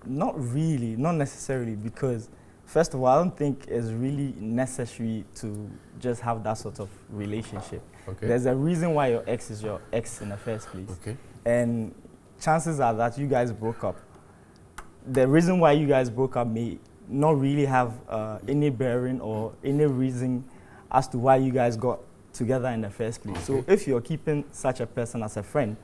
Not really, not necessarily, because first of all, I don't think it's really necessary to just have that sort of relationship. There's a reason why your ex is your ex in the first place. And chances are that you guys broke up. The reason why you guys broke up may not really have any bearing or any reason as to why you guys got together in the first place. So if you're keeping such a person as a friend,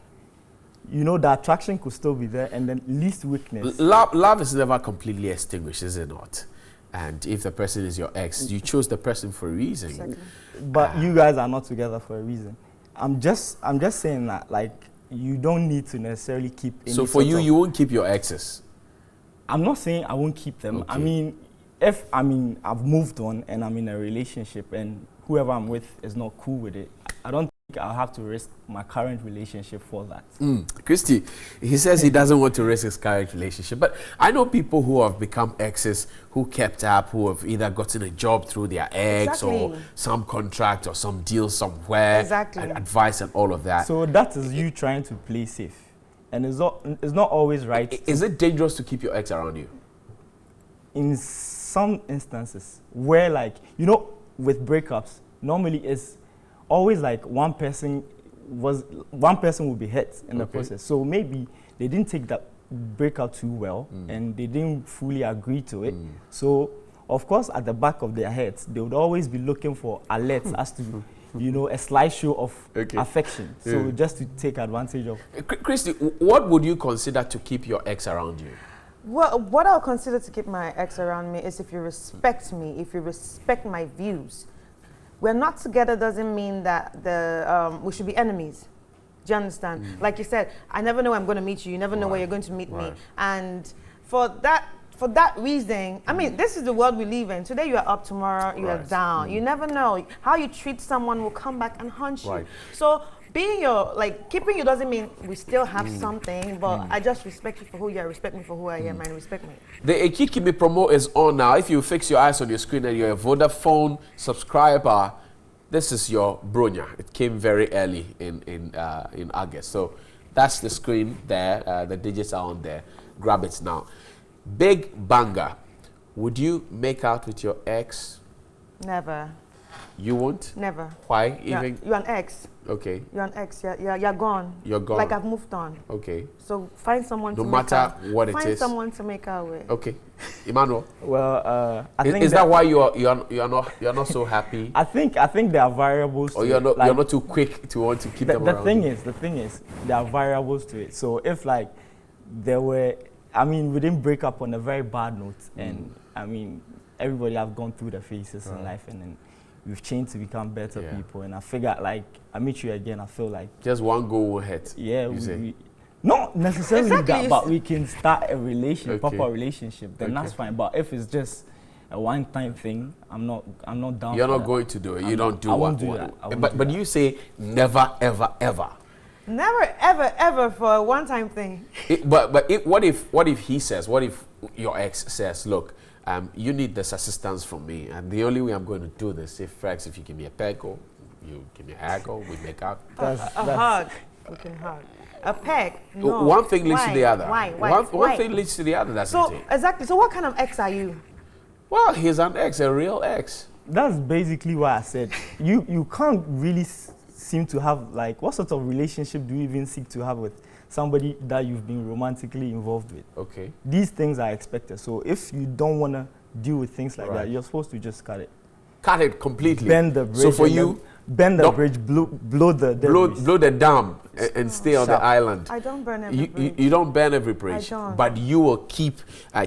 you know the attraction could still be there, and then least weakness. Love is never completely extinguished, is it not? And if the person is your ex, you chose the person for a reason. But you guys are not together for a reason. I'm just saying that, like, you don't need to necessarily keep any So for you, you won't keep your exes? I'm not saying I won't keep them. I mean, I've moved on and I'm in a relationship and whoever I'm with is not cool with it, I don't think I'll have to risk my current relationship for that. Christy, he says he doesn't want to risk his current relationship, but I know people who have become exes, who kept up, who have either gotten a job through their ex or some contract or some deal somewhere, and advice and all of that. So that is you trying to play safe. And it's not always right. Is it dangerous to keep your ex around you? In some instances, where, like, you know, with breakups, normally it's always like one person will be hurt in the process. So maybe they didn't take that breakup too well and they didn't fully agree to it. So, of course, at the back of their heads, they would always be looking for alerts as to, you know, a slideshow of affection. So just to take advantage of. Christy, what would you consider to keep your ex around you? Well, what I'll consider to keep my ex around me is if you respect me, if you respect my views. We're not together doesn't mean that we should be enemies. Do you understand? Like you said, I never know where I'm going to meet you. You never know where you're going to meet me. And for that reason, I mean, this is the world we live in. Today you are up, tomorrow you are down. You never know. How you treat someone will come back and haunt you. So keeping you doesn't mean we still have something, but I just respect you for who you are, respect me for who I am, and respect me. The Ekikimi promo is on now. If you fix your eyes on your screen and you're a Vodafone subscriber, this is your bronya. It came very early in August. So that's the screen there. The digits are on there. Grab it now. Big banger. Would you make out with your ex? Never. You won't? Never. Why? Even you're an ex. Okay. You're an ex. You're gone. You're gone. Like I've moved on. Okay. So find someone no to matter make what it find is. Find someone to make out with. Okay. Emmanuel. Well, I think is that why you're not so happy? I think there are variables. Or you're not too quick to want to keep them around. The thing is there are variables to it. So if like there were, I mean, we didn't break up on a very bad note, and I mean everybody have gone through the phases in life, and then we've changed to become better people. And I figured, like, I meet you again, I feel like just one go will hit. Yeah, we not necessarily that, but we can start a relationship, proper relationship. Then that's fine. But if it's just a one-time thing, I'm not down. You're for not that. going to do it. You don't do I what. Won't do that. But you say never, ever, ever. Never, ever, ever for a one-time thing. What if he says, what if your ex says, look, you need this assistance from me, and the only way I'm going to do this, if you give me a peg or you give me a hug or we make out. A hug. We can hug. A peg. No. One thing leads to the other. Why? One thing leads to the other, doesn't it? Exactly. So what kind of ex are you? Well, he's an ex, a real ex. That's basically why I said you can't really seem to have, like, what sort of relationship do you even seek to have with somebody that you've been romantically involved with? Okay. These things are expected. So if you don't want to deal with things like that, you're supposed to just cut it. Cut it completely. Bend the bridge. So for you, bend the bridge, blow the dam and stay on the island. I don't burn every bridge. You don't burn every bridge. I don't. But you will keep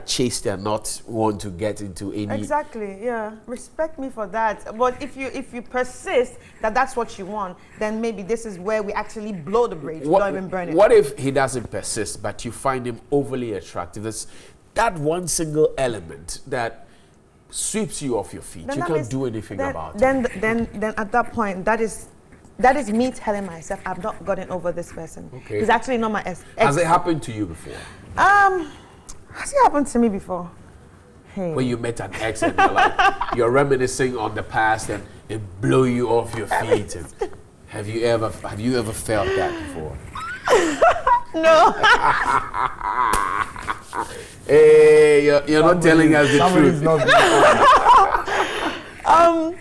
chaste and not want to get into any. Exactly. Yeah. Respect me for that. But if you persist that that's what you want, then maybe this is where we actually blow the bridge. We don't even burn it. What if he doesn't persist, but you find him overly attractive? There's that one single element that sweeps you off your feet. Then you can't do anything about it. Then at that point, that is me telling myself I've not gotten over this person. Okay. He's actually not my ex. Has it happened to you before? Has it happened to me before? Hey. When you met an ex and you're reminiscing on the past and it blew you off your feet. And have you ever felt that before? No. Hey, you're not telling us the truth.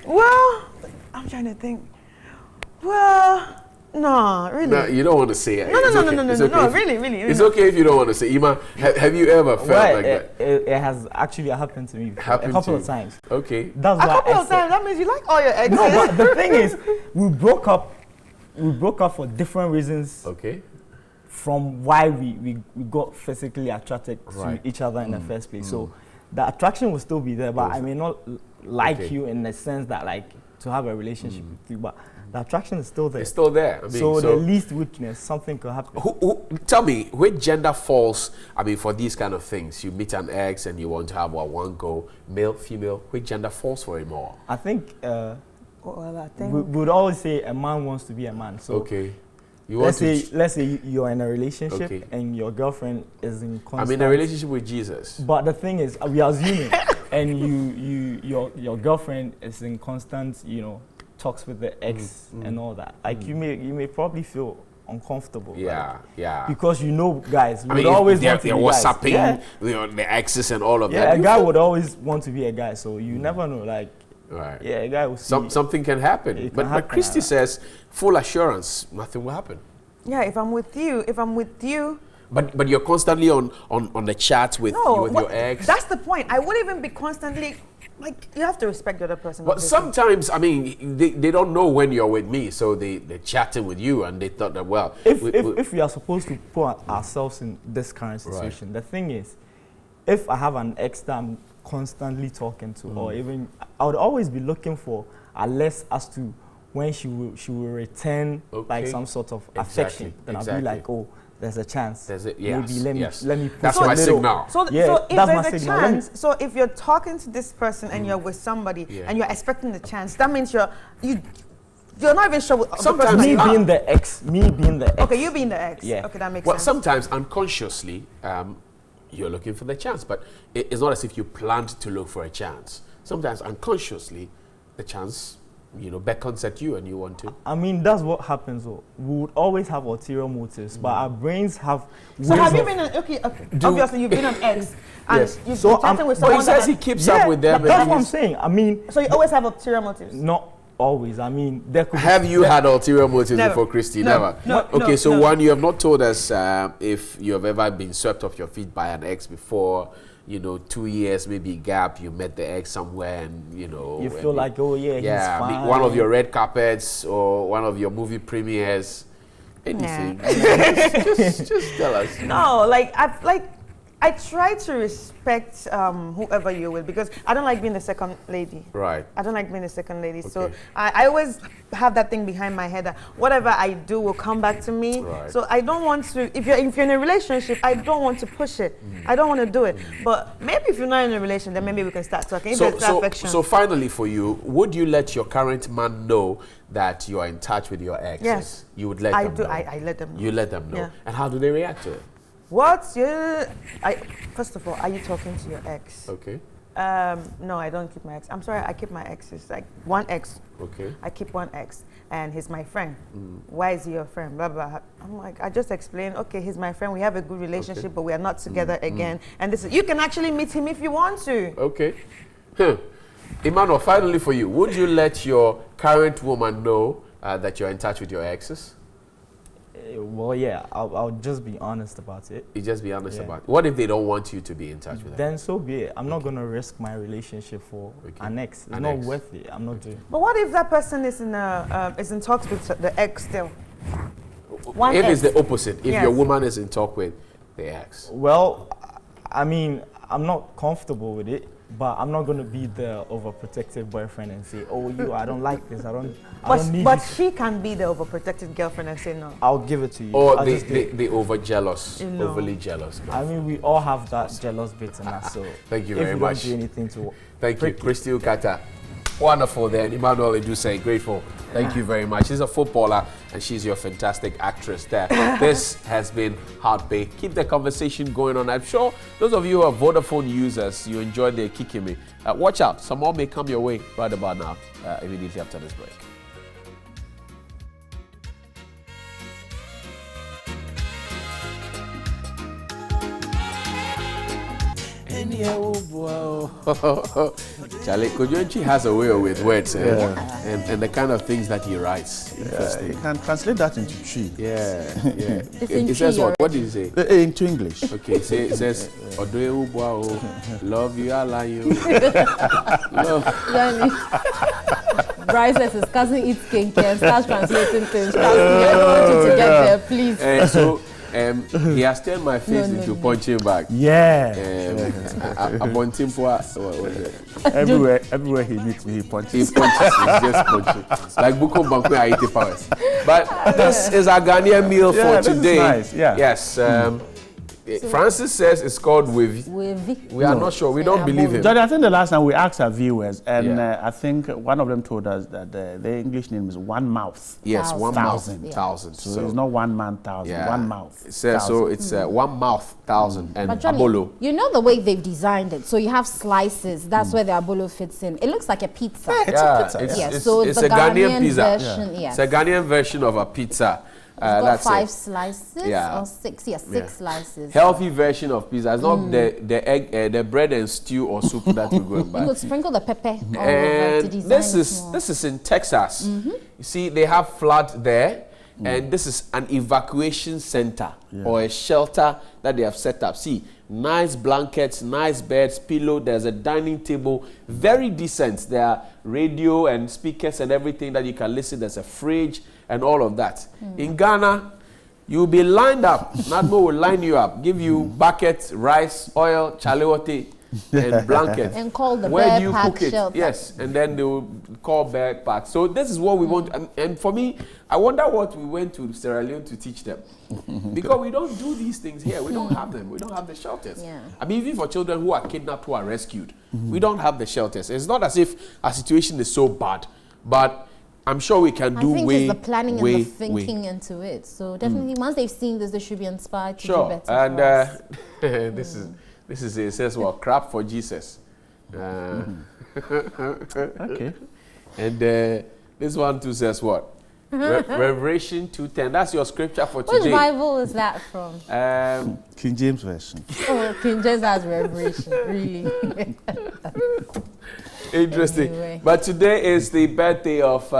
Well, I'm trying to think. Well, no, really. No, you don't want to say it. No, really. It's okay if you don't want to say. Ima, have you ever felt like that? It has actually happened to me a couple of times. Okay. That's a couple of times. That means you like all your exes. No, but the thing is, we broke up for different reasons. Okay. From why we got physically attracted to each other in the first place. So the attraction will still be there, but I may not like you in the sense that, like, to have a relationship with you, but the attraction is still there. It's still there. I mean, so the least weakness, something could happen. Tell me, which gender falls, I mean, for these kind of things? You meet an ex and you want to have one go, male, female, which gender falls for it more? I think, we would always say a man wants to be a man. So okay. Let's say you're in a relationship and your girlfriend is in constant. I'm in a relationship with Jesus. But the thing is, we are assuming, and your girlfriend is in constant, talks with the ex and all that. Like you may probably feel uncomfortable. Yeah, yeah. Because guys would always want to be guys. WhatsApping, the exes and all of that. Yeah, a guy would always want to be a guy, so you never know, like. Right. Yeah, a guy will see. Something can happen. But Christy says, full assurance, nothing will happen. Yeah, if I'm with you. But you're constantly on the chat with your ex. That's the point. I wouldn't even be constantly, like, you have to respect the other person. But sometimes, I mean, they don't know when you're with me, so they're chatting with you and they thought that, well. If we are supposed to put ourselves in this current situation, the thing is, if I have an ex that I'm constantly talking to, or even I would always be looking for less as to when she will return like some sort of affection. Then I'll be like, oh, there's a chance. Maybe let me put that's my signal. So if there's a chance, so if you're talking to this person and you're with somebody and you're expecting the chance, that means you're not even sure. Sometimes me being the ex. Okay, you being the ex. Yeah. Okay, that makes sense. Well, sometimes unconsciously, you're looking for the chance, but it's not as if you planned to look for a chance. Sometimes unconsciously, the chance, beckons at you and you want to. I mean, that's what happens. We would always have ulterior motives, but our brains have. So have you been obviously you've been an ex, and you've been chatting with someone. But he says he keeps up with them. That's what I'm saying. I mean. So you always have ulterior motives. Not always. I mean, there could. Have you had ulterior motives before, Christy? Never. No. Okay, so one, you have not told us if you have ever been swept off your feet by an ex before. 2 years maybe gap. You met the ex somewhere, and you feel like, oh yeah, he's fine. One of your red carpets or one of your movie premieres. Anything. Just tell us. No, I try to respect whoever you're with, because I don't like being the second lady. Right. I don't like being the second lady. Okay. So I always have that thing behind my head that whatever I do will come back to me. Right. So I don't want to, if you're in a relationship, I don't want to push it. I don't want to do it. But maybe if you're not in a relationship, then maybe we can start talking. If there's affection. So finally for you, would you let your current man know that you are in touch with your exes? Yes. You would let them know? I let them know. You let them know. Yeah. And how do they react to it? First of all, are you talking to your ex? Okay. No, I don't keep my ex. I'm sorry, I keep my exes. Like one ex. Okay. I keep one ex, and he's my friend. Why is he your friend? Blah, blah. I'm like, I just explained, okay, he's my friend. We have a good relationship, but we are not together again. And this is, you can actually meet him if you want to. Okay. Emmanuel, finally for you, would you let your current woman know that you're in touch with your exes? Well, yeah, I'll just be honest about it. You just be honest about it. What if they don't want you to be in touch with them? Then so be it. I'm not going to risk my relationship for an ex. It's not worth it. I'm not doing it. But what if that person is in talks with the ex still? If it's the opposite, if your woman is in talk with the ex? Well, I mean, I'm not comfortable with it. But I'm not going to be the overprotective boyfriend and say, oh, I don't like this, I don't need But this. she can be the overprotective girlfriend and say no. I'll give it to you. Or the over-jealous, overly jealous girlfriend. I mean, we all have that jealous bit in us, so thank you very much. If you don't do anything to thank you, Christy Ukata. Wonderful there. Emmanuel Edusei, grateful. Thank you very much. She's a footballer and she's your fantastic actress there. This has been Heartbeat. Keep the conversation going on. I'm sure those of you who are Vodafone users, you enjoyed the Kikimi. Watch out. Some more may come your way right about now, immediately after this break. Charlie Kojonchi has a way with words and the kind of things that he writes. You can translate that into tree. It says what? What did he say? Into English. Okay, it says, love you, I like you. Bryce says his cousin eats skincare and starts translating things. I don't want you to get there, please. He has turned my face into punching bag. Everywhere he meets me, he punches. He punches. He's just punching. Like Buko Banku, I eat the powers. But this is our Ghanaian meal for today. Nice. Yes. Francis says it's called Wevi. We are not sure. We don't believe him. Johnny, I think the last time we asked our viewers, and I think one of them told us that the English name is one mouth. Yes, 1,000. So it's not one man thousand, one mouth. So it's 1 mouth 1,000 and but Johnny, abolo. You know the way they've designed it. So you have slices. That's where the abolo fits in. It looks like a pizza. It's a pizza. So it's a Ghanaian pizza. Version, It's a Ghanaian version of a pizza. It's got 5 slices or 6. Yes, 6 slices. Healthy version of pizza. It's not the egg, the bread and stew or soup that we go and buy. You could sprinkle the pepper all and over to design this is in Texas. You see, they have flood there, and this is an evacuation center or a shelter that they have set up. See, nice blankets, nice beds, pillow. There's a dining table, very decent. There are radio and speakers and everything that you can listen. There's a fridge and all of that. In Ghana, you'll be lined up. Nadmo will line you up, give you buckets, rice, oil, chalewote, and blanket. And call the Where bear do you pack cook it? shelter. Yes, and then they will call bear pack. So this is what we want. And for me, I wonder what we went to Sierra Leone to teach them. Because we don't do these things here. We don't have them. We don't have the shelters. I mean, even for children who are kidnapped, who are rescued, we don't have the shelters. It's not as if our situation is so bad, but I'm sure we can do I think it's the planning and the thinking into it. So definitely, once they've seen this, they should be inspired to do better. And this is it says what? Crap for Jesus. Okay. And this one too says what? Revelation 2:10. That's your scripture for today. Which Bible is that from? King James Version. Oh, King James has Revelation, really. Interesting. Anyway. But today is the birthday of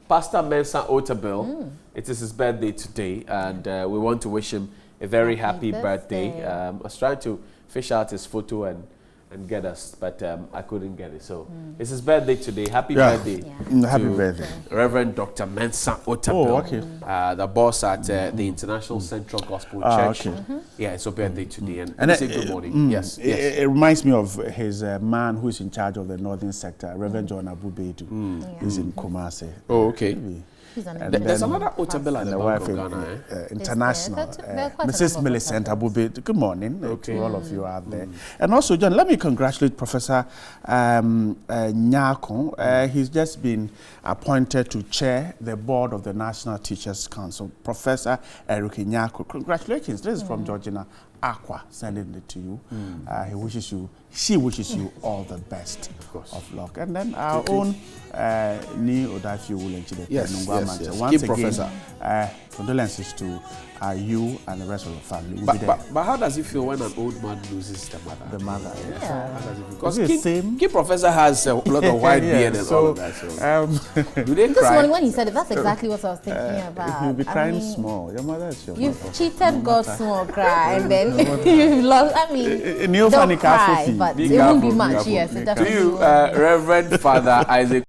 Pastor Mensa Otabil. It is his birthday today, and we want to wish him a very happy birthday. I was trying to fish out his photo, and and get us, but I couldn't get it. So it's his birthday today. Happy birthday. Happy birthday. Reverend Dr. Mensa Otabel, the boss at the International Central Gospel Church. Yeah, it's a birthday today. And say good morning. Yes. It reminds me of his man who is in charge of the northern sector, Reverend John Abubedu. He's in Kumasi. Oh, okay. There's another Otabel at the Bank of Ghana, international. Mrs. Millicent Abubedu. Good morning to all of you out there. And also, John, let me congratulate Professor Nyako. He's just been appointed to chair the board of the National Teachers Council. Professor Eric Nyako, congratulations. This is from Georgina Aqua, sending it to you. She wishes you all the best of luck. And then our own NewDay will yes. Once again, Professor, condolences to you and the rest of the family. But how does it feel when an old man loses the mother? The mother, because Key Professor has a lot of white beard and all of that. So. Do they this morning when he said it, that's exactly what I was thinking about. You'll be crying small. Your mother is your You've cheated God small cry, and then you've lost. I mean, don't cry, but it won't be much. Yes, it definitely. To you, Reverend Father Isaac.